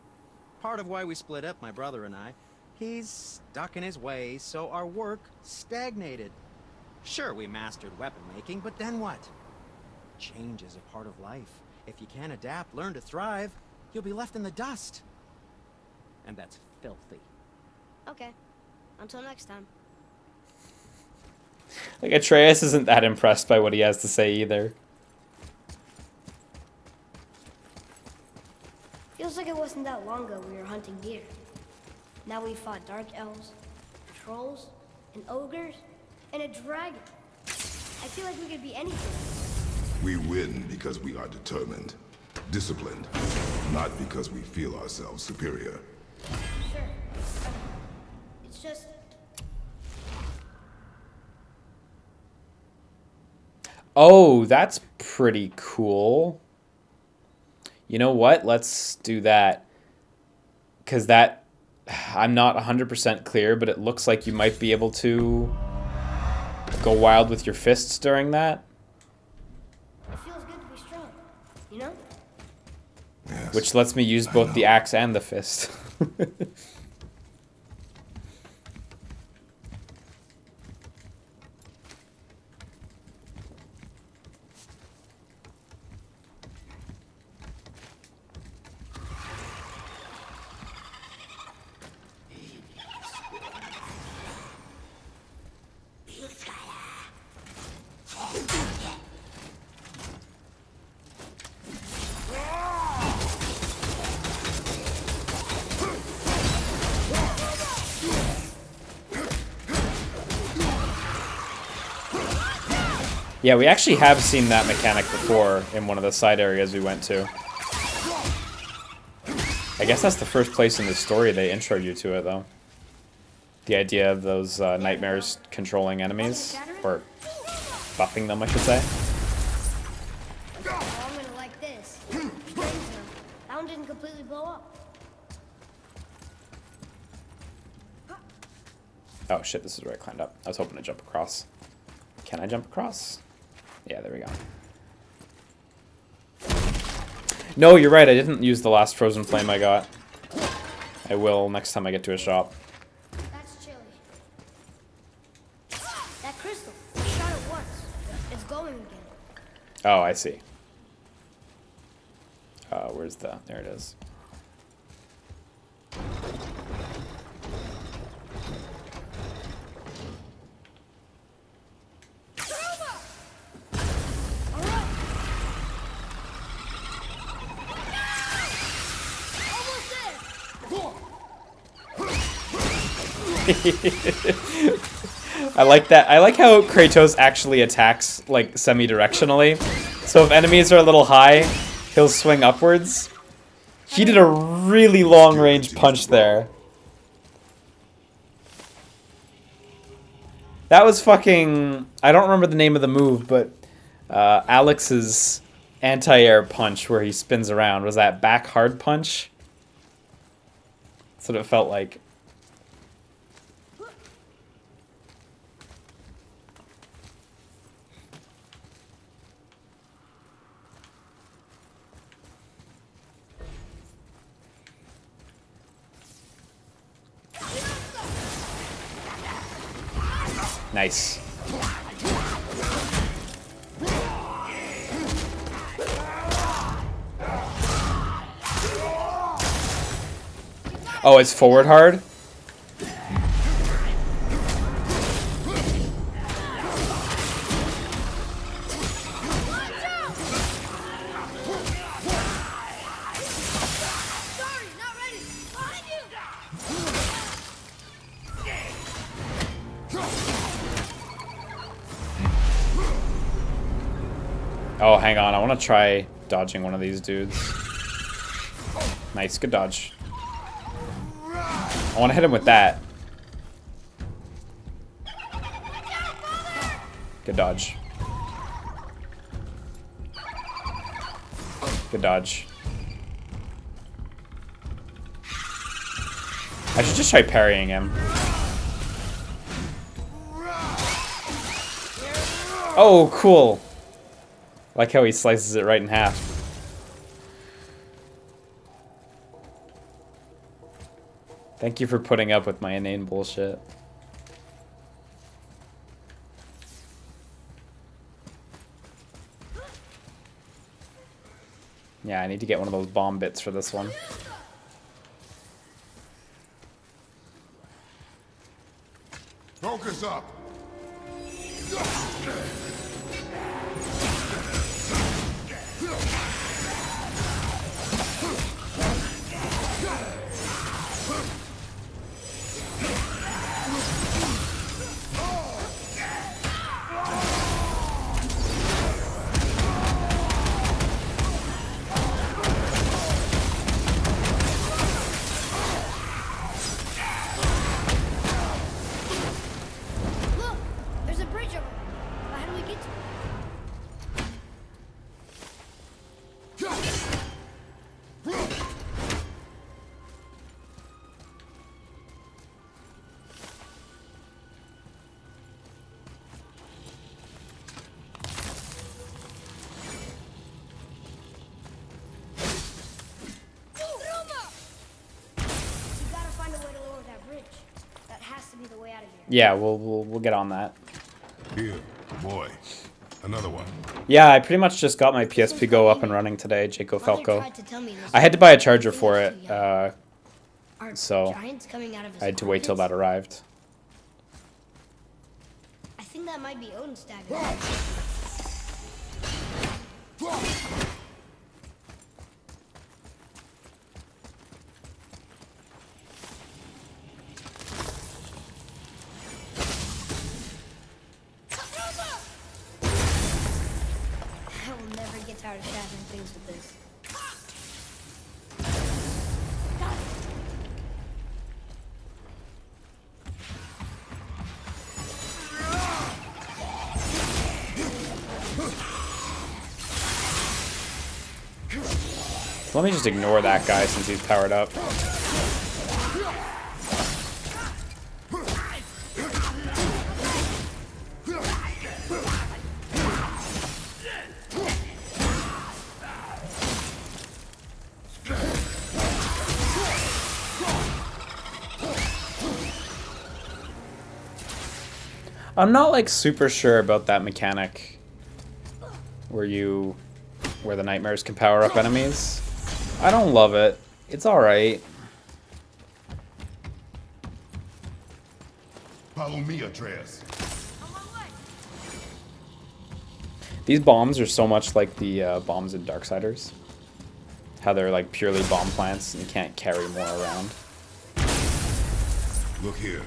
Part of why we split up, my brother and I. He's stuck in his ways, so our work stagnated. Sure, we mastered weapon making, but then what? Change is a part of life. If you can't adapt, learn to thrive, you'll be left in the dust. And that's filthy. Okay. Until next time. Like, Atreus isn't that impressed by what he has to say either. Feels like it wasn't that long ago we were hunting deer. Now we fought dark elves, trolls, and ogres, and a dragon. I feel like we could be anything. We win because we are determined, disciplined, not because we feel ourselves superior. Sure. It's just... Oh, that's pretty cool. You know what? Let's do that. Because that... I'm not 100% clear, but it looks like you might be able to go wild with your fists during that. It feels good to be strong, you know? Yes. Which lets me use both the axe and the fist. Yeah, we actually have seen that mechanic before in one of the side areas we went to. I guess that's the first place in the story they intro you to it, though. The idea of those nightmares controlling enemies, or buffing them, I should say. Oh, I'm gonna like this. That one didn't completely blow up. Oh shit, this is where I climbed up. I was hoping to jump across. Can I jump across? Yeah, there we go. No, you're right, I didn't use the last frozen flame I got. I will next time I get to a shop. That's chilly. That crystal, I shot it once. It's going again. Oh, I see. Where's the... There it is. Almost there! I like that. I like how Kratos actually attacks like semi-directionally. So if enemies are a little high, he'll swing upwards. He did a really long-range punch there. That was fucking... I don't remember the name of the move, but Alex's anti-air punch where he spins around. Was that back hard punch? That's what it felt like. Nice. Oh, it's forward hard? Oh, hang on. I want to try dodging one of these dudes. Nice. Good dodge. I want to hit him with that. Good dodge. Good dodge. I should just try parrying him. Oh, cool. Like how he slices it right in half. Thank you for putting up with my inane bullshit. Yeah, I need to get one of those bomb bits for this one. Focus up. Look, there's a bridge over there. But how do we get to it? You gotta find a way to lower that bridge. That has to be the way out of here. Yeah, we'll get on that. Here, boy. Another one. Yeah, I pretty much just got my PSP Go up and running today, Jaco Mother Falco. tried to tell me this I had to buy a charger for it, Are so giants coming out of his I had to wait till that armpits? arrived. I think that might be Odin's dagger. I will never get tired of shattering things with this. So let me just ignore that guy since he's powered up. I'm not like super sure about that mechanic where the nightmares can power up enemies. I don't love it. It's alright. Follow me, Atreus. These bombs are so much like the bombs in Darksiders. How they're like purely bomb plants and you can't carry more around. Look here.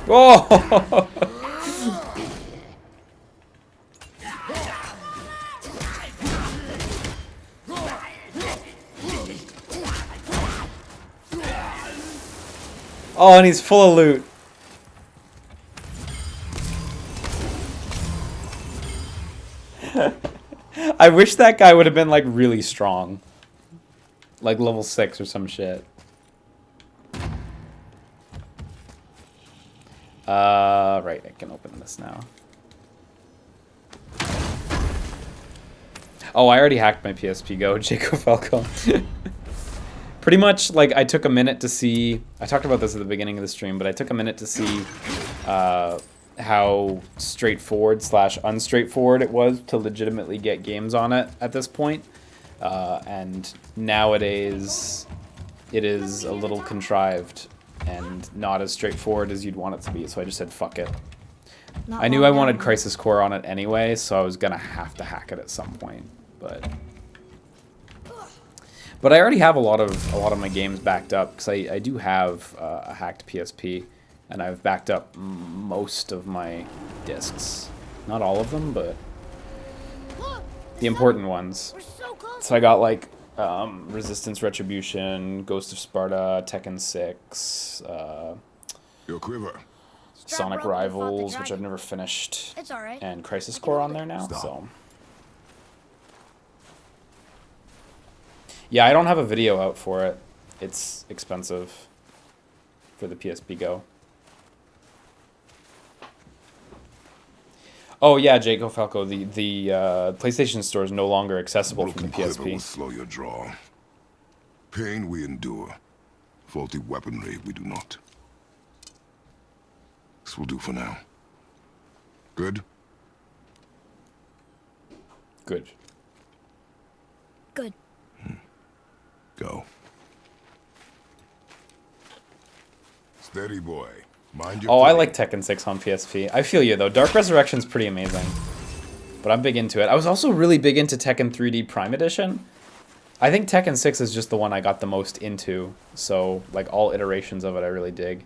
Oh! Oh, and he's full of loot. I wish that guy would have been like really strong. Like level 6 or some shit. Right, I can open this now. Oh, I already hacked my PSP Go, Jacob Falco. Pretty much, like, I took a minute to see... I talked about this at the beginning of the stream, but I took a minute to see how straightforward / unstraightforward it was to legitimately get games on it at this point. And nowadays, it is a little contrived and not as straightforward as you'd want it to be, so I just said fuck it. I knew I wanted Crisis Core on it anyway, so I was gonna have to hack it at some point, but I already have a lot of my games backed up, because I do have a hacked PSP, and I've backed up most of my discs. Not all of them, but the important ones. So I got like Resistance Retribution, Ghost of Sparta, Tekken 6, Your quiver. Sonic Rivals, which I've never finished, It's all right. and Crisis Core on there now. Stop. So yeah, I don't have a video out for it. It's expensive for the PSP Go. Oh yeah, Jacob Falco, the PlayStation Store is no longer accessible from the Quiver will PSP. slow your draw. Pain we endure. Faulty weaponry we do not. This will do for now. Good? Good. Good. Go. Steady, boy. Mind your Oh, I footing. like Tekken 6 on PSP. I feel you though. Dark Resurrection's pretty amazing. But I'm big into it. I was also really big into Tekken 3D Prime Edition. I think Tekken 6 is just the one I got the most into. So, like, all iterations of it I really dig.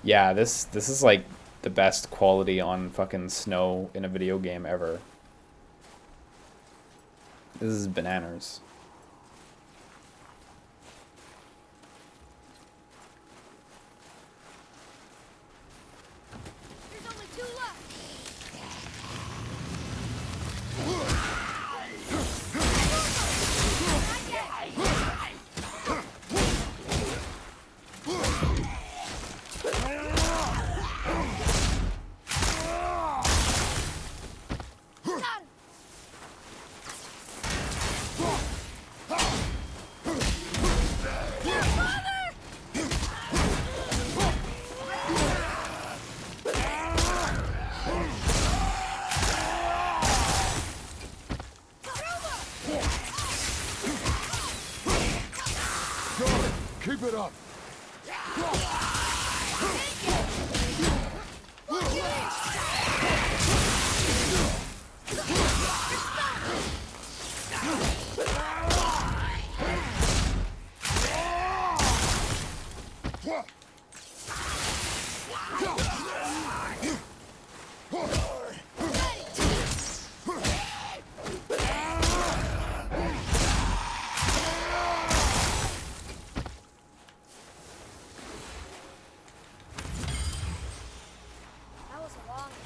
Yeah, this is like the best quality on fucking snow in a video game ever. This is bananas. There's only 2 left. Keep it up.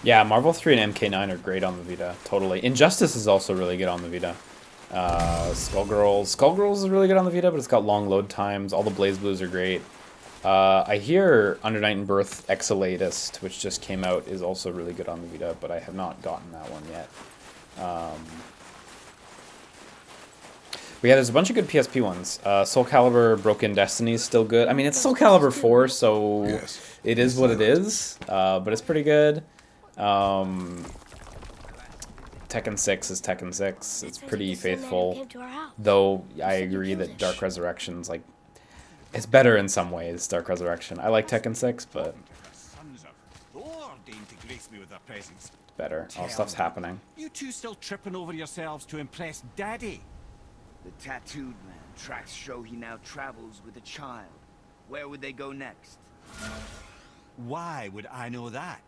Yeah, Marvel 3 and MK9 are great on the Vita, totally. Injustice is also really good on the Vita. Skullgirls is really good on the Vita, but it's got long load times. All the Blaze Blues are great. I hear Under Night and Birth Exelatist, which just came out, is also really good on the Vita, but I have not gotten that one yet. But yeah, there's a bunch of good PSP ones. Soul Calibur Broken Destiny is still good. I mean, it's Soul Calibur 4, so Yes. it is what it is, but it's pretty good. Tekken 6 is Tekken 6. It's pretty faithful. Though I agree that Dark Resurrection's like, it's better in some ways, Dark Resurrection. I like Tekken 6, but Sons of Thor deign to grace me with their presence. it's better. All stuff's happening. You two still tripping over yourselves to impress Daddy? The tattooed man tracks show he now travels with a child. Where would they go next? Why would I know that?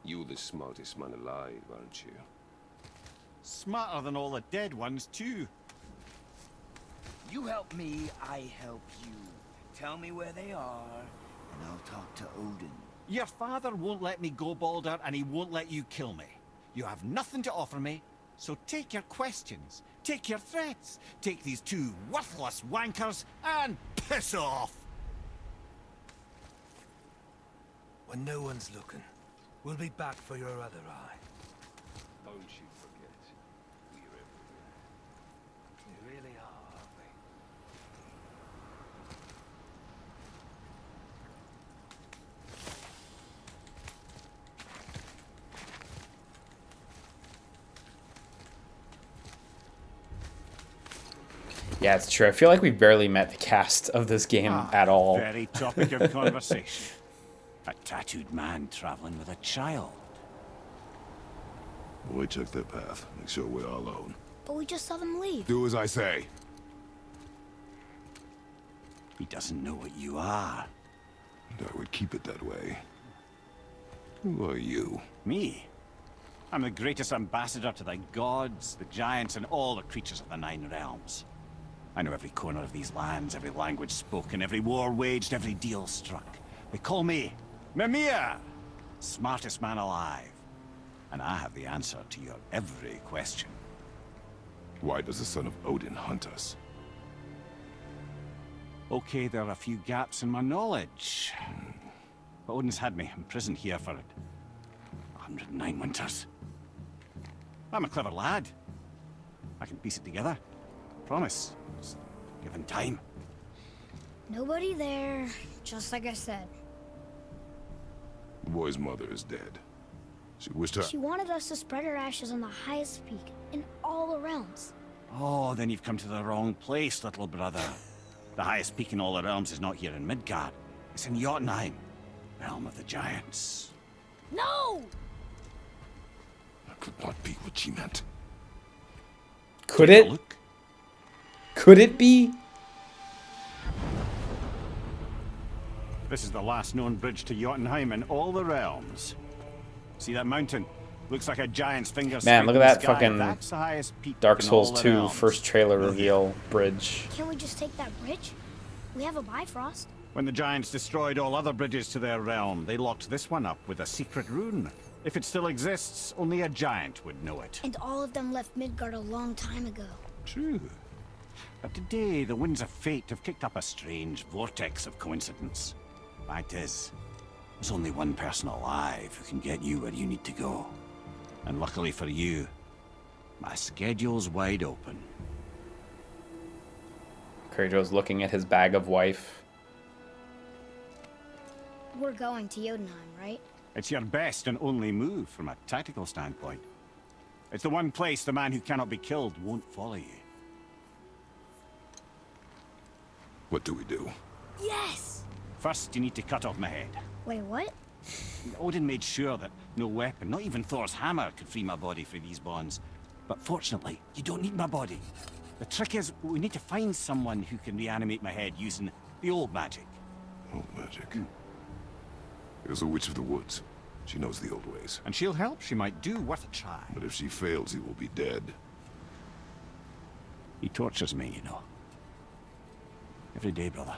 You the smartest man alive, aren't you? Smarter than all the dead ones, too. You help me, I help you. Tell me where they are, and I'll talk to Odin. Your father won't let me go, Baldur, and he won't let you kill me. You have nothing to offer me, so take your questions, take your threats, take these two worthless wankers, and piss off! When no one's looking, we'll be back for your other eye. Don't you forget, we're everywhere. We really are, aren't we? Yeah, it's true. I feel like we barely met the cast of this game at all. Very topic of conversation. A tattooed man traveling with a child. We took their path. Make sure we're all alone. But we just saw them leave. Do as I say. He doesn't know what you are. And I would keep it that way. Who are you? Me? I'm the greatest ambassador to the gods, the giants, and all the creatures of the Nine Realms. I know every corner of these lands, every language spoken, every war waged, every deal struck. They call me Mimir, smartest man alive. And I have the answer to your every question. Why does the son of Odin hunt us? Okay, there are a few gaps in my knowledge. But Odin's had me imprisoned here for 109 winters. I'm a clever lad. I can piece it together. Promise. Just given time. Nobody there, just like I said. The boy's mother is dead. She wished her... She wanted us to spread her ashes on the highest peak in all the realms. Oh, then you've come to the wrong place, little brother. The highest peak in all the realms is not here in Midgard. It's in Jotunheim, realm of the giants. No! That could not be what she meant. Could Take a it? look. Could it be? This is the last known bridge to Jotunheim in all the realms. See that mountain? Looks like a giant's finger. Man, look at that sky. fucking That's the highest peak Dark in all Souls the 2 realms. first trailer reveal bridge. Can't we just take that bridge? We have a Bifrost. When the giants destroyed all other bridges to their realm, they locked this one up with a secret rune. If it still exists, only a giant would know it. And all of them left Midgard a long time ago. True. But today, the winds of fate have kicked up a strange vortex of coincidence. Fact is, there's only one person alive who can get you where you need to go. And luckily for you, my schedule's wide open. Kratos looking at his bag of wife. We're going to Jotunheim, right? It's your best and only move from a tactical standpoint. It's the one place the man who cannot be killed won't follow you. What do we do? Yes! First, you need to cut off my head. Wait, what? Odin made sure that no weapon, not even Thor's hammer, could free my body from these bonds. But fortunately, you don't need my body. The trick is, we need to find someone who can reanimate my head using the old magic. Old magic. There's a witch of the woods. She knows the old ways. And she'll help, she might do, worth a try. But if she fails, he will be dead. He tortures me, you know. Every day, brother.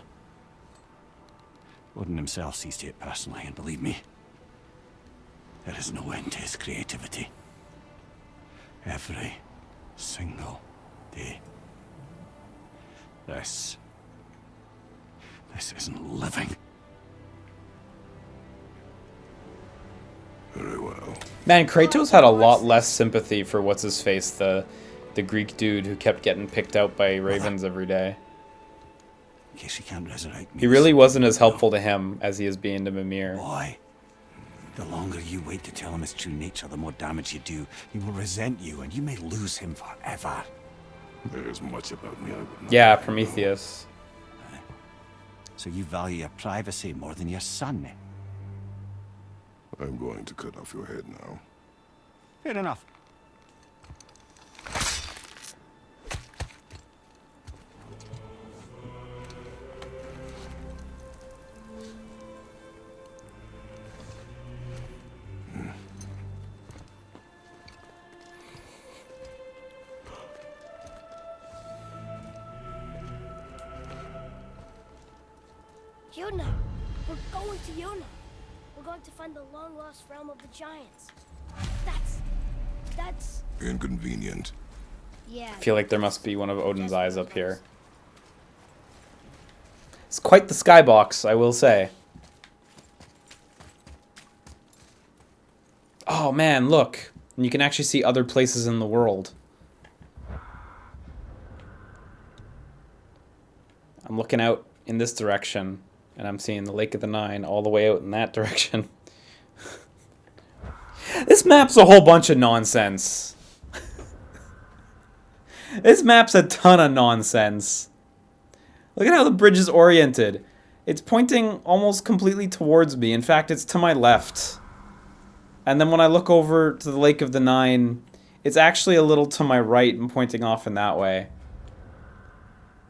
Odin himself sees to it personally, and believe me, there is no end to his creativity. Every single day. This isn't living. Very well. Man, Kratos had a lot less sympathy for what's his face, the Greek dude who kept getting picked out by ravens every day. In case you can't resurrect me. He really wasn't as helpful to him as he is being to Mimir. Boy, the longer you wait to tell him his true nature, the more damage you do. He will resent you, and you may lose him forever. There's much about me I would not. Yeah, Prometheus. So you value your privacy more than your son, eh? I'm going to cut off your head now. Fair enough. Yuna! We're going to Yuna! We're going to find the long-lost realm of the giants. That's... Inconvenient. Yeah. I feel like there must be one of Odin's eyes up here. It's quite the skybox, I will say. Oh man, look. And you can actually see other places in the world. I'm looking out in this direction, and I'm seeing the Lake of the Nine all the way out in that direction. This map's a whole bunch of nonsense. This map's a ton of nonsense. Look at how the bridge is oriented. It's pointing almost completely towards me. In fact, it's to my left. And then when I look over to the Lake of the Nine, it's actually a little to my right and pointing off in that way.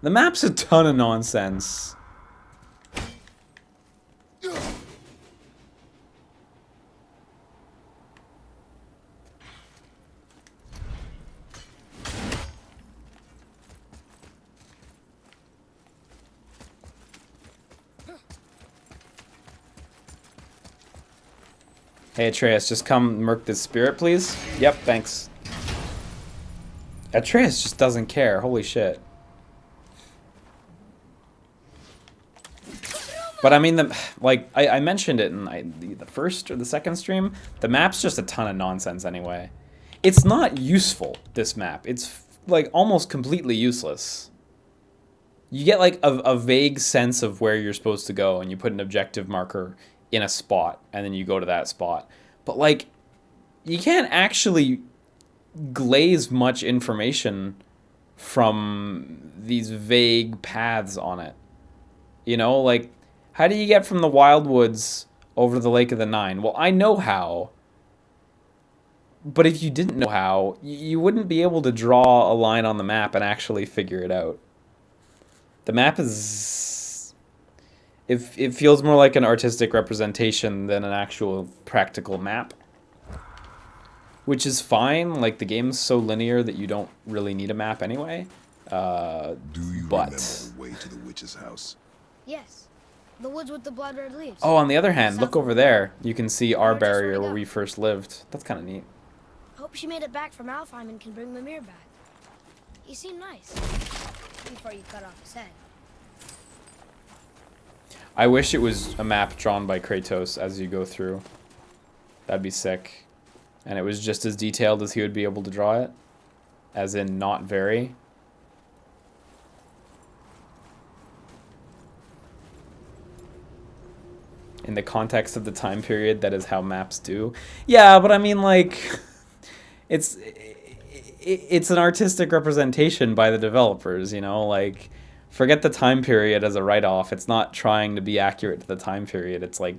The map's a ton of nonsense. Hey Atreus, just come murk this spirit, please. Yep, thanks. Atreus just doesn't care. Holy shit. But I mean, I mentioned it in the first or the second stream. The map's just a ton of nonsense anyway. It's not useful, this map. It's like almost completely useless. You get like a vague sense of where you're supposed to go, and you put an objective marker in a spot, and then you go to that spot. But like, you can't actually glaze much information from these vague paths on it. You know, like, how do you get from the Wildwoods over to the Lake of the Nine? Well, I know how. But if you didn't know how, you wouldn't be able to draw a line on the map and actually figure it out. The map is... It feels more like an artistic representation than an actual practical map. Which is fine. Like, the game's so linear that you don't really need a map anyway. Do you remember the way to the witch's house? Yes. The woods with the blood-red leaves. Oh, on the other hand, look over there. You can see our barrier where we first lived. That's kind of neat. Hope she made it back from Alfheim and can bring Mimir back. He seemed nice. Before you cut off his head. I wish it was a map drawn by Kratos as you go through. That'd be sick. And it was just as detailed as he would be able to draw it. As in, not very. In the context of the time period, that is how maps do. Yeah, but I mean, like... It's an artistic representation by the developers, you know? Like... Forget the time period as a write-off. It's not trying to be accurate to the time period. It's like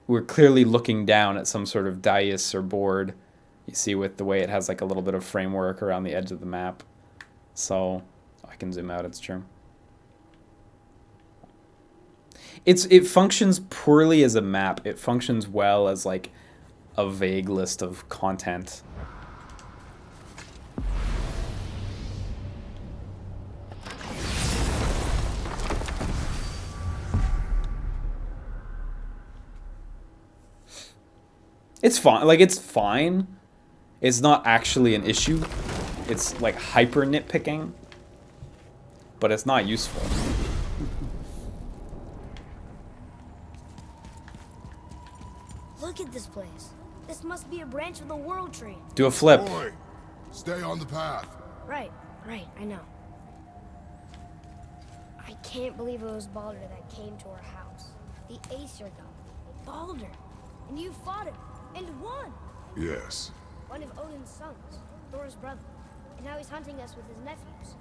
we're clearly looking down at some sort of dais or board. You see with the way it has like a little bit of framework around the edge of the map. So I can zoom out. It's true. It functions poorly as a map. It functions well as like a vague list of content. It's fine. Like, it's fine. It's not actually an issue. It's, like, hyper nitpicking. But it's not useful. Look at this place. This must be a branch of the World Tree. Do a flip. Boy, stay on the path. Right, I know. I can't believe it was Baldur that came to our house. The Aesir god. Baldur. And you fought him. And won! Yes. One of Odin's sons, Thor's brother. And now he's hunting us with his nephews.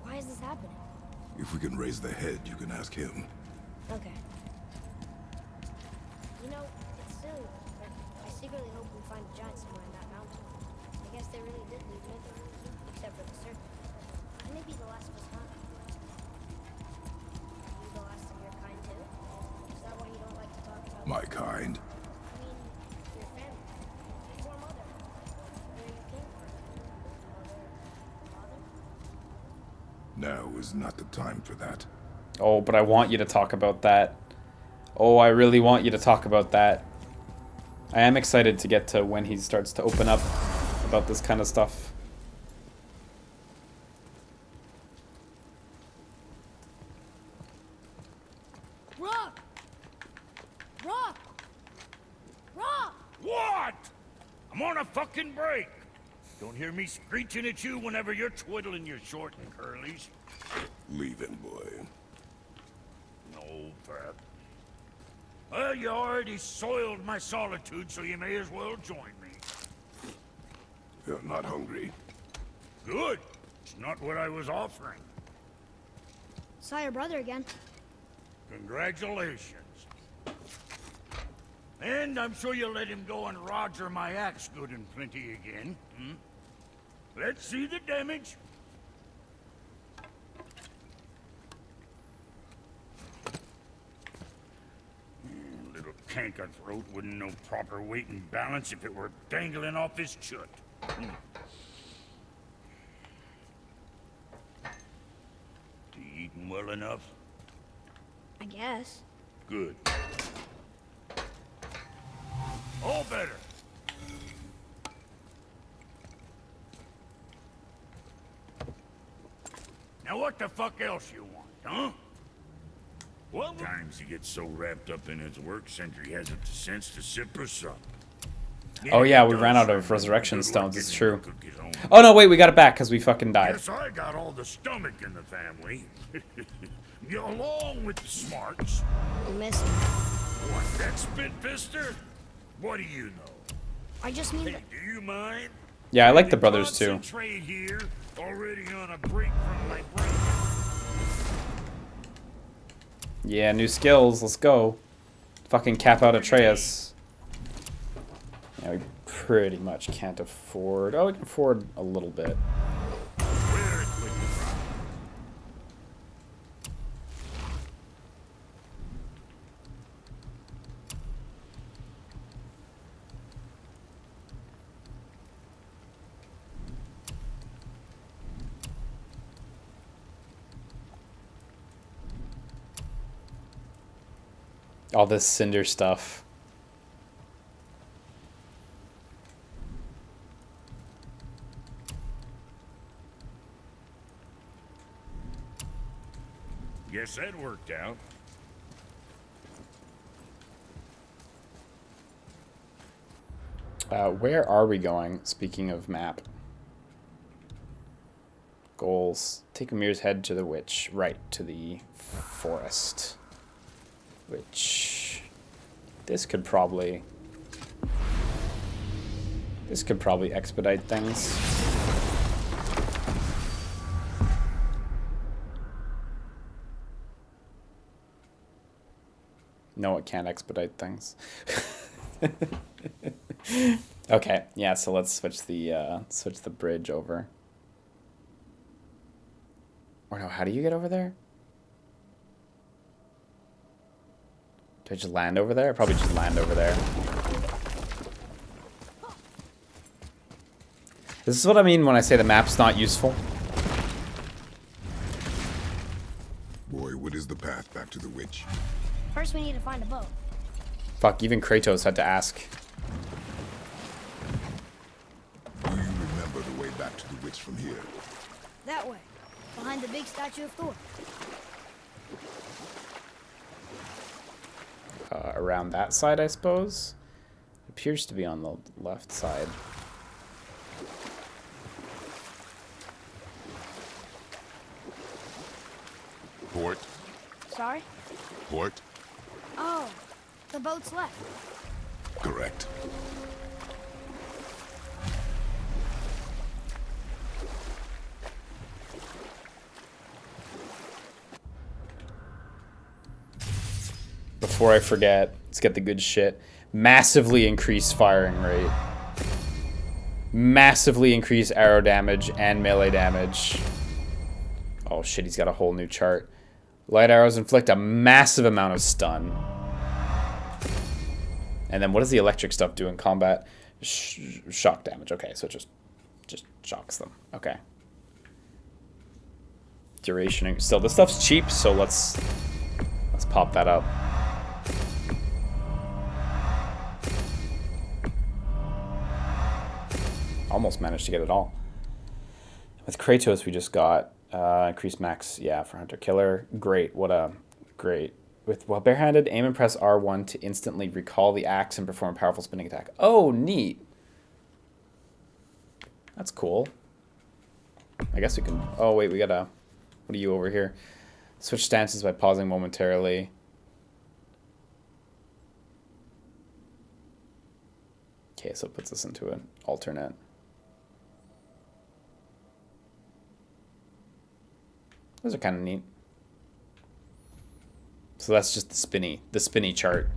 Why is this happening? If we can raise the head, you can ask him. Okay. You know, it's silly, but I secretly hope we find a giant somewhere in that mountain. I guess they really did leave Mimir, except for the serpent. And maybe the last of us hunt. Are you the last of your kind too? Is that why you don't like to talk about My kind? Now is not the time for that. Oh, but I want you to talk about that. Oh, I really want you to talk about that. I am excited to get to when he starts to open up about this kind of stuff. Rock! Rock! Rock! What? I'm on a fucking break. Don't hear me screeching at you whenever you're twiddling your short and curlies. Leave him, boy. No, Pep. Well, you already soiled my solitude, so you may as well join me. You're not hungry. Good. It's not what I was offering. Saw your brother again. Congratulations. And I'm sure you'll let him go and roger my axe good and plenty again. Hmm? Let's see the damage. Little canker throat wouldn't know proper weight and balance if it were dangling off his chut. Hmm. You eating well enough? I guess. Good. All better. Now what the fuck else you want, huh? Well, times he gets so wrapped up in his work, Sentry hasn't the sense to sip or sup. Oh yeah, we ran out of resurrection stones, it's true. Oh no, wait, we got it back because we fucking died. Guess I got all the stomach in the family. Along with the smarts. You missed him. What, that spit-fister? What do you know? I just mean Hey, that. do you mind? Yeah, I like the brothers too. Concentrate here, already on a break from my brain. Yeah, new skills, let's go. Fucking cap out Atreus. Yeah, we pretty much can't afford... Oh, we can afford a little bit. Where it's with the rock. All this cinder stuff. Guess that worked out. Where are we going? Speaking of map. Goals. Take Mimir's head to the witch. Right, to the forest. Which... This could probably expedite things. No, it can't expedite things. Okay, yeah, so let's switch the bridge over. Or no, how do you get over there? Do I just land over there? Probably just land over there. This is what I mean when I say the map's not useful. Boy, what is the path back to the witch? First, we need to find a boat. Fuck, even Kratos had to ask. Do you remember the way back to the witch from here? That way, behind the big statue of Thor. Around that side, I suppose. It appears to be on the left side. Port? Sorry? Port? Oh, the boat's left. Correct. Before I forget, let's get the good shit. Massively increase firing rate. Massively increase arrow damage and melee damage. Oh shit, he's got a whole new chart. Light arrows inflict a massive amount of stun. And then what does the electric stuff do in combat? Shock damage. Okay, so it just shocks them. Okay. duration. Still, this stuff's cheap, so let's pop that up. Almost managed to get it all. With Kratos, we just got increased max, yeah, for Hunter Killer. Great, what a great. With while barehanded, aim and press R1 to instantly recall the axe and perform a powerful spinning attack. Oh, neat. That's cool. I guess we can. Oh wait, we gotta. What are you over here? Switch stances by pausing momentarily. Okay, so it puts us into an alternate. Those are kind of neat. So that's just the spinny chart.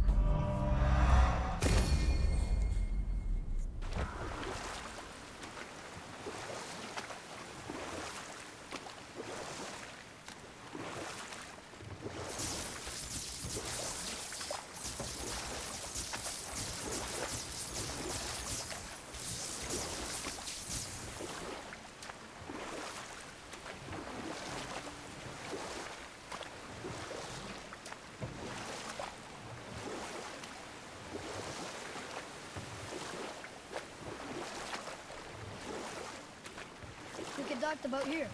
We could dock the boat here.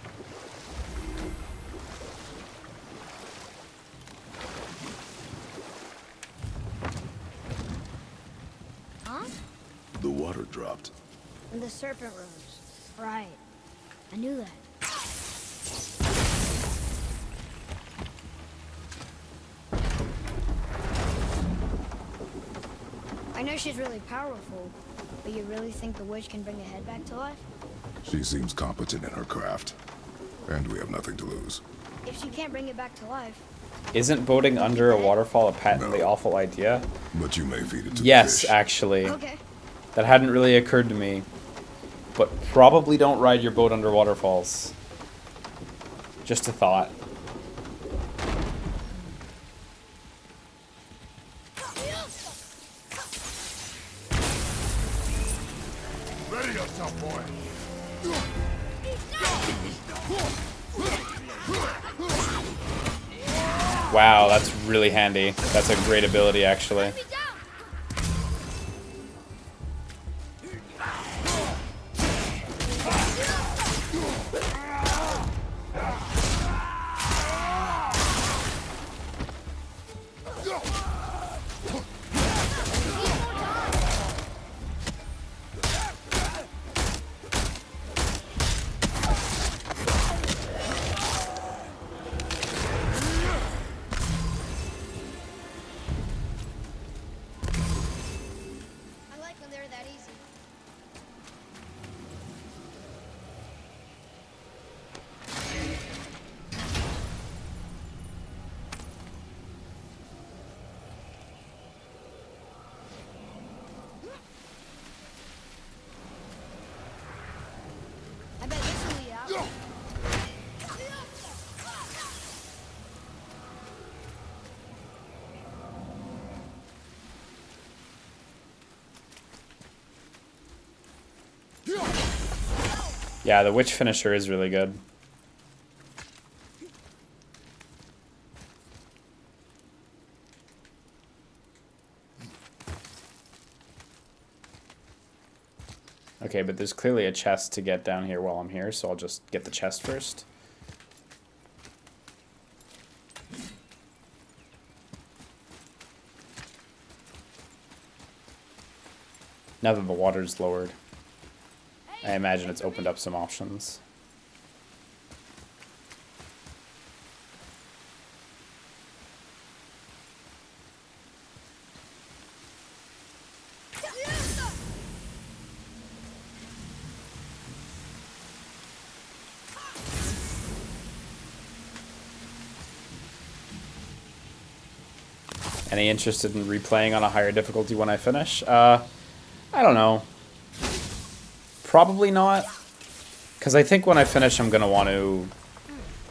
Huh? The water dropped. And the serpent rose. Right. I knew that. I know she's really powerful, but you really think the witch can bring a head back to life? She seems competent in her craft. And we have nothing to lose. If she can't bring it back to life, Isn't boating under a waterfall a patently awful idea? But you may feed it to the Yes, fish. actually. okay. That hadn't really occurred to me. But probably don't ride your boat under waterfalls. Just a thought. Ready yourself, boy. Wow, that's really handy. That's a great ability, actually. I like when they're that easy. I bet this will lead out. Yeah, the witch finisher is really good. Okay, but there's clearly a chest to get down here while I'm here, so I'll just get the chest first. Now that the water's lowered, I imagine it's opened up some options. Any interested in replaying on a higher difficulty when I finish? I don't know. Probably not. Because I think when I finish, I'm gonna want to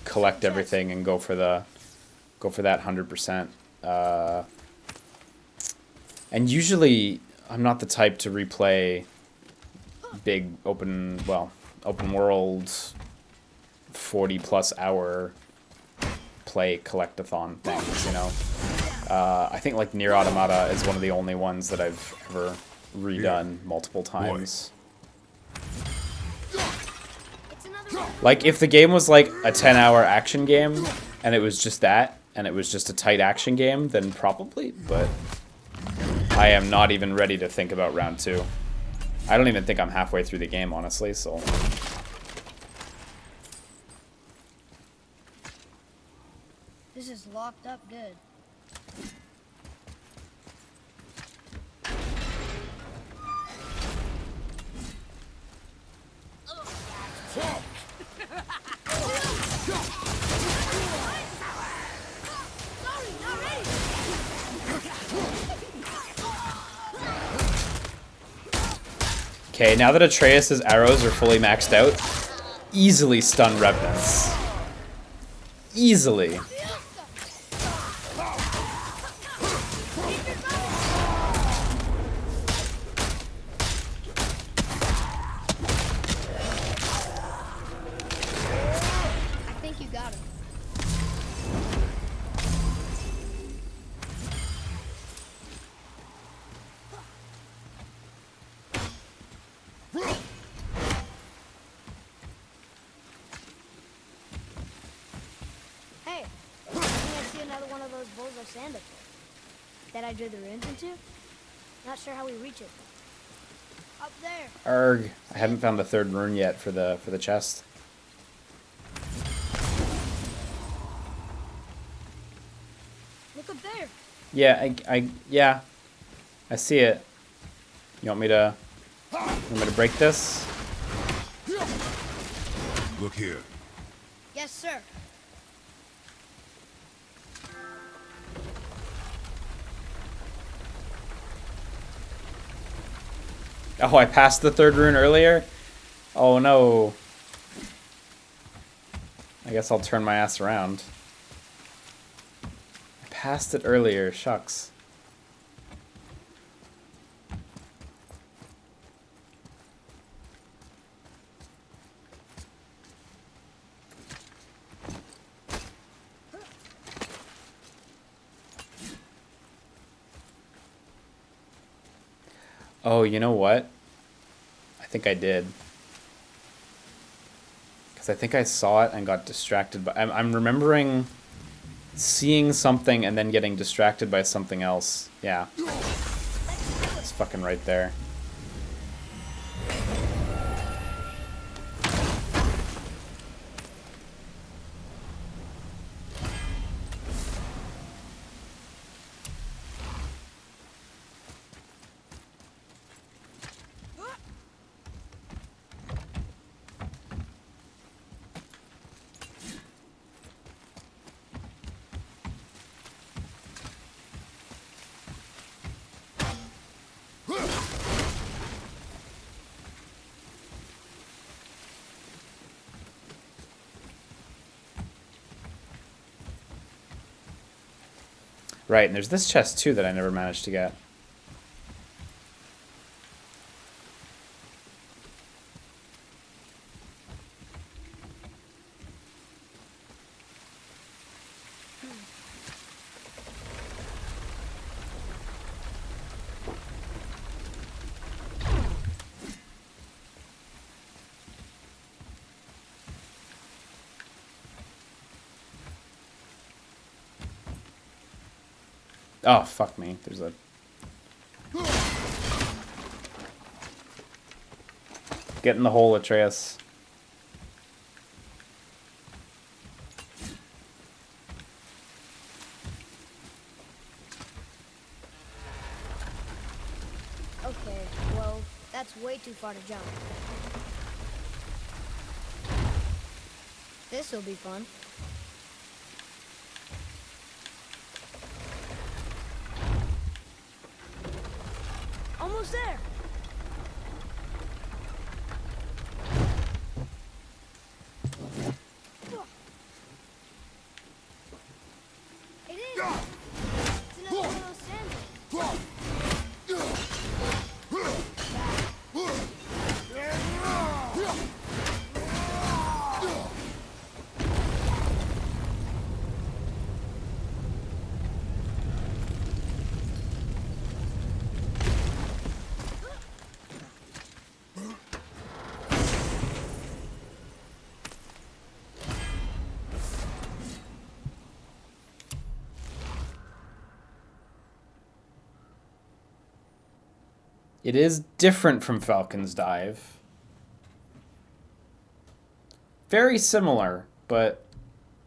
collect everything and go for that 100%. And usually, I'm not the type to replay big open world 40+ hour play collectathon things, you know. I think like Nier Automata is one of the only ones that I've ever redone multiple times. Like if the game was like a 10-hour action game and it was just that and it was just a tight action game, then probably, but I am not even ready to think about round 2. I don't even think I'm halfway through the game, honestly, so. This is locked up good. Okay, now that Atreus' arrows are fully maxed out, easily stun revenants. Easily. I think you got him. Hey, I think I see another one of those bowls of sand up there. That I drew the runes into? Not sure how we reach it. Up there. Arg. I haven't found the 3rd rune yet for the chest. Look up there. Yeah, yeah. I see it. You want me to break this? Look here. Yes, sir. Oh, I passed the 3rd rune earlier? Oh no. I guess I'll turn my ass around. I passed it earlier, shucks. Oh, you know what? I think I did. Because I think I saw it and got distracted by... I'm remembering seeing something and then getting distracted by something else. Yeah. It's fucking right there. Right, and there's this chest too that I never managed to get. Oh, fuck me. There's a... Get in the hole, Atreus. Okay, well, that's way too far to jump. This'll be fun. Almost there. It is. It's another one of those sandals. It is different from Falcon's Dive. Very similar, but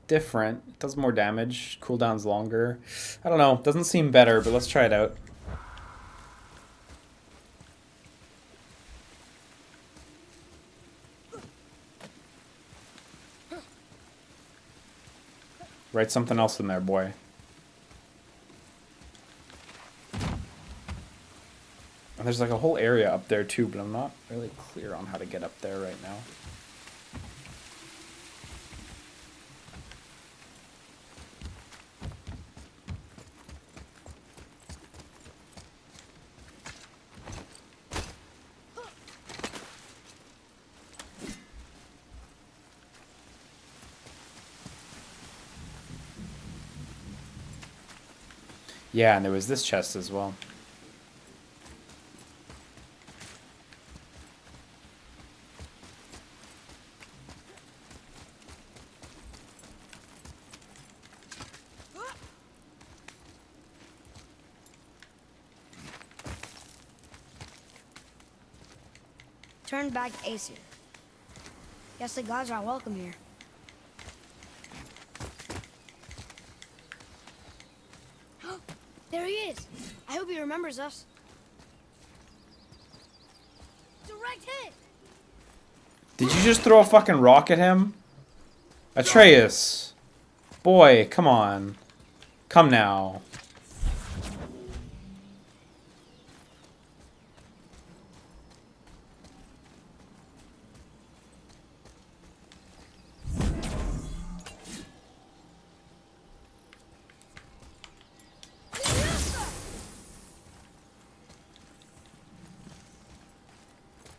different. It does more damage. Cooldown's longer. I don't know. Doesn't seem better, but let's try it out. Write something else in there, boy. And there's like a whole area up there too, but I'm not really clear on how to get up there right now. Yeah, and there was this chest as well. Turn back Aesir. Guess the gods are welcome here. There he is. I hope he remembers us. Direct hit. Did you just throw a fucking rock at him? Atreus. Boy, come on. Come now.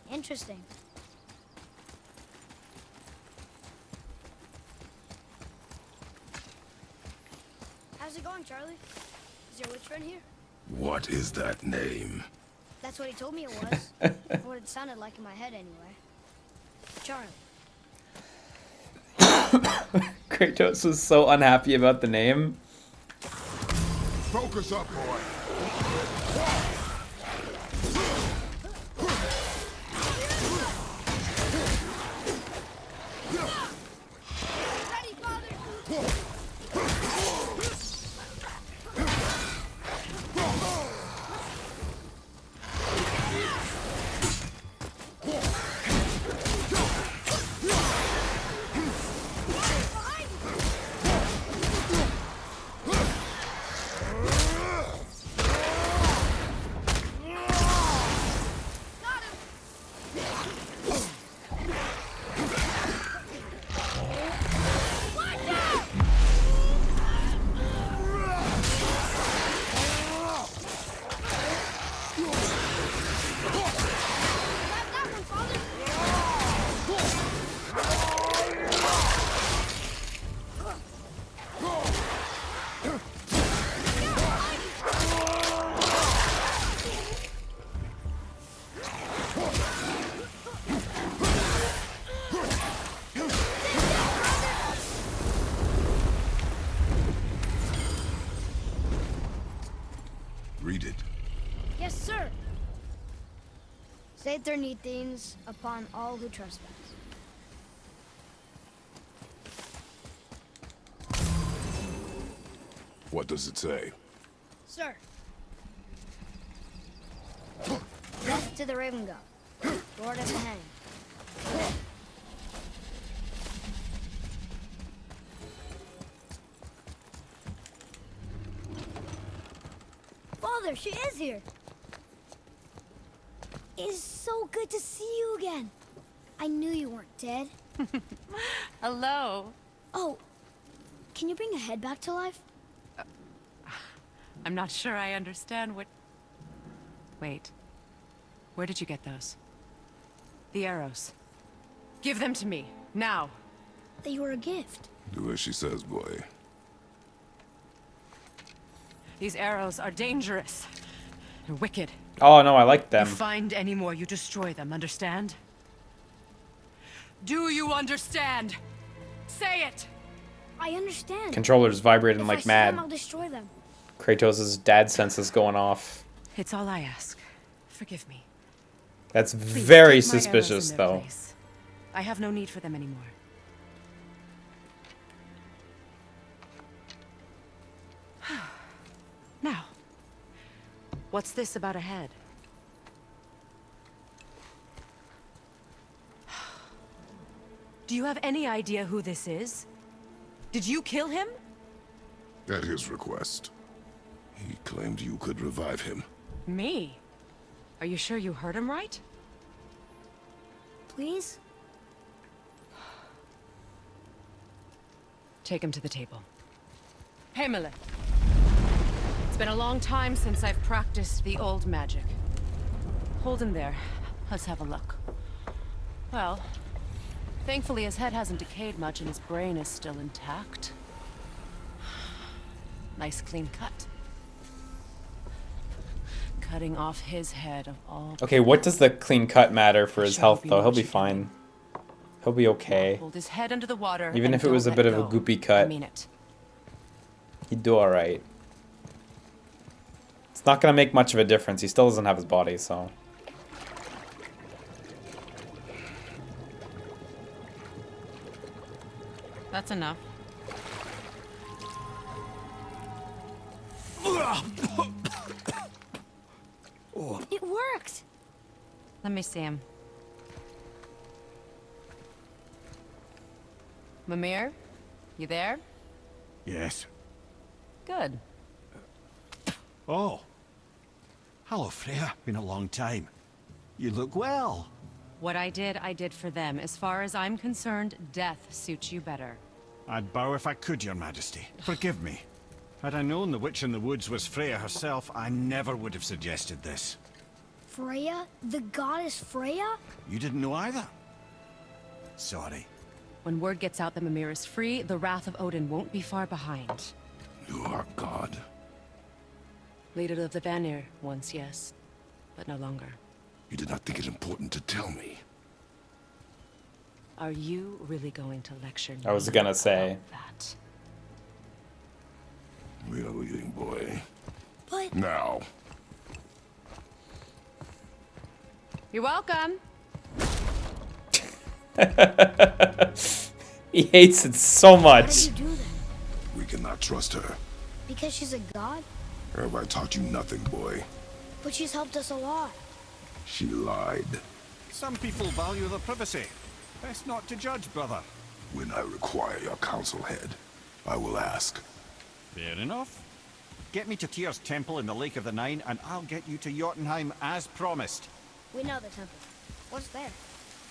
Interesting. How's it going, Charlie? Is your witch friend here? What is that name? That's what he told me it was. Or what it sounded like in my head anyway. Charlie. Kratos was so unhappy about the name. Focus up, boy. Read it. Yes, sir. Say their need things upon all who trespass. What does it say? Sir. Death to the Raven God. Lord at the hang. Father, she is here. It is so good to see you again. I knew you weren't dead. Hello. Oh, can you bring a head back to life? I'm not sure I understand what... Wait. Where did you get those? The arrows. Give them to me, now. They were a gift. Do as she says, boy. These arrows are dangerous. They're wicked. Oh no, I like them. You find any more, you destroy them, understand? Do you understand? Say it! I understand. Controller's vibrating If like I see mad. them, I'll destroy them. Kratos' dad sense is going off. It's all I ask. Forgive me. That's Please, very take my arrows suspicious, in their though. place. I have no need for them anymore. Now, what's this about a head? Do you have any idea who this is? Did you kill him? At his request. He claimed you could revive him. Me? Are you sure you heard him right? Please? Take him to the table. Emulate. It's been a long time since I've practiced the old magic. Hold him there. Let's have a look. Well, thankfully his head hasn't decayed much and his brain is still intact. Nice clean cut. Cutting off his head of all... Okay, what does the clean cut matter for his health, though? He'll be fine. He'll be okay. Hold his head under the water. Even if it was a bit of a goopy cut. I mean it. He'd do alright. It's not gonna make much of a difference. He still doesn't have his body, so... That's enough. It worked! Let me see him. Mimir? You there? Yes. Good. Oh. Hello, Freya. Been a long time. You look well. What I did for them. As far as I'm concerned, death suits you better. I'd bow if I could, Your Majesty. Forgive me. Had I known the witch in the woods was Freya herself, I never would have suggested this. Freya? The goddess Freya? You didn't know either? Sorry. When word gets out that Mimir is free, the wrath of Odin won't be far behind. You are God. Leader of the Vanir, once, yes. But no longer. You did not think it important to tell me. Are you really going to lecture me? I was gonna say. That? We are leaving, boy. But... Now. You're welcome. He hates it so How did much. you do that? We cannot trust her. Because she's a god? Have I taught you nothing, boy? But she's helped us a lot. She lied. Some people value their privacy. Best not to judge, brother. When I require your council head, I will ask. Fair enough. Get me to Tyr's temple in the Lake of the Nine, and I'll get you to Jotunheim as promised. We know the temple. What's there?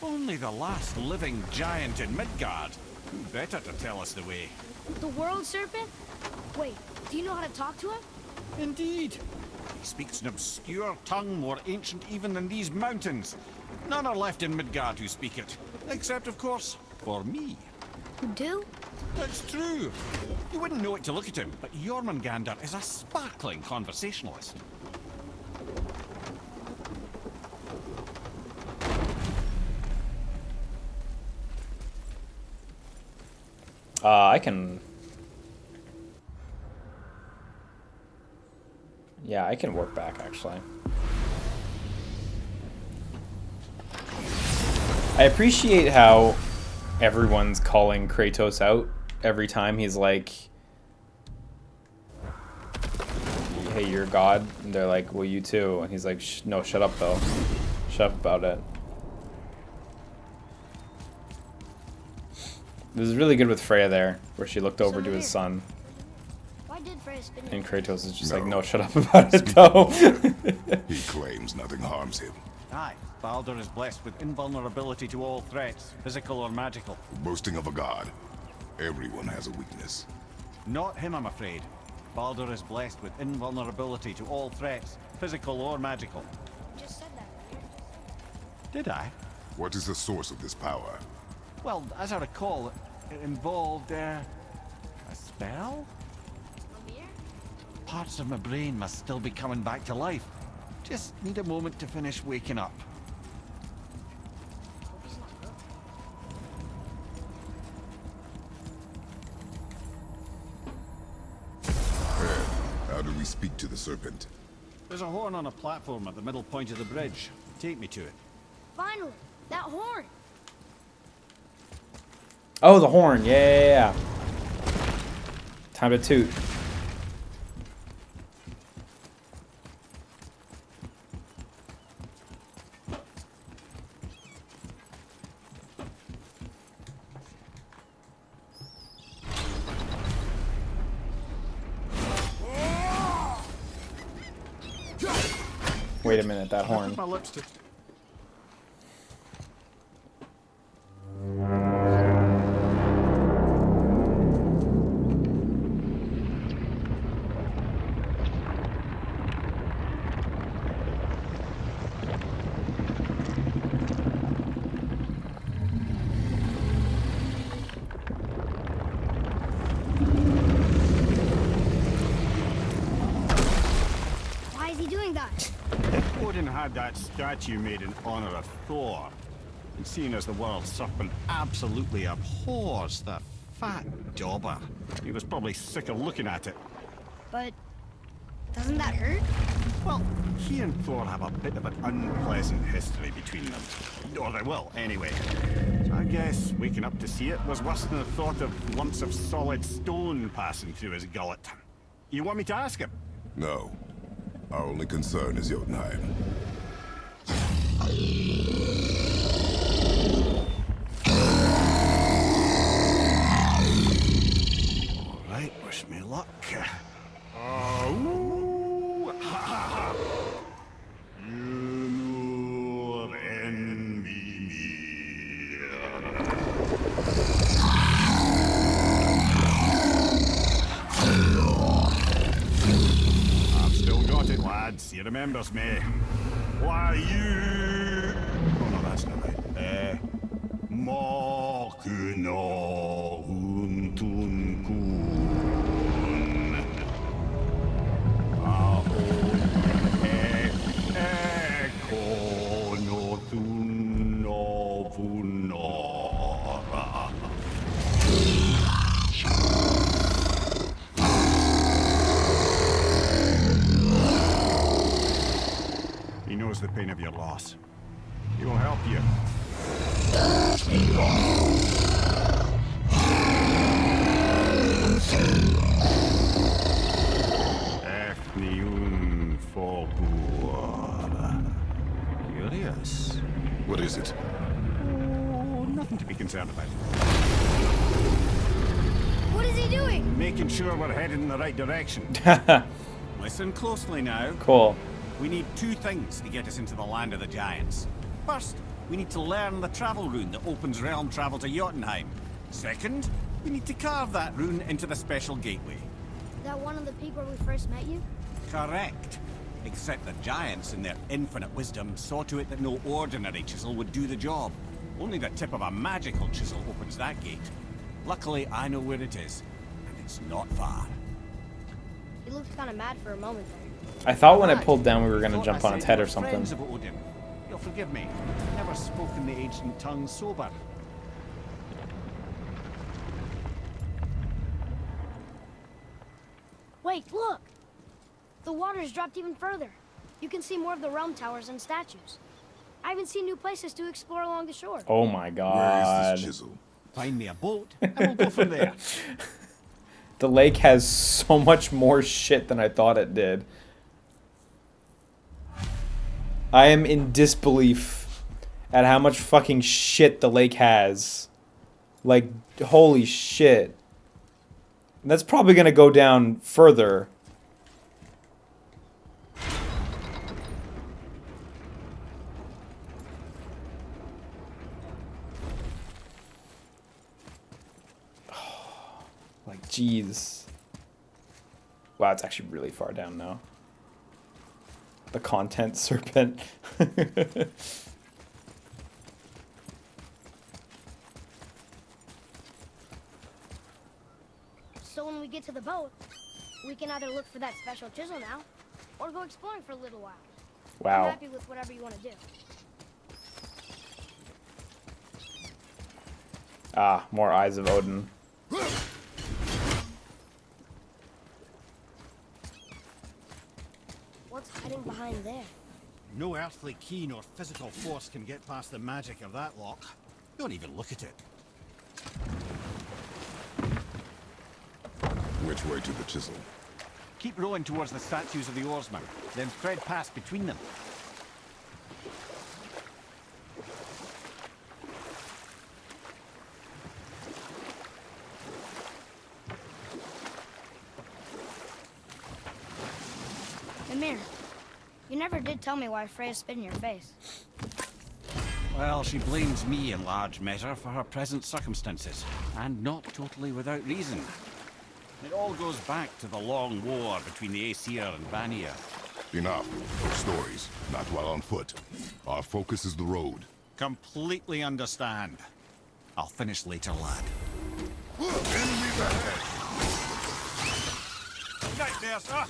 Only the last living giant in Midgard. Who better to tell us the way? The world serpent? Wait, do you know how to talk to him? Indeed. He speaks an obscure tongue more ancient even than these mountains. None are left in Midgard who speak it. Except, of course, for me. Who do? That's true. You wouldn't know it to look at him, but Jormungandr is a sparkling conversationalist. I can... Yeah, I can work back, actually. I appreciate how everyone's calling Kratos out every time he's like, hey, you're God. And they're like, well, you too. And he's like, no, shut up, though. Shut up about it. It was really good with Freya there, where she looked over to his son. Why did Freya spin And Kratos is just No. like, no, shut up about it, though. He claims nothing harms him. Aye, Baldur is blessed with invulnerability to all threats, physical or magical. Boasting of a god. Everyone has a weakness. Not him, I'm afraid. Baldur is blessed with invulnerability to all threats, physical or magical. You just said that, right? Did I? What is the source of this power? Well, as I recall, it involved, a spell? Mimir? Parts of my brain must still be coming back to life. Just need a moment to finish waking up. Hope he's not broken. How do we speak to the serpent? There's a horn on a platform at the middle point of the bridge. Take me to it. Finally, that horn. Oh, the horn. Yeah. Time to toot. Wait a minute, that horn. My lips to... Why is he doing that? Odin had that statue made in honor of Thor. And seeing as the world serpent absolutely abhors the fat dauber, he was probably sick of looking at it. But doesn't that hurt? Well, he and Thor have a bit of an unpleasant history between them. Or they will, anyway. So I guess waking up to see it was worse than the thought of lumps of solid stone passing through his gullet. You want me to ask him? No. Our only concern is Jotunheim. Alright, wish me luck. Ooh, ha, ha, ha. Mimir and Mimir. I've still got it, lads. He remembers me. Why you? Oh no, that's not right. Makuna huntun kun. He knows the pain of your loss. He will help you. Efniun Forbur. Curious. What is it? Oh, nothing to be concerned about. What is he doing? Making sure we're headed in the right direction. Listen closely now. Cool. We need two things to get us into the land of the giants. First, we need to learn the travel rune that opens realm travel to Jotunheim. Second, we need to carve that rune into the special gateway. That one of the peak where we first met you? Correct. Except the giants, in their infinite wisdom, saw to it that no ordinary chisel would do the job. Only the tip of a magical chisel opens that gate. Luckily, I know where it is, and it's not far. He looked kind of mad for a moment there. I thought when I pulled down we were gonna Thought jump I on its said head we're or something. friends of Odin. You'll forgive me. Never spoken the ancient tongue sober. Wait, look! The water's dropped even further. You can see more of the realm towers and statues. I haven't seen new places to explore along the shore. Oh my Where god. is this chisel? Find me a boat, and we'll go from there. The lake has so much more shit than I thought it did. I am in disbelief at how much fucking shit the lake has. Like, holy shit. And that's probably gonna go down further. Like, jeez. Wow, it's actually really far down now. The content serpent. So when we get to the boat, we can either look for that special chisel now, or go exploring for a little while. Wow. I'm happy with whatever you want to do. Ah, more Eyes of Odin. What's hiding behind there? No earthly key nor physical force can get past the magic of that lock. Don't even look at it. Which way to the chisel? Keep rowing towards the statues of the oarsmen, then thread past between them. Mimir, you never did tell me why Freya spit in your face. Well, she blames me in large measure for her present circumstances, and not totally without reason. It all goes back to the long war between the Aesir and Vanir. Enough of stories, not while on foot. Our focus is the road. Completely understand. I'll finish later, lad. Enemies ahead! Right there, sir!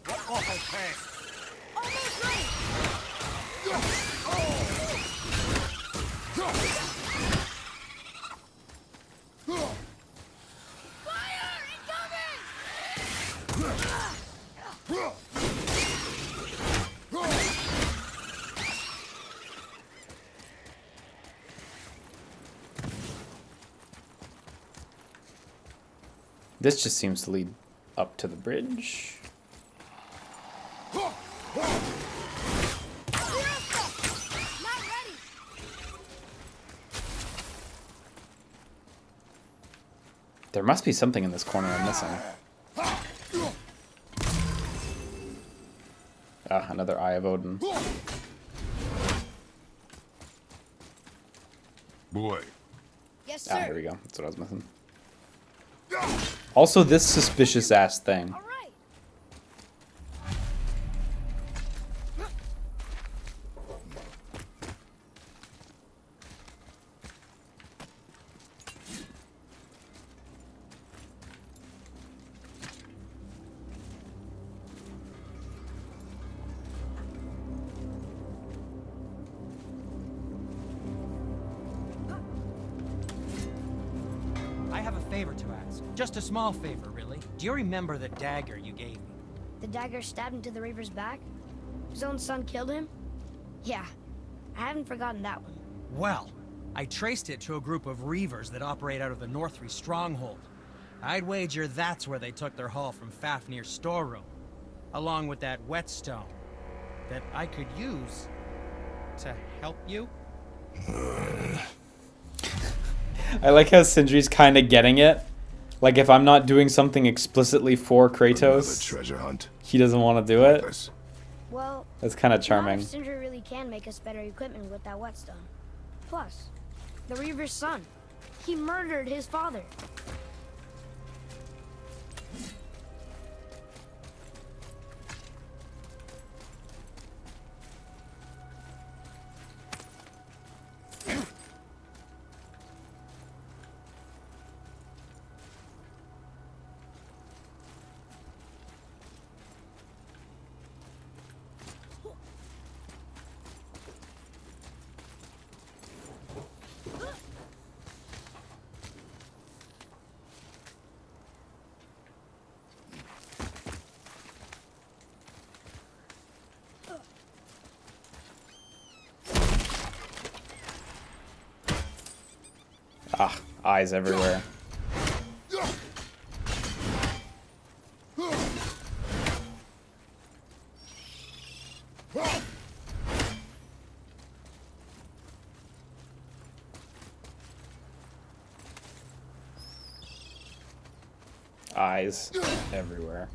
What awful pest! Almost ready! Fire! Incoming! This just seems to lead up to the bridge. Not ready! There must be something in this corner I'm missing. Ah, another Eye of Odin. Boy. Yes, Ah, sir. here we go. That's what I was missing. Also, this suspicious ass thing. All right. I have a favor to ask. Just a small favor, really. Do you remember the dagger you gave me? The dagger stabbed into the Reaver's back? His own son killed him? Yeah, I haven't forgotten that one. Well, I traced it to a group of Reavers that operate out of the Northry stronghold. I'd wager that's where they took their haul from Fafnir's storeroom, along with that whetstone that I could use to help you. I like how Sindri's kind of getting it. Like, if I'm not doing something explicitly for Kratos, Another treasure hunt. he doesn't want to do it. Yes. Well, That's kind of now charming. if Sindri really can make us better equipment with that whetstone. Plus, the Reaver's son. He murdered his father. Ah, eyes everywhere. Eyes everywhere.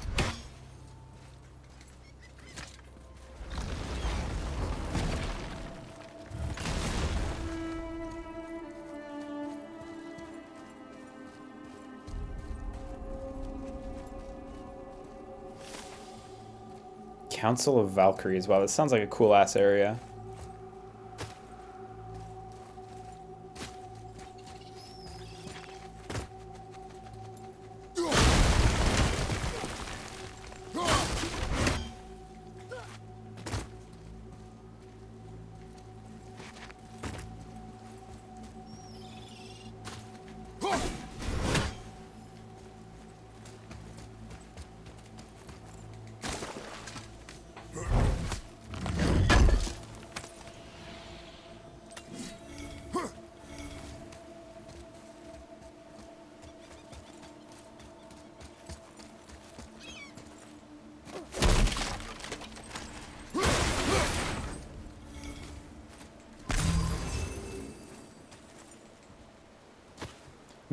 Council of Valkyries. Wow, this sounds like a cool ass area.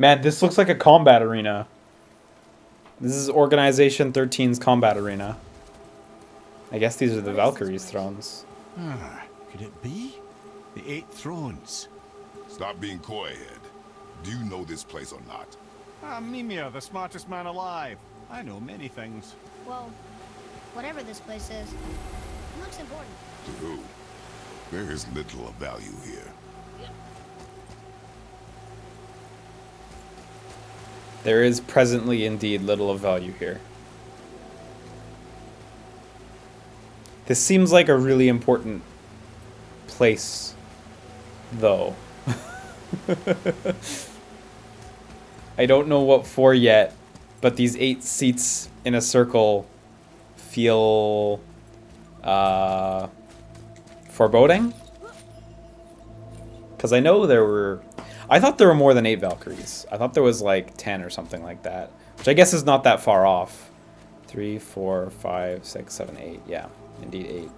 Man, this looks like a combat arena. This is Organization 13's combat arena. I guess these are the Valkyries' thrones. Ah, could it be? The 8 thrones. Stop being coy, Head. Do you know this place or not? Mimir, the smartest man alive. I know many things. Well, whatever this place is, it looks important. To who? There is little of value here. There is presently indeed little of value here. This seems like a really important place, though. I don't know what for yet, but these 8 seats in a circle feel foreboding. Because I know there were... I thought there were more than 8 Valkyries. I thought there was like 10 or something like that. Which I guess is not that far off. 3, 4, 5, 6, 7, 8. Yeah, indeed 8.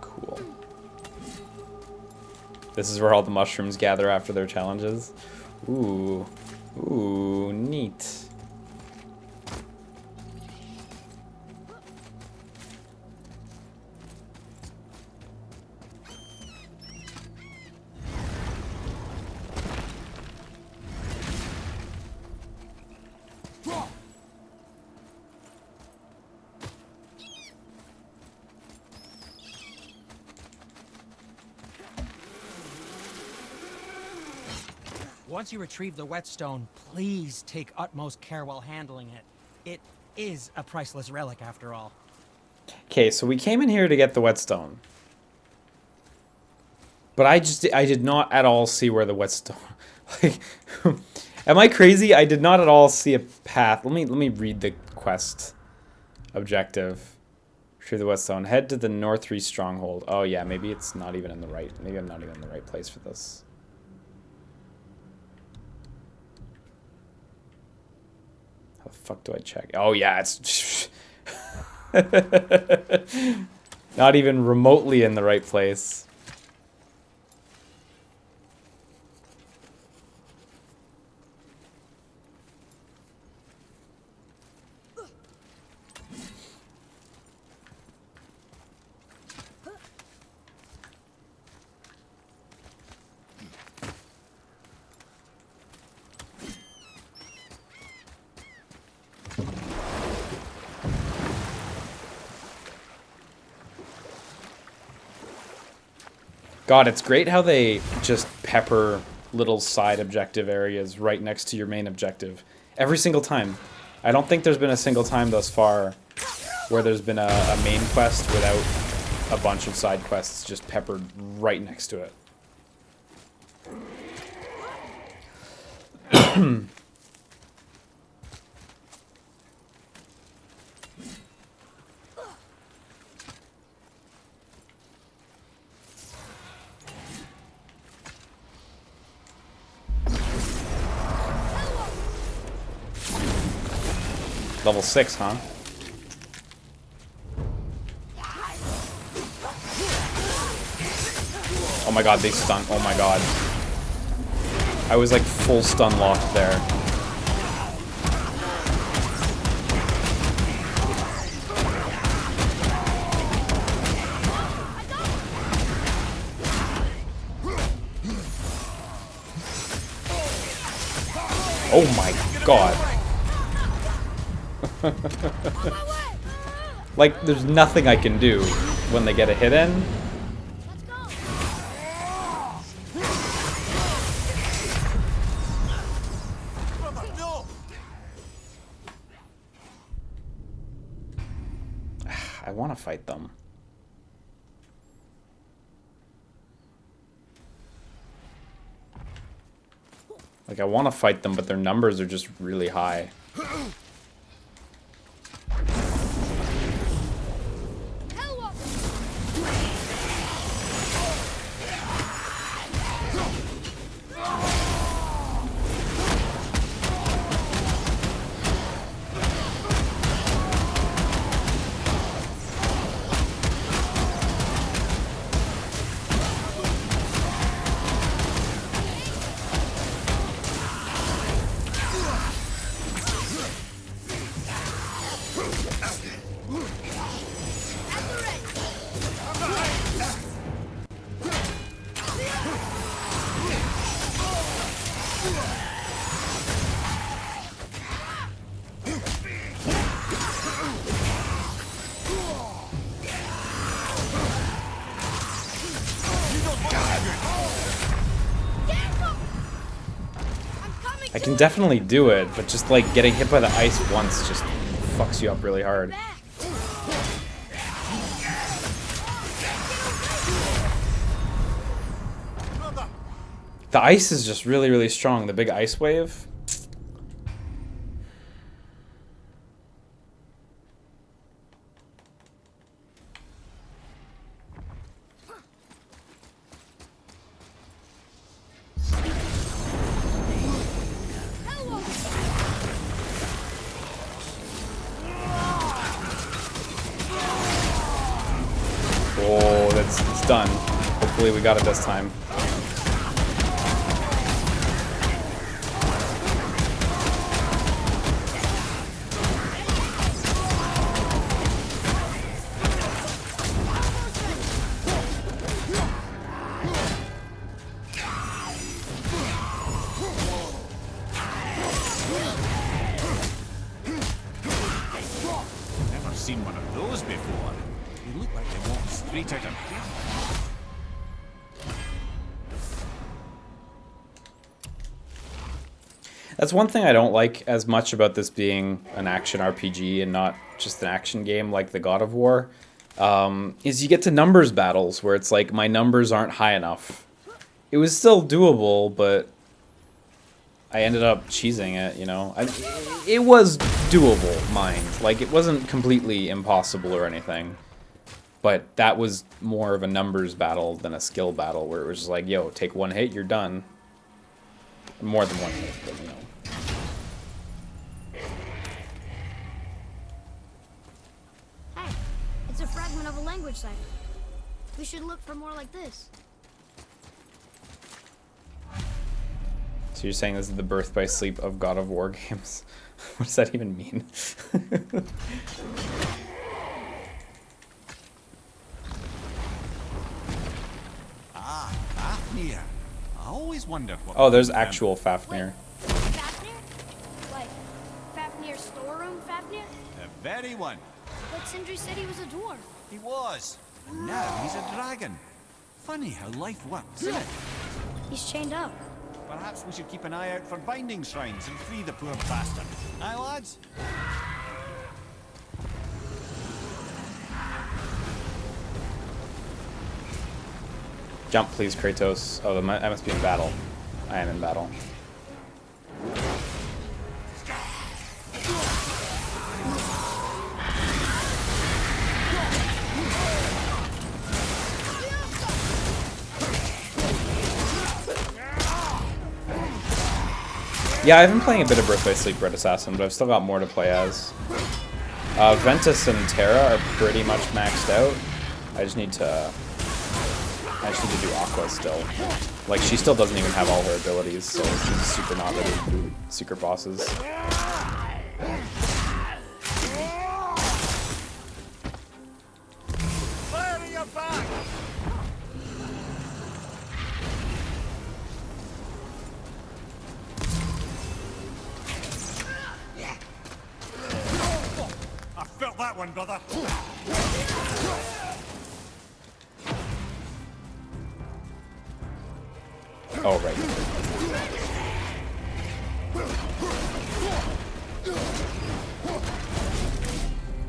Cool. This is where all the mushrooms gather after their challenges. Ooh. Ooh, neat. Once you retrieve the whetstone, please take utmost care while handling it. It is a priceless relic, after all. Okay, so we came in here to get the whetstone. But I did not at all see where the whetstone... Like, am I crazy? I did not at all see a path. Let me read the quest objective. Retrieve the whetstone. Head to the North East stronghold. Oh yeah, maybe it's not even in the right... Maybe I'm not even in the right place for this. How the fuck do I check? Oh yeah, it's... Not even remotely in the right place. God, it's great how they just pepper little side objective areas right next to your main objective. Every single time. I don't think there's been a single time thus far where there's been a main quest without a bunch of side quests just peppered right next to it. Level 6, huh? Oh my god, they stun. Oh my god. I was like full stun locked there. Oh my god. Like, there's nothing I can do when they get a hit in. I want to fight them. Like, I want to fight them, but their numbers are just really high. can definitely do it, but just like getting hit by the ice once just fucks you up really hard. The ice is just really, really strong. The big ice wave. Oh, it's done. Hopefully we got it this time. Never seen one of those before. They look like they walk straight out of here. That's one thing I don't like as much about this being an action RPG and not just an action game like the God of War, is you get to numbers battles where it's like my numbers aren't high enough. It was still doable, but I ended up cheesing it, you know. It was doable, mind. Like, it wasn't completely impossible or anything. But that was more of a numbers battle than a skill battle, where it was just like, yo, take one hit, you're done. More than one hit, but, you know. Hey, it's a fragment of a language cipher. We should look for more like this. So you're saying this is the birth by sleep of God of War games? What does that even mean? Ah, Fafnir. I always wonder what... Oh, there's actual Fafnir. Wait, Fafnir? Like, Fafnir's storeroom Fafnir? The very one. But Sindri said he was a dwarf. He was. And now he's a dragon. Funny how life works, isn't it? He's chained up. Perhaps we should keep an eye out for binding shrines and free the poor bastard. Aye, lads? Jump, please, Kratos. Oh, I must be in battle. I am in battle. Yeah, I've been playing a bit of Birth by Sleep Red Assassin, but I've still got more to play as. Ventus and Terra are pretty much maxed out. I just need to do Aqua still. Like, she still doesn't even have all her abilities, so she's super not ready to do secret bosses. Fire your back! I felt that one, brother. Oh, right.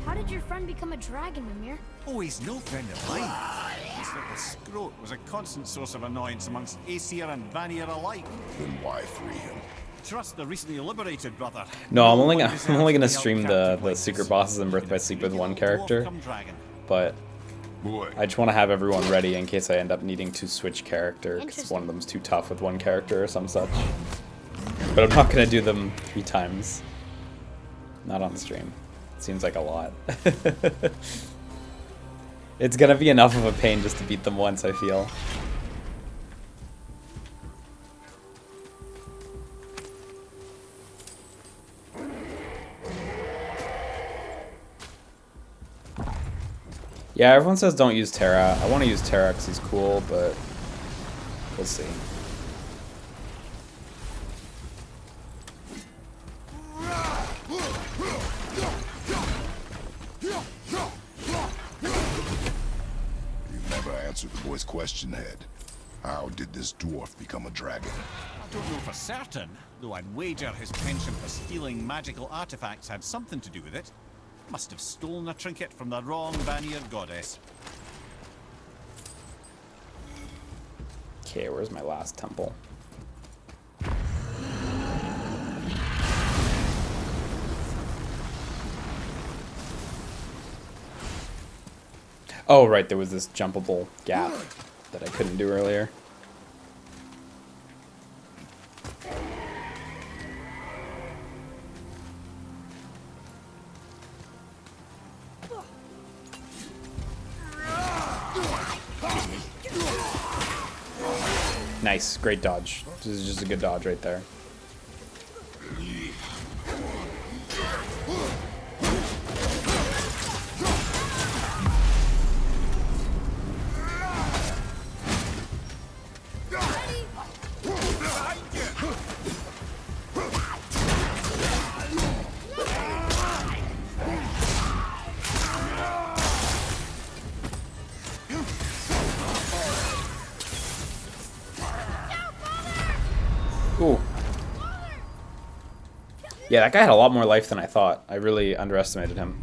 How did your friend become a dragon, Mimir? Oh, he's no friend of mine. This little scrote was a constant source of annoyance amongst Aesir and Vanir alike. Then why free him? Trust the recently liberated, brother. No, I'm only gonna stream the secret bosses in Birth by Sleep with one character, but I just want to have everyone ready in case I end up needing to switch character because one of them's too tough with one character or some such. But I'm not gonna do them 3 times. Not on stream. Seems like a lot. It's gonna be enough of a pain just to beat them once, I feel. Yeah, everyone says don't use Terra. I want to use Terra because he's cool, but we'll see. You never answered the boy's question, Head. How did this dwarf become a dragon? Don't know for certain, though I'd wager his penchant for stealing magical artifacts had something to do with it. Must have stolen a trinket from the wrong Vanir goddess. Okay, where's my last temple? Oh, right, there was this jumpable gap that I couldn't do earlier. Nice, great dodge. This is just a good dodge right there. Ooh. Yeah, that guy had a lot more life than I thought. I really underestimated him.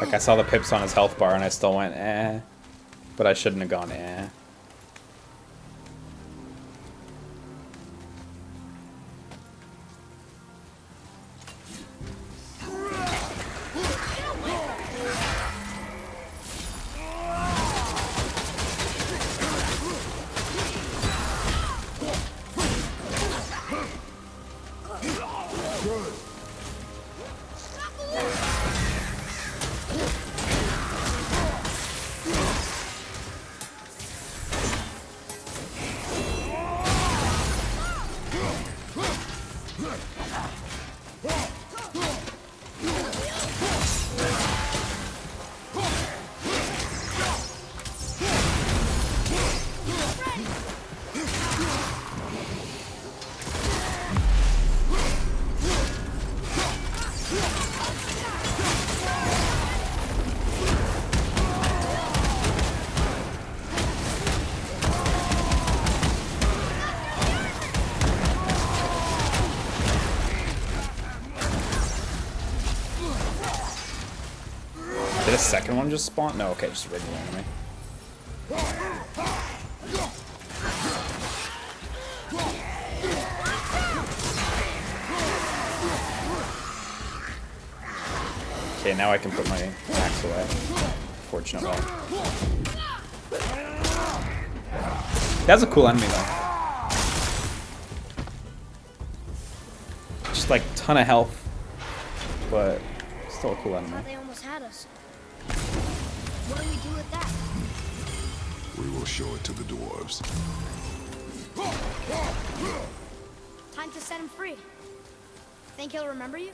Like, I saw the pips on his health bar and I still went, eh. But I shouldn't have gone, eh. Did a second one just spawn? No, okay, just a regular enemy. Okay, now I can put my axe away. Fortunately. That's a cool enemy though. Just like ton of health, but still a cool enemy. They almost had us. What do we do with that? We will show it to the dwarves. Time to set him free. Think he'll remember you?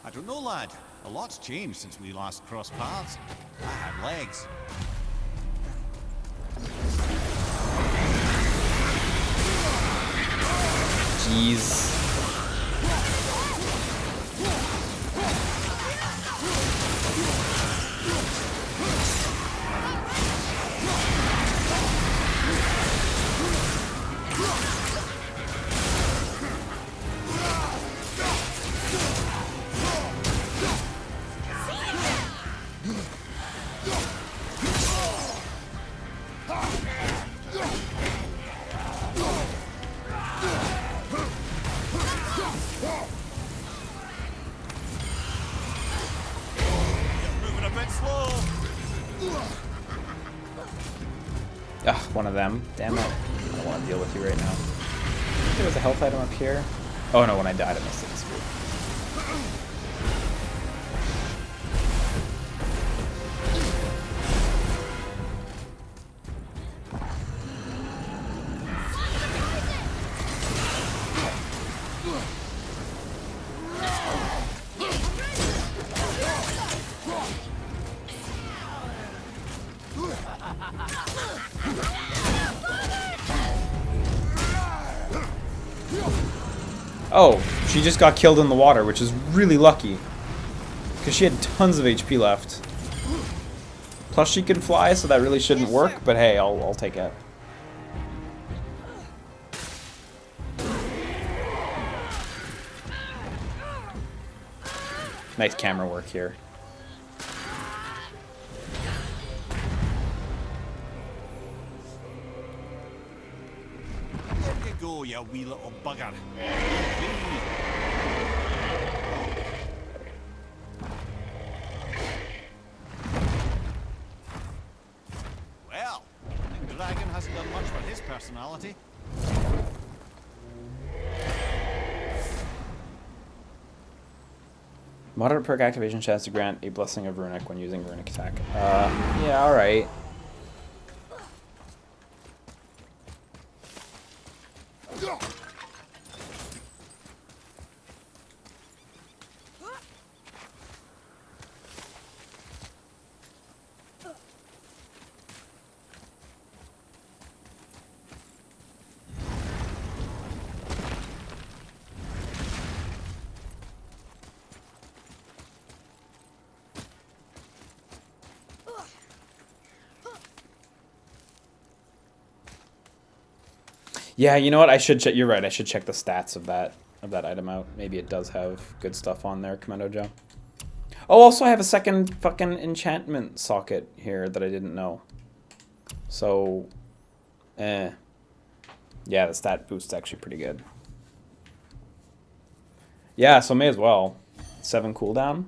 I don't know, lad. A lot's changed since we last crossed paths. I had legs. Jeez. Ugh, one of them. Damn it. I don't want to deal with you right now. There was a health item up here. Oh no, when I died I missed it. It's weird. Oh, she just got killed in the water, which is really lucky. Because she had tons of HP left. Plus she can fly, so that really shouldn't work, but hey, I'll take it. Nice camera work here. There you go, you wee little bugger. Well, I think Dragon hasn't done much for his personality. Moderate perk activation chance to grant a blessing of runic when using runic attack. Yeah, alright. Yeah, you know what? I should check. You're right. I should check the stats of that item out. Maybe it does have good stuff on there, Commando Joe. Oh, also I have a second fucking enchantment socket here that I didn't know. So, yeah, the stat boost's actually pretty good. Yeah, so may as well. 7 cooldown.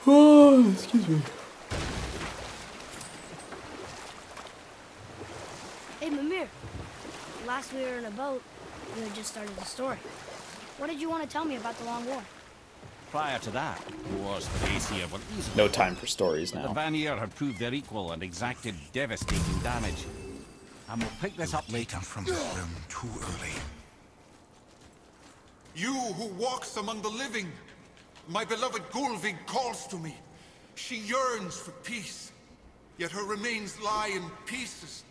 Oh, excuse me. Hey, Mimir. Last we were in a boat, we had just started the story. What did you want to tell me about the Long War? Prior to that, wars for the Aesir were easy. No time for stories The now. Vanir had proved their equal and exacted devastating damage. And we'll pick this up later. From the rim too early. You who walks among the living, my beloved Gulvig calls to me. She yearns for peace, yet her remains lie in pieces.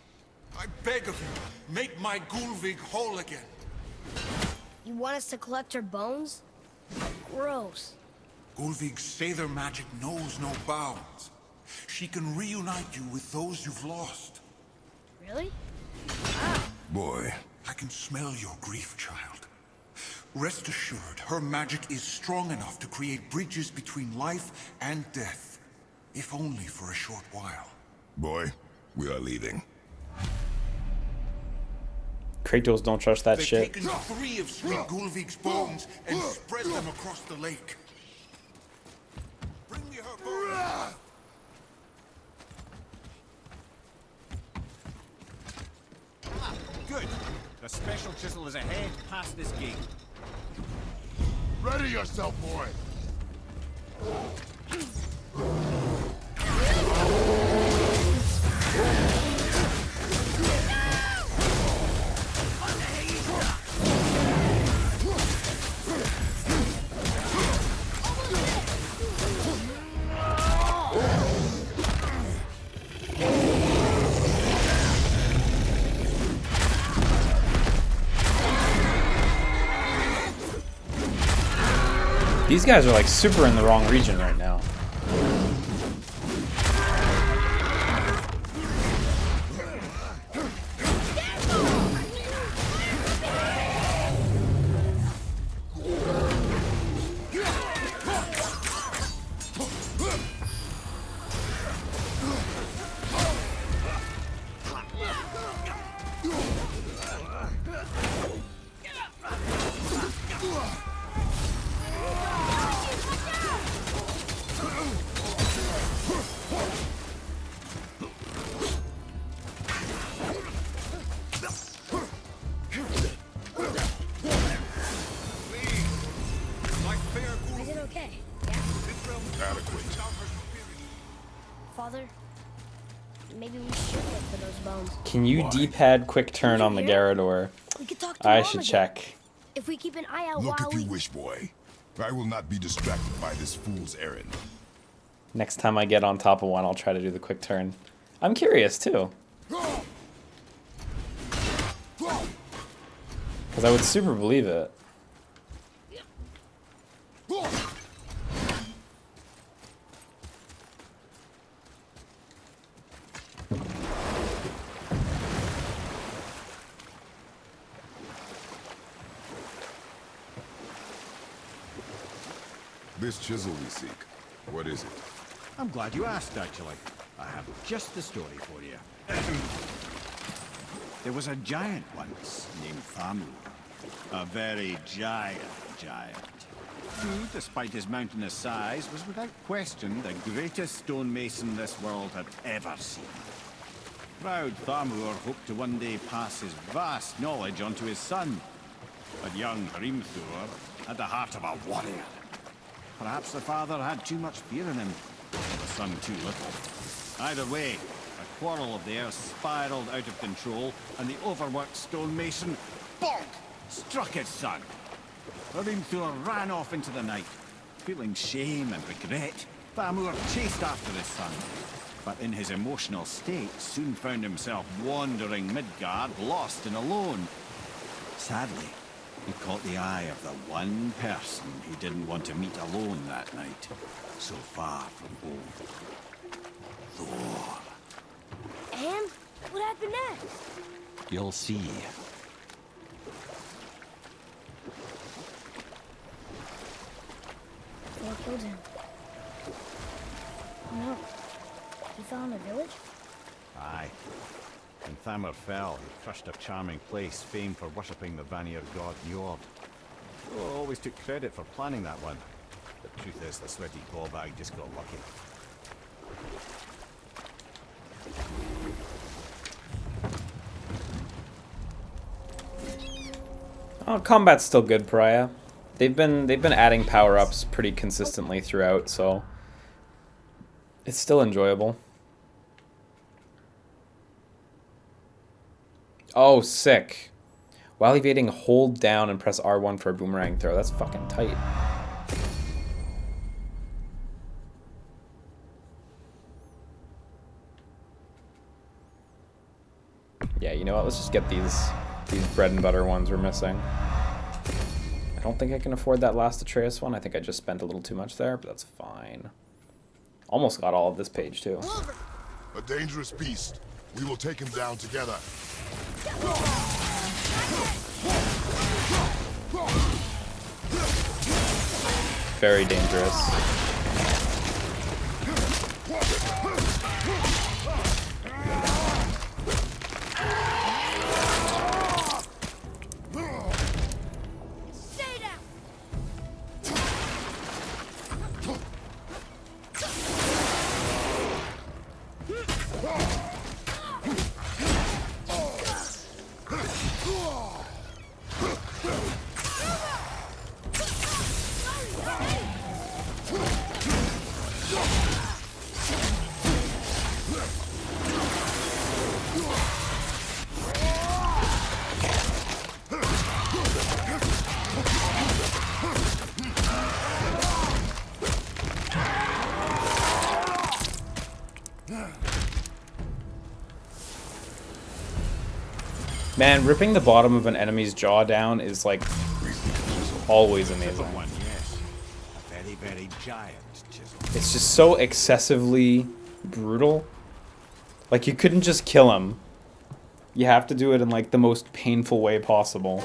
I beg of you, make my Gulvig whole again. You want us to collect her bones? Gross. Gulvig's Sather magic knows no bounds. She can reunite you with those you've lost. Really? Boy. I can smell your grief, child. Rest assured, her magic is strong enough to create bridges between life and death. If only for a short while. Boy, we are leaving. Kratos, don't trust that They've shit. taken 3 of Sweet Gulvig's bones and spread them across the lake. Bring me her bones. Good. The special chisel is ahead past this gate. Ready yourself, boy. These guys are like super in the wrong region right now. Is it okay? Father, maybe we should look for those bones. Can you D-pad quick turn on the Garrador? We could talk to I Mom should again. check. If we keep an eye out Look while if you we... wish, boy. I will not be distracted by this fool's errand. Next time I get on top of one, I'll try to do the quick turn. I'm curious too. Because I would super believe it. This chisel we seek, what is it? I'm glad you asked, actually. I have just the story for you. There was a giant once named Thamur. A very giant. Who, despite his mountainous size, was without question the greatest stonemason this world had ever seen. Proud Thamur hoped to one day pass his vast knowledge on to his son. But young Hrimthur had the heart of a warrior. Perhaps the father had too much fear in him, or the son too little. Either way, a quarrel of theirs spiraled out of control, and the overworked stonemason, bonk, struck his son. Hrimthur ran off into the night. Feeling shame and regret, Thamur chased after his son. But in his emotional state, soon found himself wandering Midgard, lost and alone. Sadly, he caught the eye of the one person he didn't want to meet alone that night, so far from home. Thor. And what happened next? You'll see. Thor killed him. Oh no. He fell in the village? Aye. When Thamur fell, he crushed a charming place famed for worshipping the Vanir god Njord. Thor always took credit for planning that one. The truth is, the sweaty ballbag just got lucky. Oh, combat's still good, Pariah. They've been adding power-ups pretty consistently throughout, so it's still enjoyable. Oh, sick. While evading, hold down and press R1 for a boomerang throw. That's fucking tight. Yeah, you know what? Let's just get these bread and butter ones we're missing. I don't think I can afford that last Atreus one. I think I just spent a little too much there, but that's fine. Almost got all of this page, too. A dangerous beast. We will take him down together. Very dangerous. Man, ripping the bottom of an enemy's jaw down is like always amazing. Yes. A very, very giant chisel. It's just so excessively brutal. Like, you couldn't just kill him. You have to do it in like the most painful way possible.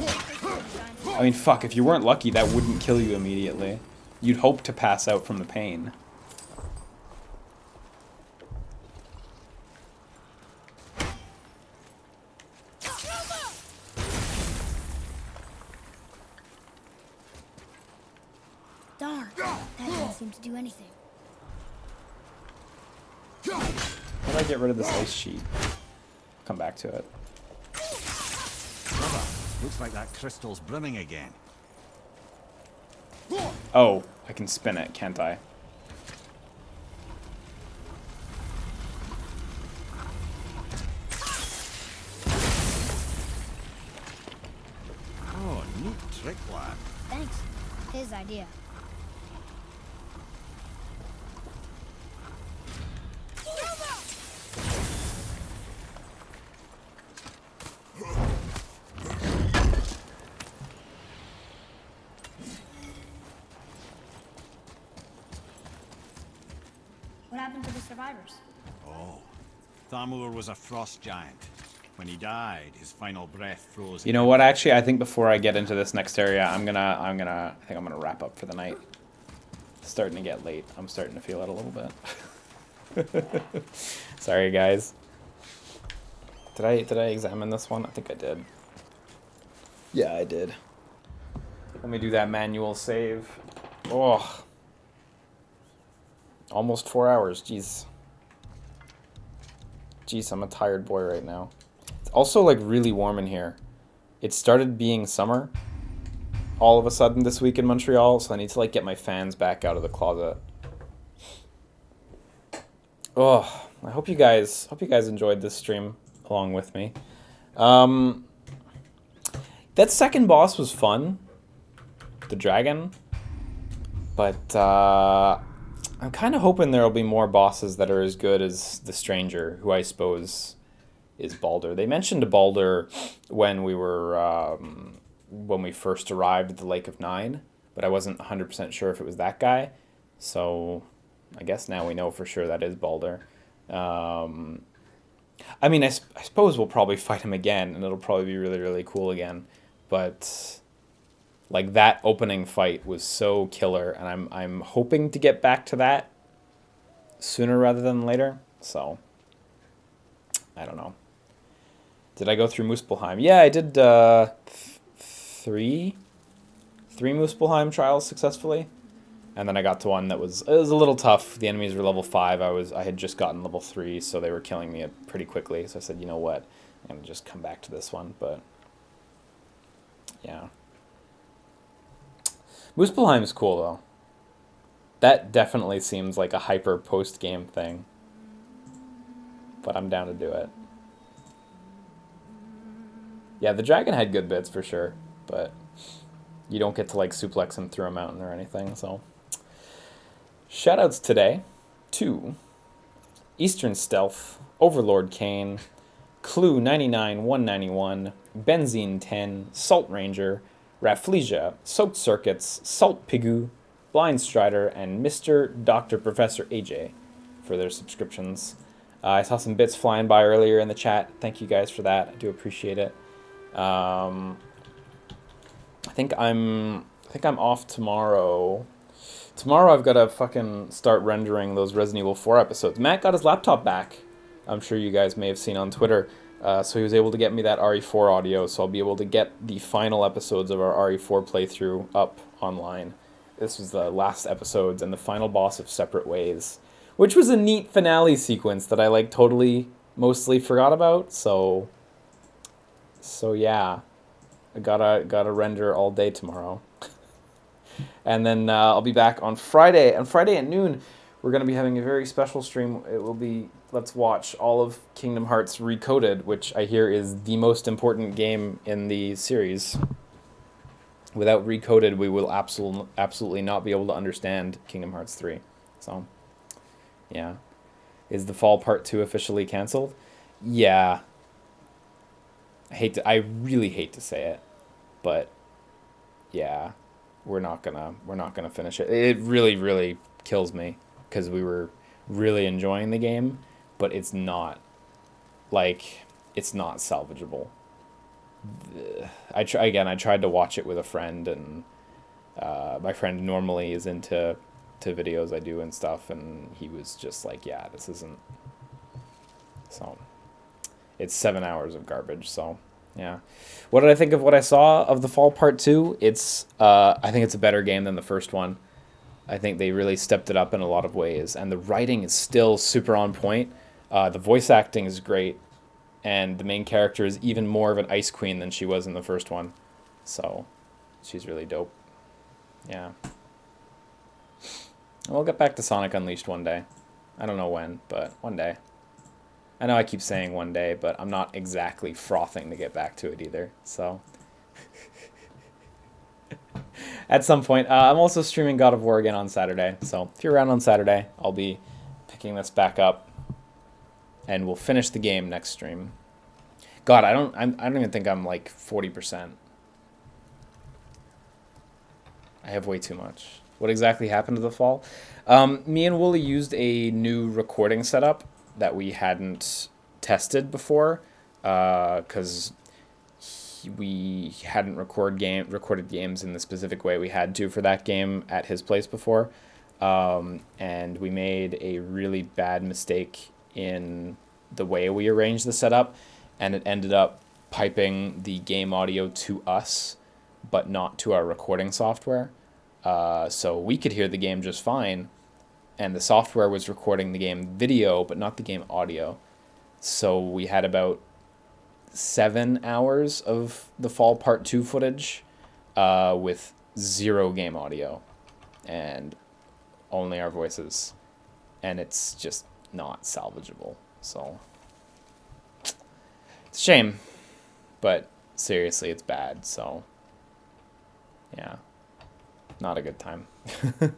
I mean, fuck, if you weren't lucky, that wouldn't kill you immediately. You'd hope to pass out from the pain. Darn, that didn't seem to do anything. How do I get rid of this ice sheet? Come back to it. Brother, looks like that crystal's brimming again. Oh, I can spin it, can't I? Oh, neat trick, lad. Thanks. His idea. happened to the survivors? Oh. Thamur was a frost giant. When he died, his final breath froze. You know what? Actually, I think before I get into this next area, I think I'm gonna wrap up for the night. It's starting to get late. I'm starting to feel it a little bit. Sorry, guys. Did I examine this one? I think I did. Yeah, I did. Let me do that manual save. Oh. Almost 4 hours. Jeez. Jeez, I'm a tired boy right now. It's also like really warm in here. It started being summer all of a sudden this week in Montreal, so I need to like get my fans back out of the closet. Oh, I hope you guys enjoyed this stream along with me. That second boss was fun, the dragon, but I'm kind of hoping there'll be more bosses that are as good as the stranger, who I suppose is Baldur. They mentioned Baldur when we were when we first arrived at the Lake of Nine, but I wasn't 100% sure if it was that guy. So I guess now we know for sure that is Baldur. I mean, I suppose we'll probably fight him again, and it'll probably be really, really cool again. But like that opening fight was so killer, and I'm hoping to get back to that sooner rather than later. So I don't know. Did I go through Muspelheim? Yeah, I did three Muspelheim trials successfully. And then I got to one that was a little tough. The enemies were level 5. I had just gotten level 3, so they were killing me pretty quickly. So I said, you know what? I'm going to just come back to this one. But yeah. Muspelheim's cool, though. That definitely seems like a hyper post-game thing. But I'm down to do it. Yeah, the dragon had good bits for sure. But you don't get to like suplex him through a mountain or anything, so... Shoutouts today to Eastern Stealth, Overlord Kane, Clue 99-191, Benzene 10, Salt Ranger, Rafflesia, Soaked Circuits, Salt Pigu, Blind Strider, and Mr. Dr. Professor AJ for their subscriptions. I saw some bits flying by earlier in the chat. Thank you guys for that. I do appreciate it. I think I'm off tomorrow. Tomorrow I've got to fucking start rendering those Resident Evil 4 episodes. Matt got his laptop back. I'm sure you guys may have seen on Twitter. So he was able to get me that RE4 audio, so I'll be able to get the final episodes of our RE4 playthrough up online. This was the last episodes and the final boss of Separate Ways, which was a neat finale sequence that I like totally mostly forgot about. So yeah, I gotta render all day tomorrow. And then I'll be back on Friday. On Friday at noon, we're going to be having a very special stream. It will be Let's Watch all of Kingdom Hearts Recoded, which I hear is the most important game in the series. Without Recoded, we will absolutely not be able to understand Kingdom Hearts 3. So, yeah. Is the Fall Part 2 officially canceled? Yeah. I really hate to say it, but yeah. We're not gonna finish it. It really, really kills me because we were really enjoying the game, but it's not salvageable. I tried to watch it with a friend, and my friend normally is into videos I do and stuff, and he was just like, yeah, this isn't. So it's 7 hours of garbage. So. Yeah. What did I think of what I saw of The Fall Part 2? I think it's a better game than the first one. I think they really stepped it up in a lot of ways. And the writing is still super on point. The voice acting is great. And the main character is even more of an ice queen than she was in the first one. So, she's really dope. Yeah. And we'll get back to Sonic Unleashed one day. I don't know when, but one day. I know I keep saying one day, but I'm not exactly frothing to get back to it either, so. At some point. I'm also streaming God of War again on Saturday, so if you're around on Saturday, I'll be picking this back up, and we'll finish the game next stream. God, I don't even think I'm like 40%. I have way too much. what exactly happened to the fall. Me and Wooly used a new recording setup that we hadn't tested before, because we hadn't recorded games in the specific way we had to for that game at his place before. And we made a really bad mistake in the way we arranged the setup, and it ended up piping the game audio to us, but not to our recording software. So we could hear the game just fine, and the software was recording the game video, but not the game audio. So we had about 7 hours of the Fall Part 2 footage with 0 game audio and only our voices. And it's just not salvageable. So it's a shame, but seriously, it's bad. So yeah, not a good time. I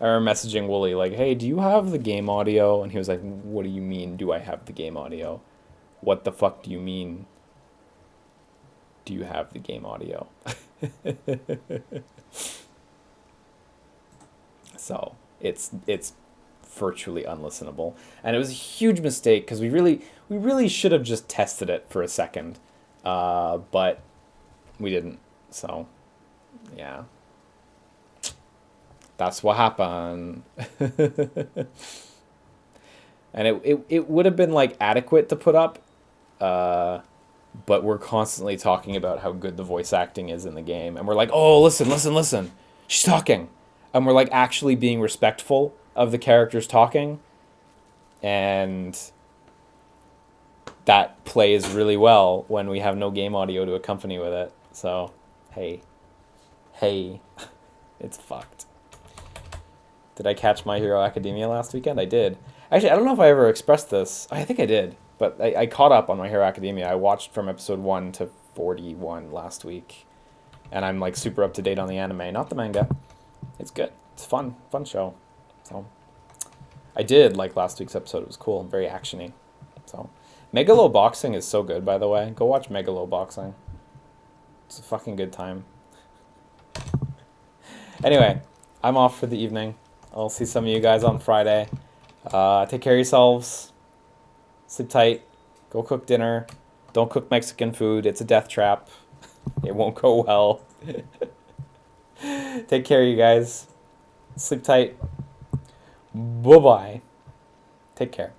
remember messaging Wooly like, hey, do you have the game audio? And he was like, what do you mean, do I have the game audio? What the fuck do you mean? Do you have the game audio? So it's virtually unlistenable, and it was a huge mistake because we really should have just tested it for a second, but we didn't. So yeah, that's what happened. And it would have been like adequate to put up, but we're constantly talking about how good the voice acting is in the game, and we're like, oh, listen, she's talking, and we're like actually being respectful of the characters talking, and that plays really well when we have no game audio to accompany with it. So hey, it's fucked. Did I catch My Hero Academia last weekend? I did. Actually, I don't know if I ever expressed this. I think I did. But I caught up on My Hero Academia. I watched from episode 1 to 41 last week. And I'm like super up to date on the anime, not the manga. It's good. It's fun show. So I did like last week's episode. It was cool, very actiony. So Megalo Boxing is so good, by the way. Go watch Megalo Boxing. It's a fucking good time. Anyway, I'm off for the evening. I'll see some of you guys on Friday. Take care of yourselves. Sleep tight. Go cook dinner. Don't cook Mexican food. It's a death trap. It won't go well. Take care, you guys. Sleep tight. Bye-bye. Take care.